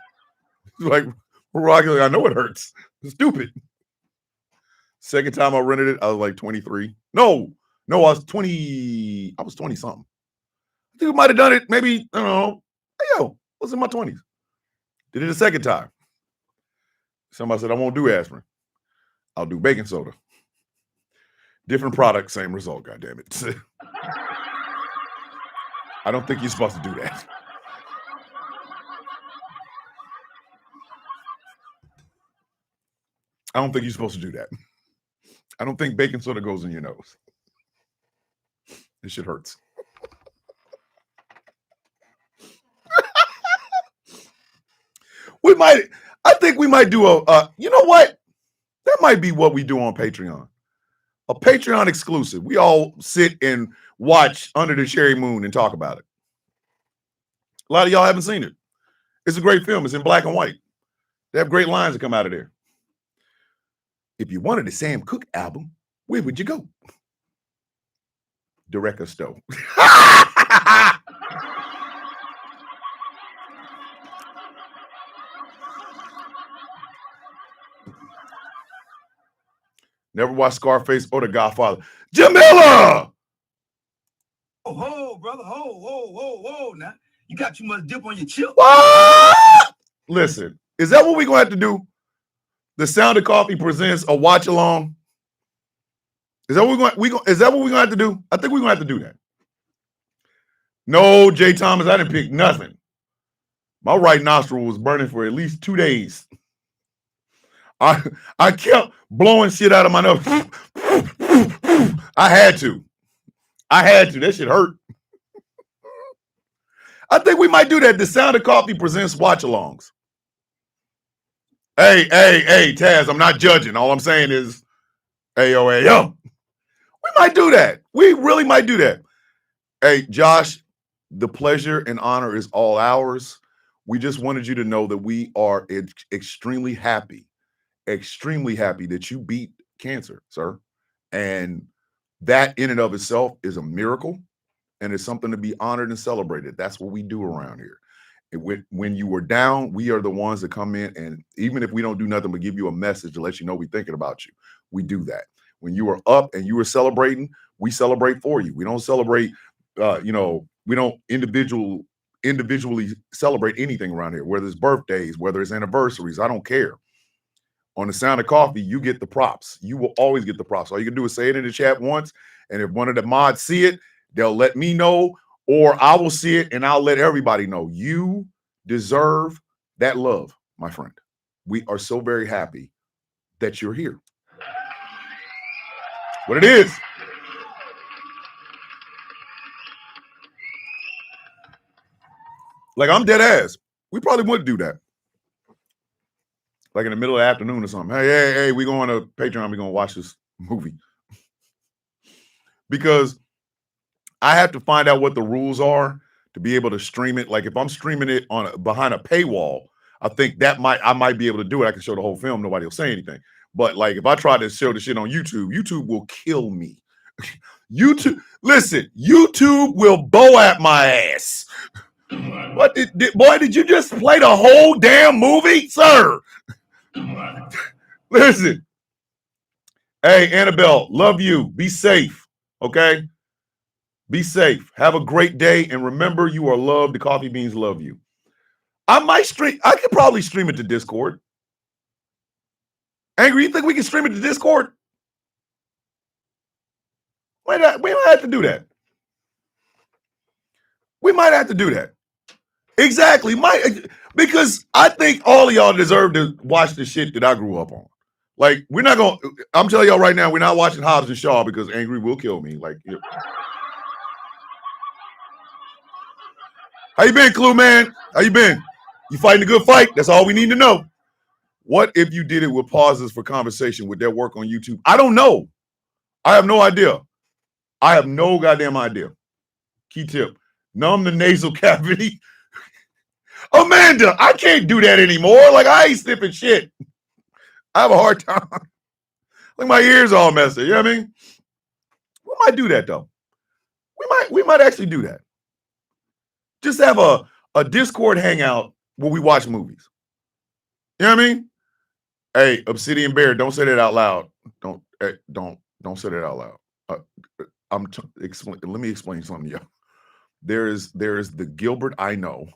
Like, Rocky, like, I know it hurts. It's stupid. Second time I rented it, I was like 23. No, I was 20. I was 20 something. I think we might have done it maybe, I don't know. Hey, yo, I was in my 20s. Did it a second time. Somebody said, I won't do aspirin. I'll do baking soda. Different product, same result, goddamn it. I don't think you're supposed to do that. I don't think you're supposed to do that. I don't think baking soda goes in your nose. This shit hurts. I think we might do you know what? That might be what we do on Patreon. A Patreon exclusive. We all sit and watch Under the Cherry Moon and talk about it. A lot of y'all haven't seen it. It's a great film. It's in black and white. They have great lines that come out of there. If you wanted a Sam Cooke album, where would you go? The record store. Never watched Scarface or The Godfather. Jamila! Ho, brother. Ho. Now, you got too much dip on your chip. What? Listen, is that what we're going to have to do? The Sound of Coffee presents a watch along. Is that what we're going to have to do? I think we're going to have to do that. No, Jay Thomas, I didn't pick nothing. My right nostril was burning for at least 2 days. I kept blowing shit out of my nose. I had to. That shit hurt. I think we might do that. The Sound of Coffee presents watch-alongs. Hey, Taz, I'm not judging. All I'm saying is, yo. We might do that. We really might do that. Hey, Josh, the pleasure and honor is all ours. We just wanted you to know that we are extremely happy that you beat cancer, sir. And that in and of itself is a miracle. and it's something to be honored and celebrated. That's what we do around here. When you were down, we are the ones that come in, and even if we don't do nothing but give you a message to let you know we're thinking about you, we do that. When you were up and you were celebrating, we celebrate for you. We don't celebrate, we don't individually celebrate anything around here, whether it's birthdays, whether it's anniversaries. I don't care. On the Sound of Coffee, you get the props. You will always get the props. All you can do is say it in the chat once, and if one of the mods see it, they'll let me know, or I will see it and I'll let everybody know. You deserve that love, my friend. We are so very happy that you're here. What it is. Like, I'm dead ass. We probably would do that. Like in the middle of the afternoon or something. Hey, we going to Patreon. We're going to watch this movie. Because I have to find out what the rules are to be able to stream it. Like if I'm streaming it behind a paywall, I think I might be able to do it. I can show the whole film. Nobody will say anything. But like if I try to show the shit on YouTube, YouTube will kill me. YouTube will bow at my ass. What did you just play the whole damn movie, sir? Listen. Hey, Annabelle, love you. Be safe. Okay? Be safe. Have a great day. And remember, you are loved. The Coffee Beans love you. I could probably stream it to Discord. Angry, you think we can stream it to Discord? We might have to do that. We might have to do that. Exactly. Because I think all of y'all deserve to watch the shit that I grew up on. Like, I'm telling y'all right now, we're not watching Hobbs and Shaw because Angry will kill me. Like, how you been, Clue Man? How you been? You fighting a good fight? That's all we need to know. What if you did it with pauses for conversation? Would that work on YouTube? I don't know. I have no idea. I have no goddamn idea. Key tip. Numb the nasal cavity. Amanda, I can't do that anymore. Like, I ain't sniffing shit. I have a hard time. Like, my ears all messy. You know what I mean? We might do that, though. We might actually do that. Just have a Discord hangout where we watch movies. You know what I mean? Hey, Obsidian Bear, don't say that out loud. Don't say that out loud. Let me explain something to you. There's the Gilbert I know.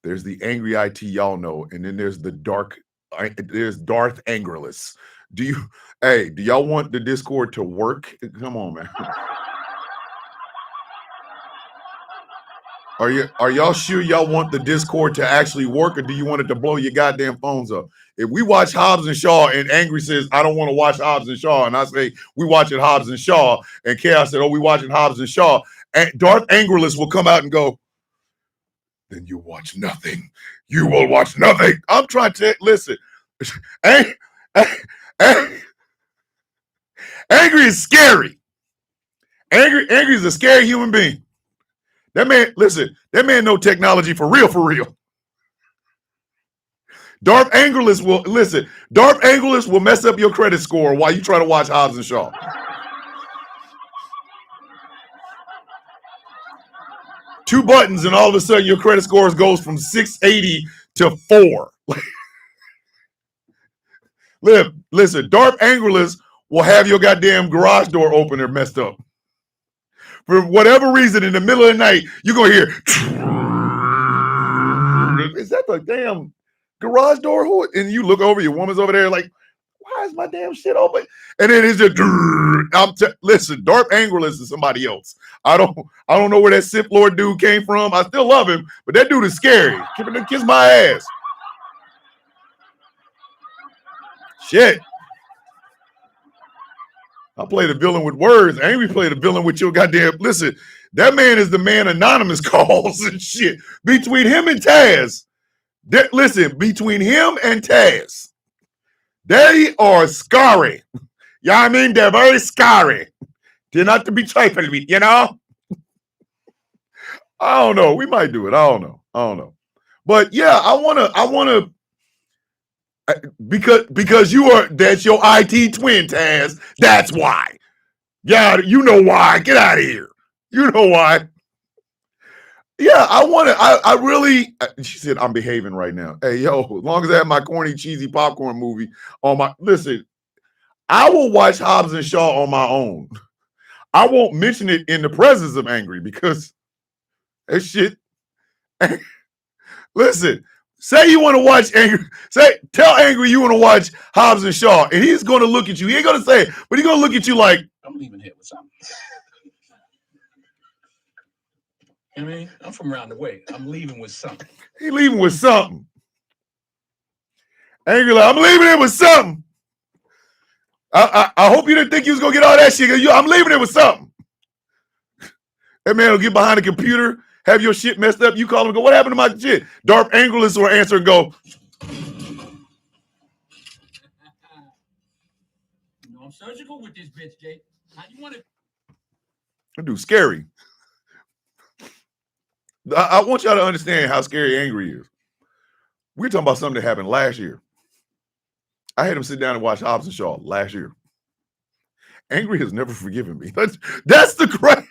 There's the Angry IT y'all know, and then there's Darth Angerless. Do y'all want the Discord to work? Come on, man. Are y'all sure y'all want the Discord to actually work, or do you want it to blow your goddamn phones up? If we watch Hobbs and Shaw and Angry says, I don't want to watch Hobbs and Shaw, and I say, we watching Hobbs and Shaw, and Chaos said, oh, we watching Hobbs and Shaw, and Darth Angerless will come out and go, then you watch nothing. You will watch nothing. I'm trying to listen. Angry is scary. Angry is a scary human being. That man know technology for real. Darth Angerless will mess up your credit score while you try to watch Hobbs and Shaw. Two buttons and all of a sudden your credit score goes from 680 to 4. Listen, Darth Angerless will have your goddamn garage door opener messed up. For whatever reason, in the middle of the night, you're going to hear, is that the damn garage door? And you look over, your woman's over there like, why is my damn shit open? And then it's just, listen, Darth Angerless is somebody else. I don't know where that Sith Lord dude came from. I still love him, but that dude is scary. Kiss my ass. Shit. I play the villain with words. Angry play the villain with your goddamn. Listen, that man is the man Anonymous calls and shit. Between him and Taz, between him and Taz, they are scary. You know what I mean? They're very scary. They're not to be trifled with, you know? I don't know. We might do it. I don't know. But yeah, I wanna because that's your IT twin, Taz. That's why. Yeah, you know why. Get out of here. You know why. Yeah, I want to. I really. She said, "I'm behaving right now." Hey, yo, as long as I have my corny, cheesy popcorn movie on my listen, I will watch Hobbs and Shaw on my own. I won't mention it in the presence of Angry because that shit. Listen, say you want to watch Angry. Tell Angry you want to watch Hobbs and Shaw, and he's going to look at you. He ain't going to say it, but he's going to look at you like, I'm leaving here with something. I mean, I'm from around the way. I'm leaving with something. he leaving with something. Angry like, I'm leaving it with something. I hope you didn't think you was gonna get all that shit. I'm leaving it with something. That man will get behind the computer, have your shit messed up. You call him and go, what happened to my shit? Darth Angelus will answer and go, You know, I'm surgical with this bitch, Jake. How you want it? that dude's scary. I want y'all to understand how scary Angry is. We're talking about something that happened last year. I had him sit down and watch Hobbs and Shaw last year. Angry has never forgiven me. That's the crap.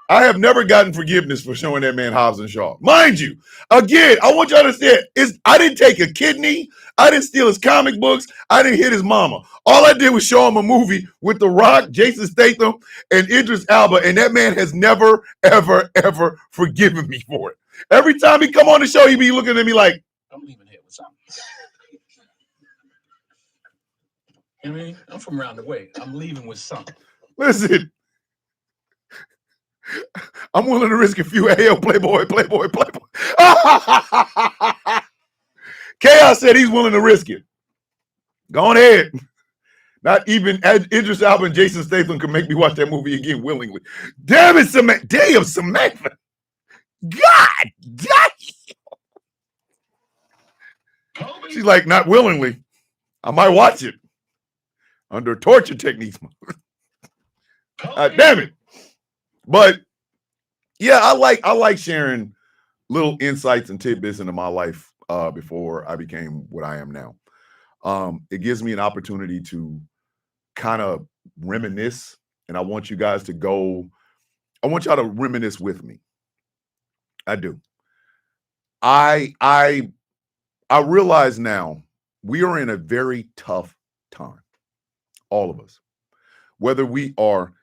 I have never gotten forgiveness for showing that man Hobbs and Shaw. Mind you, again, I want y'all to understand, I didn't take a kidney. I didn't steal his comic books. I didn't hit his mama. All I did was show him a movie with The Rock, Jason Statham, and Idris Elba, and that man has never, ever, ever forgiven me for it. Every time he come on the show, he be looking at me like, I'm leaving here with something. I mean, I'm from around the way. I'm leaving with something. listen, I'm willing to risk a few AO Playboy. Chaos said he's willing to risk it. Go on ahead. Not even Idris Elba and Jason Statham can make me watch that movie again willingly. Damn it, Samantha. Damn, Samantha. God damn. She's like, not willingly. I might watch it under torture techniques. Damn it. But yeah, I like sharing little insights and tidbits into my life before I became what I am now. It gives me an opportunity to kind of reminisce, and I want you guys to go. I want y'all to reminisce with me. I do. I realize now we are in a very tough time. All of us, whether we are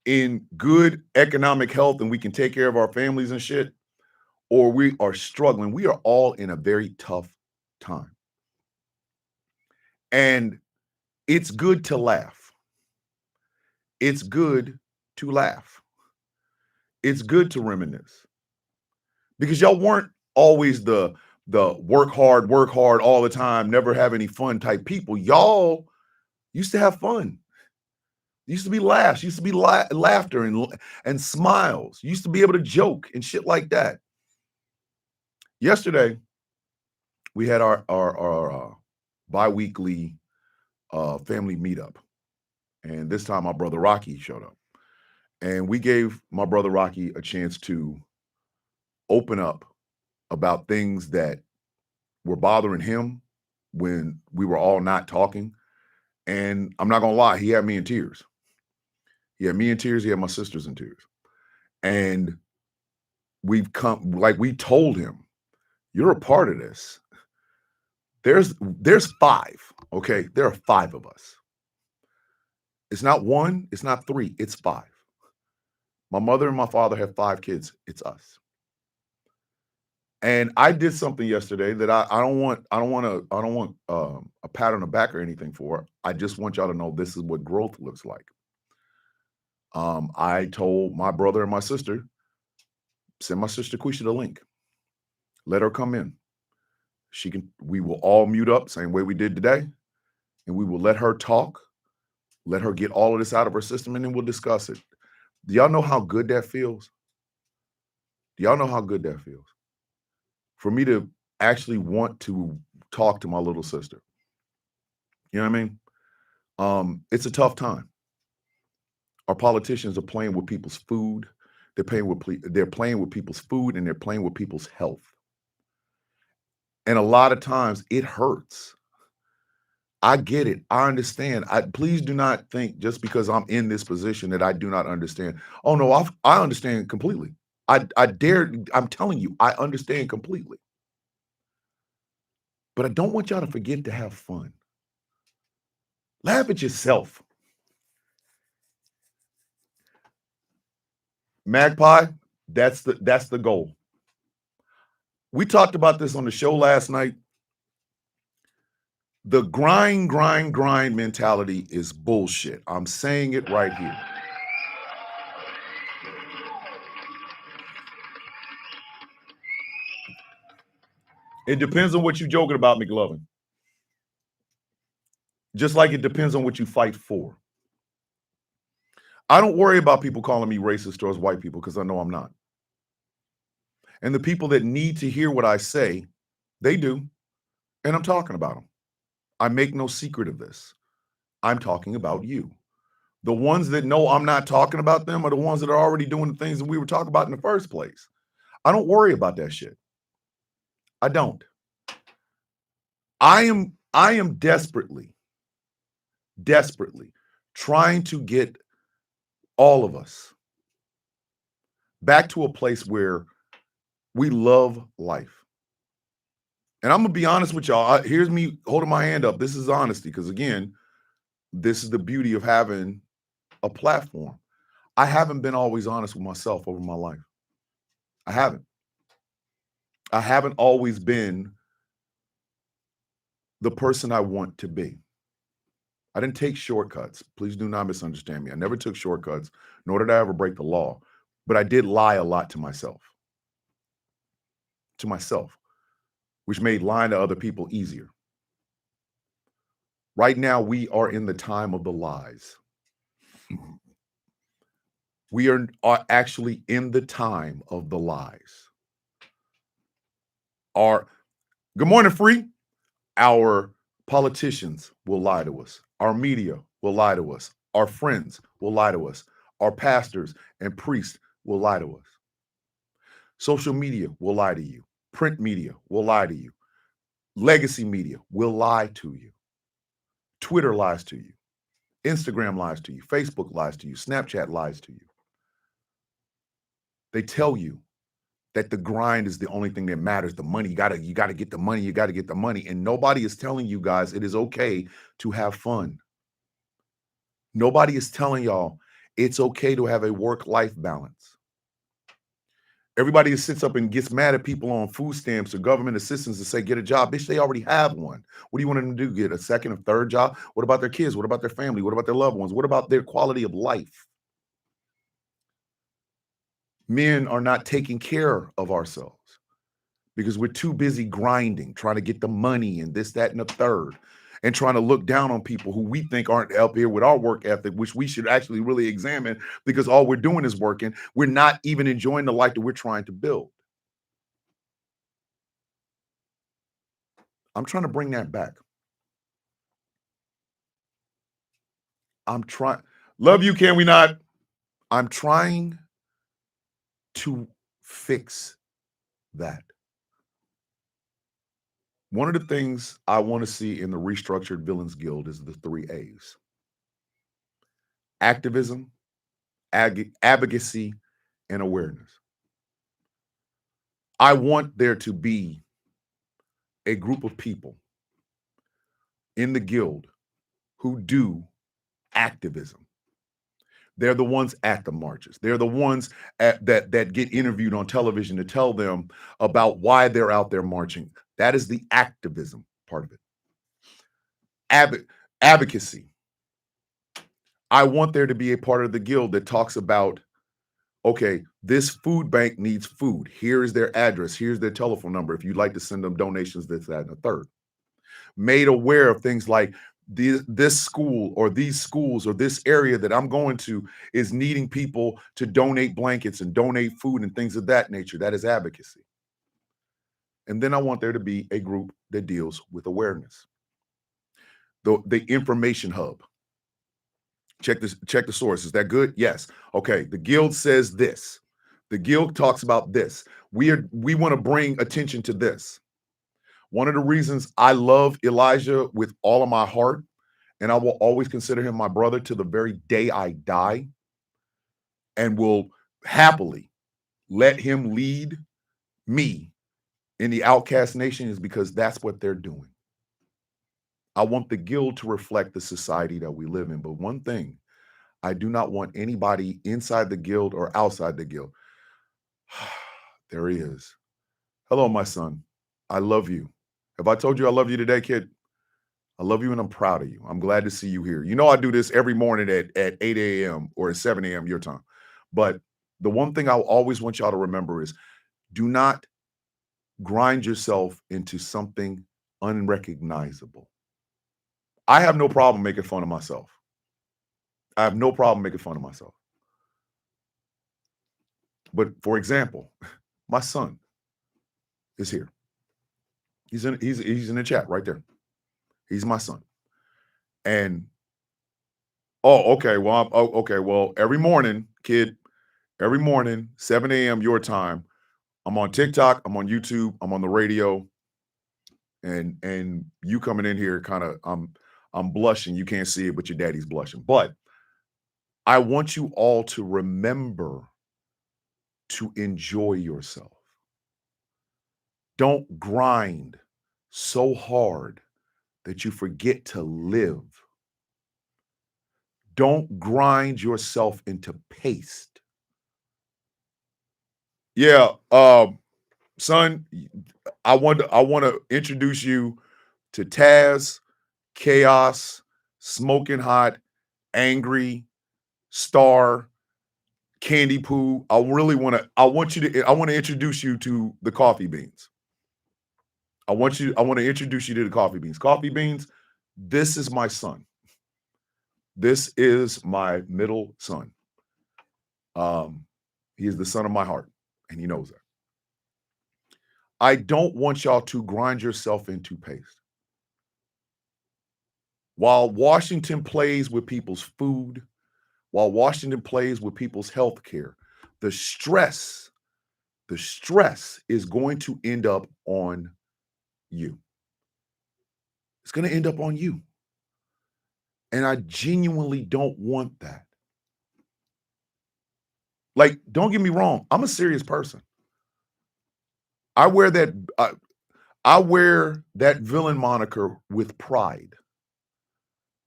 in good economic health and we can take care of our families and shit, or we are struggling, we are all in a very tough time. And it's good to laugh. It's good to laugh. It's good to reminisce. Because y'all weren't always the work hard all the time, never have any fun type people. Y'all used to have fun. Used to be laughs, used to be laughter and smiles. Used to be able to joke and shit like that. Yesterday, we had our bi-weekly family meetup. And this time my brother Rocky showed up. And we gave my brother Rocky a chance to open up about things that were bothering him when we were all not talking. And I'm not going to lie, he had me in tears. He had me in tears. He had my sisters in tears. And we told him, you're a part of this. There's 5, okay? There are 5 of us. It's not 1, it's not 3, it's 5. My mother and my father have 5 kids. It's us. And I did something yesterday that I don't want a pat on the back or anything for. I just want y'all to know this is what growth looks like. I told my brother and my sister, send my sister Quisha the link. Let her come in. We will all mute up, same way we did today, and we will let her talk, let her get all of this out of her system, and then we'll discuss it. Do y'all know how good that feels? Do y'all know how good that feels? For me to actually want to talk to my little sister. You know what I mean? It's a tough time. Our politicians are playing with people's food. They're playing with people's food, and they're playing with people's health. And a lot of times it hurts. I get it. I understand. Please do not think just because I'm in this position that I do not understand. Oh no, I understand completely. I'm telling you, I understand completely. But I don't want y'all to forget to have fun. Laugh at yourself. Magpie, that's the goal. We talked about this on the show last night. The grind mentality is bullshit. I'm saying it right here. It depends on what you're joking about, McLovin. Just like it depends on what you fight for. I don't worry about people calling me racist towards white people because I know I'm not. And the people that need to hear what I say, they do. And I'm talking about them. I make no secret of this. I'm talking about you. The ones that know I'm not talking about them are the ones that are already doing the things that we were talking about in the first place. I don't worry about that shit. I don't. I am desperately trying to get all of us back to a place where we love life. And I'm going to be honest with y'all. Here's me holding my hand up. This is honesty because, again, this is the beauty of having a platform. I haven't been always honest with myself over my life. I haven't always been the person I want to be. I didn't take shortcuts. Please do not misunderstand me. I never took shortcuts, nor did I ever break the law. But I did lie a lot to myself. Which made lying to other people easier. Right now, we are in the time of the lies. We are actually in the time of the lies. Good morning, Free. Our politicians will lie to us. Our media will lie to us. Our friends will lie to us. Our pastors and priests will lie to us. Social media will lie to you. Print media will lie to you. Legacy media will lie to you. Twitter lies to you. Instagram lies to you. Facebook lies to you. Snapchat lies to you. They tell you that the grind is the only thing that matters. The money, you gotta get the money. You gotta get the money. And nobody is telling you guys it is okay to have fun. Nobody is telling y'all it's okay to have a work-life balance. Everybody sits up and gets mad at people on food stamps or government assistance and say, get a job. Bitch, they already have one. What do you want them to do? Get a second or third job? What about their kids? What about their family? What about their loved ones? What about their quality of life? Men are not taking care of ourselves because we're too busy grinding, trying to get the money and this, that, and the third, and trying to look down on people who we think aren't up here with our work ethic, which we should actually really examine because all we're doing is working. We're not even enjoying the life that we're trying to build. I'm trying to bring that back. Love you, can we not? I'm trying to fix that. One of the things I want to see in the restructured Villains Guild is the 3 A's. Activism, advocacy, and awareness. I want there to be a group of people in the guild who do activism. They're the ones at the marches. They're the ones that get interviewed on television to tell them about why they're out there marching. That is the activism part of it. Advocacy. I want there to be a part of the guild that talks about, okay, this food bank needs food. Here is their address. Here's their telephone number. If you'd like to send them donations, this, that, and the third. Made aware of things like this school or these schools or this area that I'm going to is needing people to donate blankets and donate food and things of that nature. That is advocacy. And then I want there to be a group that deals with awareness. The information hub. Check the source. Is that good? Yes. Okay. The guild says this. The guild talks about this. We want to bring attention to this. One of the reasons I love Elijah with all of my heart, and I will always consider him my brother to the very day I die, and will happily let him lead me in the Outcast Nation, is because that's what they're doing. I want the guild to reflect the society that we live in. But one thing, I do not want anybody inside the guild or outside the guild. There he is. Hello, my son. I love you. Have I told you I love you today, kid? I love you and I'm proud of you. I'm glad to see you here. You know, I do this every morning at 8 a.m. or at 7 a.m. your time. But the one thing I always want y'all to remember is do not grind yourself into something unrecognizable. I have no problem making fun of myself. I have no problem making fun of myself. But for example, my son is here. He's in the chat right there. He's my son. And okay. Well, every morning, kid, every morning, 7 a.m. your time, I'm on TikTok, I'm on YouTube, I'm on the radio, and you coming in here kind of I'm blushing. You can't see it, but your daddy's blushing. But I want you all to remember to enjoy yourself. Don't grind so hard that you forget to live. Don't grind yourself into paste. Yeah, son, I want to introduce you to Taz, Chaos, Smoking Hot, Angry, Star, Candy Poo. I want to introduce you to the Coffee Beans. I want to introduce you to the Coffee Beans. Coffee Beans, this is my son. This is my middle son. He is the son of my heart, and he knows that. I don't want y'all to grind yourself into paste. While Washington plays with people's food, while Washington plays with people's health care, the stress is going to end up on you. It's going to end up on you. And I genuinely don't want that. Like, don't get me wrong. I'm a serious person. I wear that villain moniker with pride.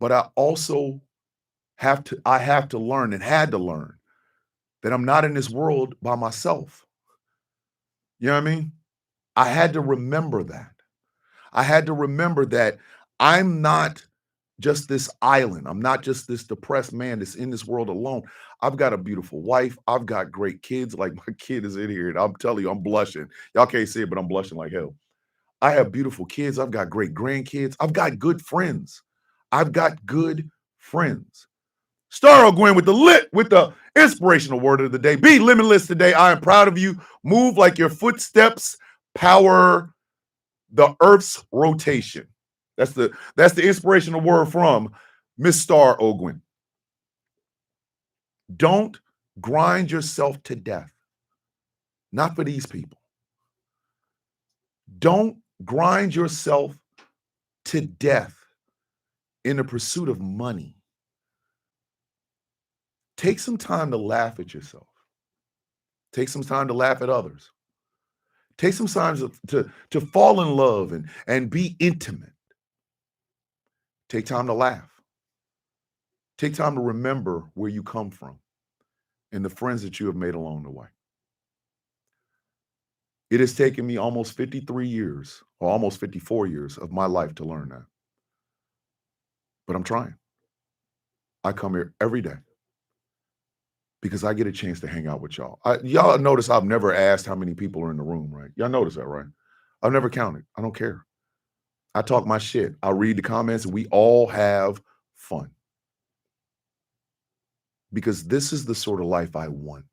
But I also had to learn that I'm not in this world by myself. You know what I mean? I had to remember that. I had to remember that I'm not just this island. I'm not just this depressed man that's in this world alone. I've got a beautiful wife. I've got great kids. Like, my kid is in here, and I'm telling you, I'm blushing. Y'all can't see it, but I'm blushing like hell. I have beautiful kids. I've got great grandkids. I've got good friends. Star O'Gwen with the inspirational word of the day. Be limitless today. I am proud of you. Move like your footsteps power the earth's rotation. That's the inspirational word from Miss Star O'Gwen. Don't grind yourself to death. Not for these people. Don't grind yourself to death in the pursuit of money. Take some time to laugh at yourself. Take some time to laugh at others. Take some time to fall in love and be intimate. Take time to laugh. Take time to remember where you come from and the friends that you have made along the way. It has taken me almost 53 years or almost 54 years of my life to learn that. But I'm trying. I come here every day because I get a chance to hang out with y'all. Y'all notice I've never asked how many people are in the room, right? Y'all notice that, right? I've never counted. I don't care. I talk my shit. I read the comments, and we all have fun. Because this is the sort of life I want.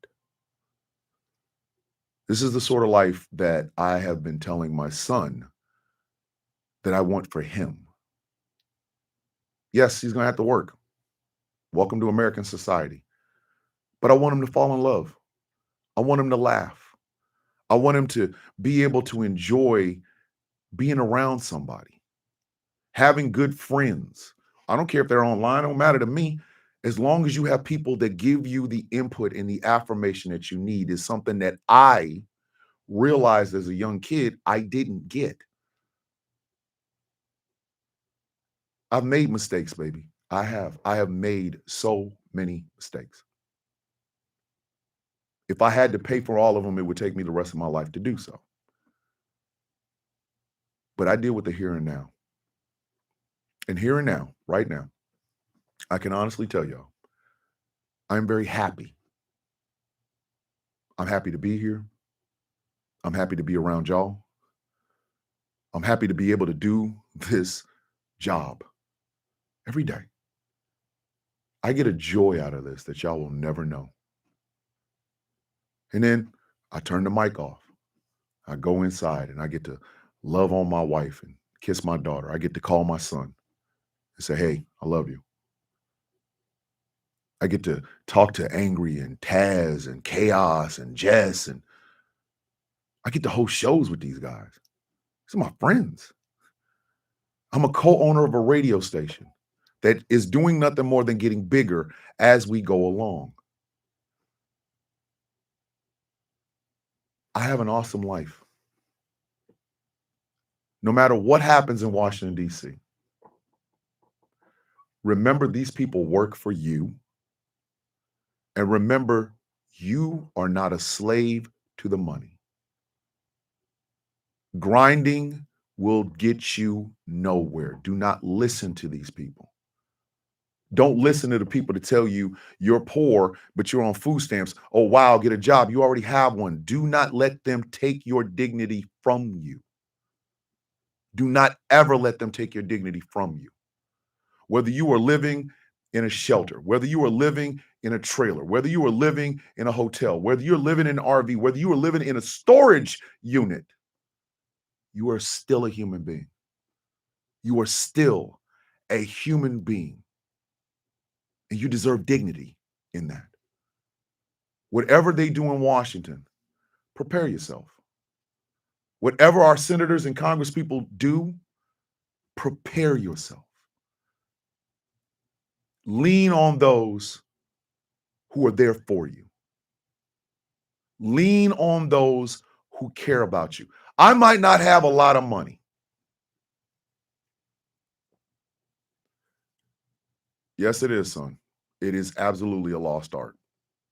This is the sort of life that I have been telling my son that I want for him. Yes, he's going to have to work. Welcome to American society. But I want him to fall in love. I want him to laugh. I want him to be able to enjoy being around somebody, having good friends. I don't care if they're online, don't matter to me. As long as you have people that give you the input and the affirmation that you need is something that I realized as a young kid I didn't get. I've made mistakes, baby. I have made so many mistakes. If I had to pay for all of them, it would take me the rest of my life to do so. But I deal with the here and now. And here and now, right now, I can honestly tell y'all, I'm very happy. I'm happy to be here. I'm happy to be around y'all. I'm happy to be able to do this job every day. I get a joy out of this that y'all will never know. And then I turn the mic off. I go inside and I get to love on my wife and kiss my daughter. I get to call my son and say, hey, I love you. I get to talk to Angry and Taz and Chaos and Jess, and I get to host shows with these guys. These are my friends. I'm a co-owner of a radio station that is doing nothing more than getting bigger as we go along. I have an awesome life. No matter what happens in Washington, D.C., remember these people work for you. And remember, you are not a slave to the money. Grinding will get you nowhere. Do not listen to these people. Don't listen to the people that tell you you're poor, but you're on food stamps. Oh, wow, get a job. You already have one. Do not let them take your dignity from you. Do not ever let them take your dignity from you. Whether you are living in a shelter, whether you are living in a trailer, whether you are living in a hotel, whether you're living in an RV, whether you are living in a storage unit, you are still a human being. You are still a human being. And you deserve dignity in that. Whatever they do in Washington, prepare yourself. Whatever our senators and congresspeople do, prepare yourself. Lean on those who are there for you. Lean on those who care about you. I might not have a lot of money. Yes, it is, son. It is absolutely a lost art,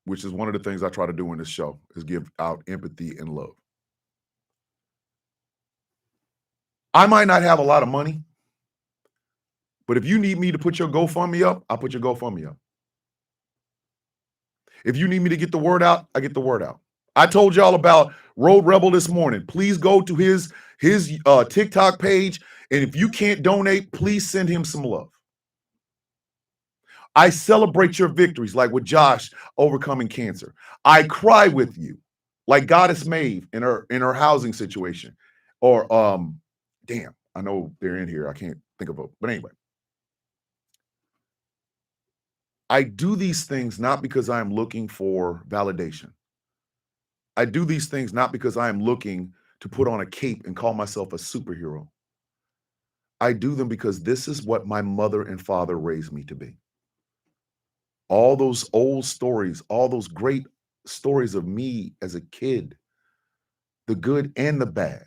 which is one of the things I try to do in this show is give out empathy and love. I might not have a lot of money, but if you need me to put your GoFundMe up, I'll put your GoFundMe up. If you need me to get the word out, I get the word out. I told y'all about Road Rebel this morning. Please go to his TikTok page, and if you can't donate, please send him some love. I celebrate your victories, like with Josh overcoming cancer. I cry with you, like Goddess Maeve in her housing situation. Or damn, I know they're in here. I can't think of it. But anyway. I do these things not because I am looking for validation. I do these things not because I am looking to put on a cape and call myself a superhero. I do them because this is what my mother and father raised me to be. All those old stories, all those great stories of me as a kid, the good and the bad.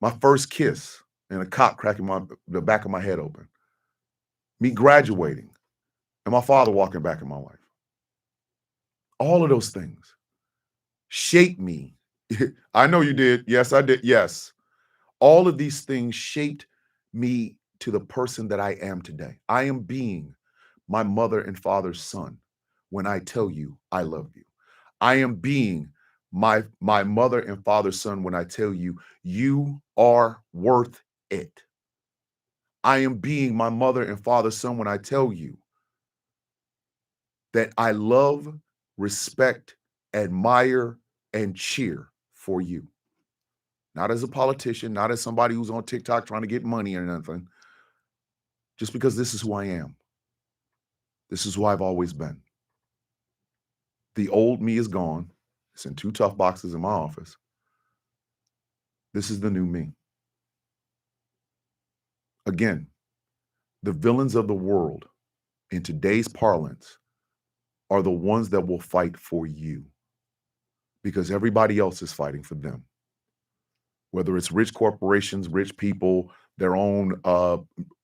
My first kiss and a cop cracking the back of my head open. Me graduating and my father walking back in my life. All of those things shaped me. I know you did. Yes, I did. Yes. All of these things shaped me to the person that I am today. I am being my mother and father's son when I tell you I love you. I am being my mother and father's son when I tell you you are worth it. I am being my mother and father's son when I tell you that I love, respect, admire, and cheer for you. Not as a politician, not as somebody who's on TikTok trying to get money or nothing. Just because this is who I am. This is who I've always been. The old me is gone. It's in 2 tough boxes in my office. This is the new me. Again, the villains of the world in today's parlance are the ones that will fight for you because everybody else is fighting for them. Whether it's rich corporations, rich people, their own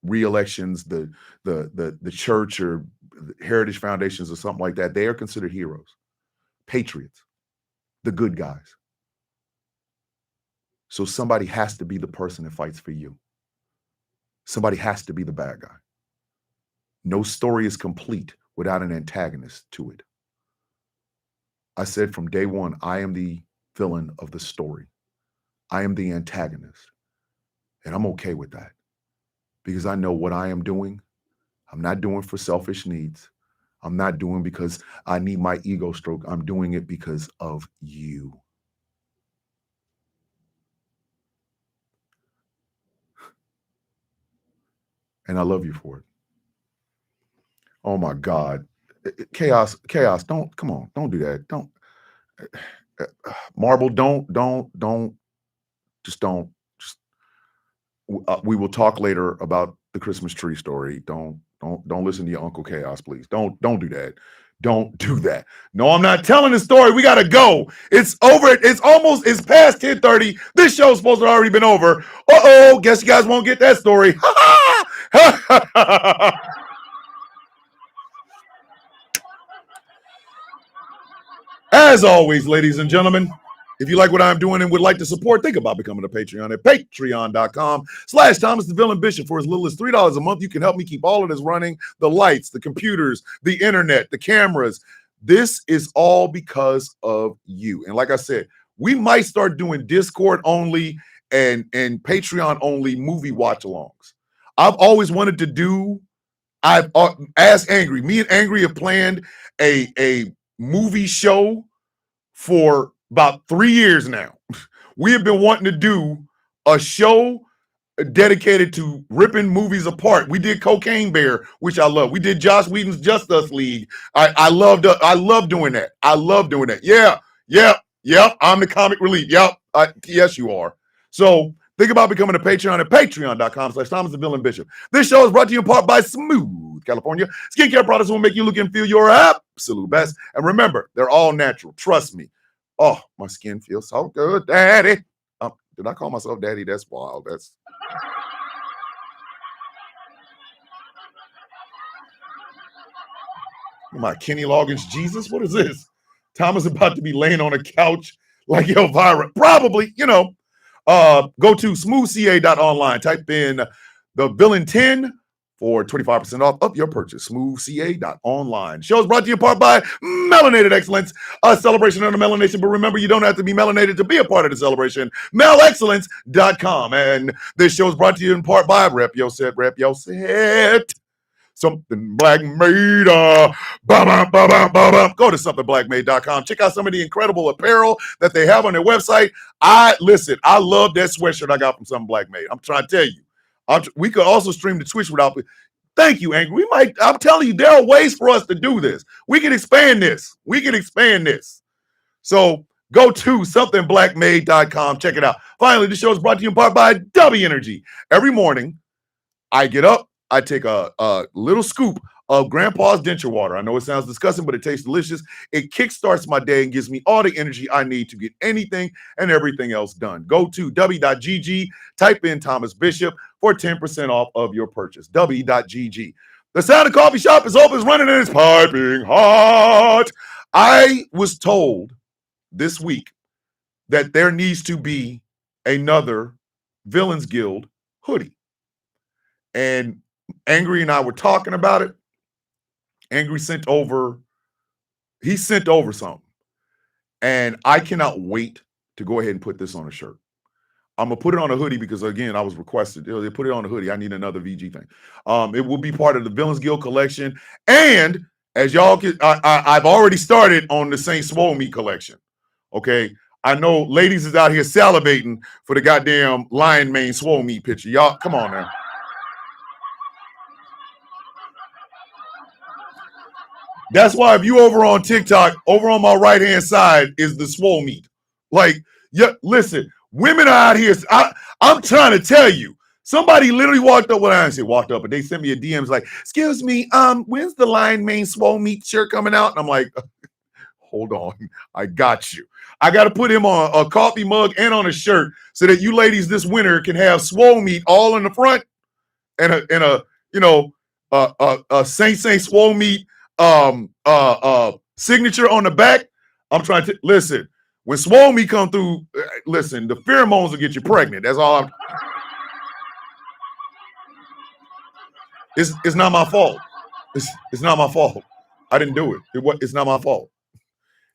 re-elections, the church or heritage foundations or something like that, they are considered heroes, patriots, the good guys. So somebody has to be the person that fights for you. Somebody has to be the bad guy. No story is complete without an antagonist to it. I said from day one, I am the villain of the story. I am the antagonist. And I'm okay with that because I know what I am doing, I'm not doing for selfish needs. I'm not doing because I need my ego stroke. I'm doing it because of you. And I love you for it. Oh my God. Chaos, don't, come on, don't do that. Don't. Marble, don't. We will talk later about the Christmas tree story. Don't listen to your Uncle Chaos, please. Don't do that. Don't do that. No, I'm not telling the story. We gotta go. It's over. It's past 10:30. This show's supposed to have already been over. Uh-oh, guess you guys won't get that story. As always, ladies and gentlemen, if you like what I'm doing and would like to support, think about becoming a Patreon at patreon.com/Thomas the Villain Bishop. For as little as $3 a month, you can help me keep all of this running. The lights, the computers, the internet, the cameras. This is all because of you. And like I said, we might start doing Discord only and Patreon only movie watch-alongs. I've always wanted to do, I've asked Angry. Me and Angry have planned a movie show for about 3 years now. We have been wanting to do a show dedicated to ripping movies apart. We did Cocaine Bear, which I love. We did Joss Whedon's Justice League. I love doing that. I love doing that. Yeah. I'm the comic relief. Yep. Yes, you are. So think about becoming a Patreon at patreon.com/Thomas the Villain Bishop. This show is brought to you in part by Smooth California. Skincare products will make you look and feel your absolute best. And remember, they're all natural. Trust me. Oh, my skin feels so good, Daddy. Did I call myself Daddy? That's wild. That's am I Kenny Loggins Jesus? What is this? Thomas about to be laying on a couch like Elvira. Probably, go to smoothca.online. Type in the villain 10 for 25% off of your purchase. Smoothca.online. Show is brought to you in part by Melanated Excellence, a celebration of the melanation. But remember, you don't have to be melanated to be a part of the celebration. Melexcellence.com. And this show is brought to you in part by Rep Your Set. Something Black Made. Go to somethingblackmade.com. Check out some of the incredible apparel that they have on their website. I love that sweatshirt I got from Something Black Made. I'm trying to tell you. We could also stream the Twitch without. Thank you, Angry. I'm telling you, there are ways for us to do this. We can expand this. So go to somethingblackmade.com. Check it out. Finally, the show is brought to you in part by W Energy. Every morning, I get up. I take a little scoop of Grandpa's denture water. I know it sounds disgusting, but it tastes delicious. It kickstarts my day and gives me all the energy I need to get anything and everything else done. Go to w.gg, type in Thomas Bishop for 10% off of your purchase. w.gg. The Sound of Coffee Shop is open, it's running, and it's piping hot. I was told this week that there needs to be another Villains Guild hoodie. And Angry and I were talking about it. Angry sent over something. And I cannot wait to go ahead and put this on a shirt. I'm going to put it on a hoodie because, again, I was requested. They put it on a hoodie. I need another VG thing. It will be part of the Villains Guild collection. And as y'all can, I've already started on the Saint Swole Meat collection. Okay. I know ladies is out here salivating for the goddamn lion mane swole meat picture. Y'all, come on now. That's why if you over on TikTok, over on my right-hand side is the swole meat. Like, yeah, listen, women are out here. I'm trying to tell you, Somebody literally walked up. Well, I didn't say walked up, but they sent me a DM like, "Excuse me, when's the Lion Mane Swole Meat shirt coming out?" And I'm like, "Hold on, I got you. I got to put him on a coffee mug and on a shirt so that you ladies this winter can have Swole Meat all in the front and a you know a Saint Swole Meat signature on the back." I'm trying to listen. When Swole Meat come through, listen, the pheromones will get you pregnant. That's all. It's not my fault. It's not my fault. I didn't do it. It's not my fault.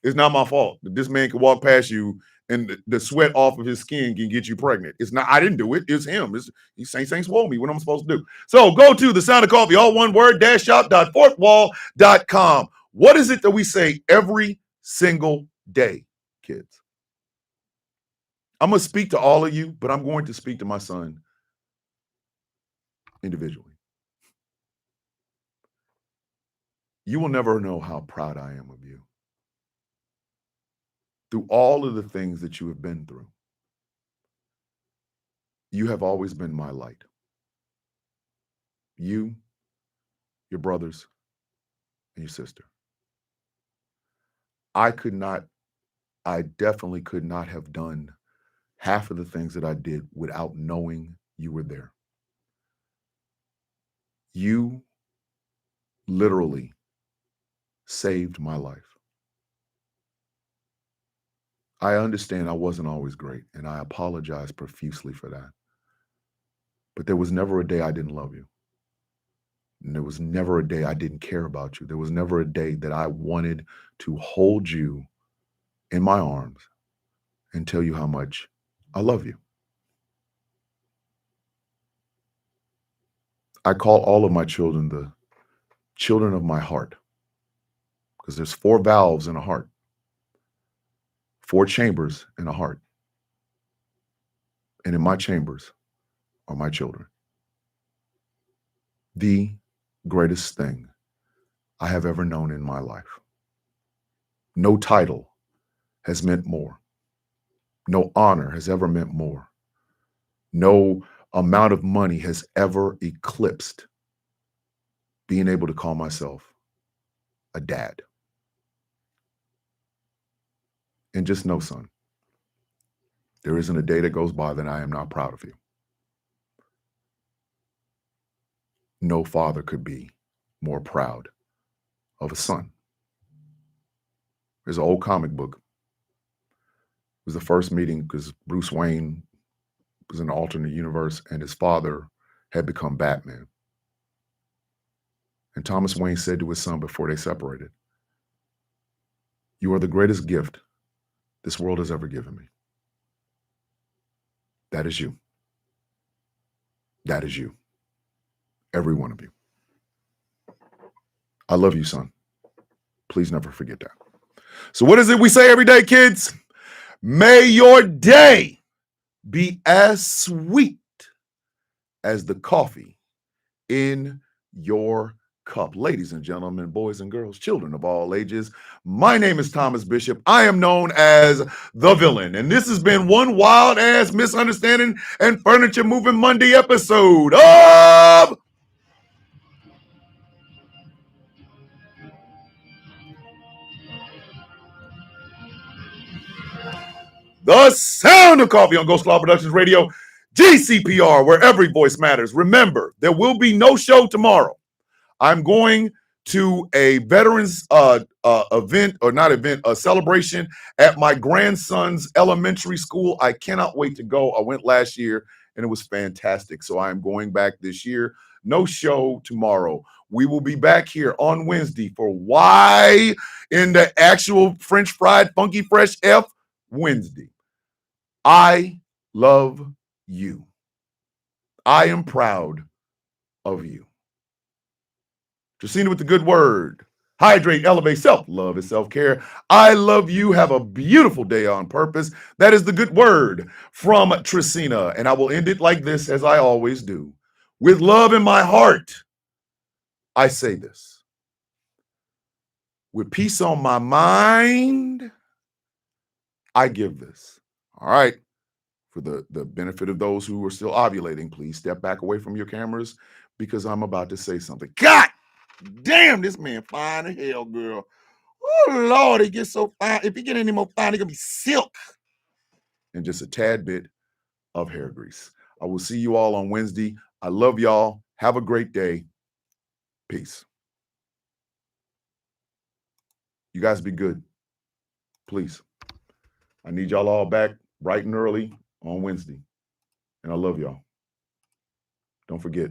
It's not my fault that this man can walk past you and the sweat off of his skin can get you pregnant. It's not. I didn't do it. It's him. He's saying swole me. What am I supposed to do? So go to the Sound of Coffee, all one word, shop.fourthwall.com. What is it that we say every single day, kids? I'm going to speak to all of you, but I'm going to speak to my son individually. You will never know how proud I am of you. Through all of the things that you have been through, you have always been my light. You, your brothers, and your sister. I definitely could not have done half of the things that I did without knowing you were there. You literally saved my life. I understand I wasn't always great, and I apologize profusely for that. But there was never a day I didn't love you. And there was never a day I didn't care about you. There was never a day that I wanted to hold you in my arms and tell you how much I love you. I call all of my children the children of my heart because there's 4 valves in a heart. 4 chambers in a heart. And in my chambers are my children. The greatest thing I have ever known in my life. No title has meant more. No honor has ever meant more. No amount of money has ever eclipsed being able to call myself a dad. And just know, son, there isn't a day that goes by that I am not proud of you. No father could be more proud of a son. There's an old comic book. It was the first meeting because Bruce Wayne was in an alternate universe and his father had become Batman. And Thomas Wayne said to his son before they separated, "You are the greatest gift this world has ever given me. That is you. That is you. Every one of you. I love you, son. Please never forget that." So what is it we say every day, kids? May your day be as sweet as the coffee in your cup. Ladies and gentlemen, boys and girls, children of all ages, my name is Thomas Bishop. I am known as the Villain, and this has been one wild ass misunderstanding and furniture moving Monday episode of The Sound of Coffee on Ghost Law Productions Radio, GCPR, where every voice matters. Remember, there will be no show tomorrow. I'm going to a veterans event, or not event, a celebration at my grandson's elementary school. I cannot wait to go. I went last year and it was fantastic. So I'm going back this year. No show tomorrow. We will be back here on Wednesday for Why in the Actual French Fried Funky Fresh F Wednesday. I love you. I am proud of you. Jacina with the good word. Hydrate, elevate, self-love is self-care. I love you. Have a beautiful day on purpose. That is the good word from Tracina. And I will end it like this, as I always do. With love in my heart, I say this. With peace on my mind, I give this. All right. For the benefit of those who are still ovulating, please step back away from your cameras because I'm about to say something. God damn, this man fine as hell, girl. Oh, Lord, he gets so fine. If he get any more fine, he going to be silk. And just a tad bit of hair grease. I will see you all on Wednesday. I love y'all. Have a great day. Peace. You guys be good. Please. I need y'all all back bright and early on Wednesday. And I love y'all. Don't forget,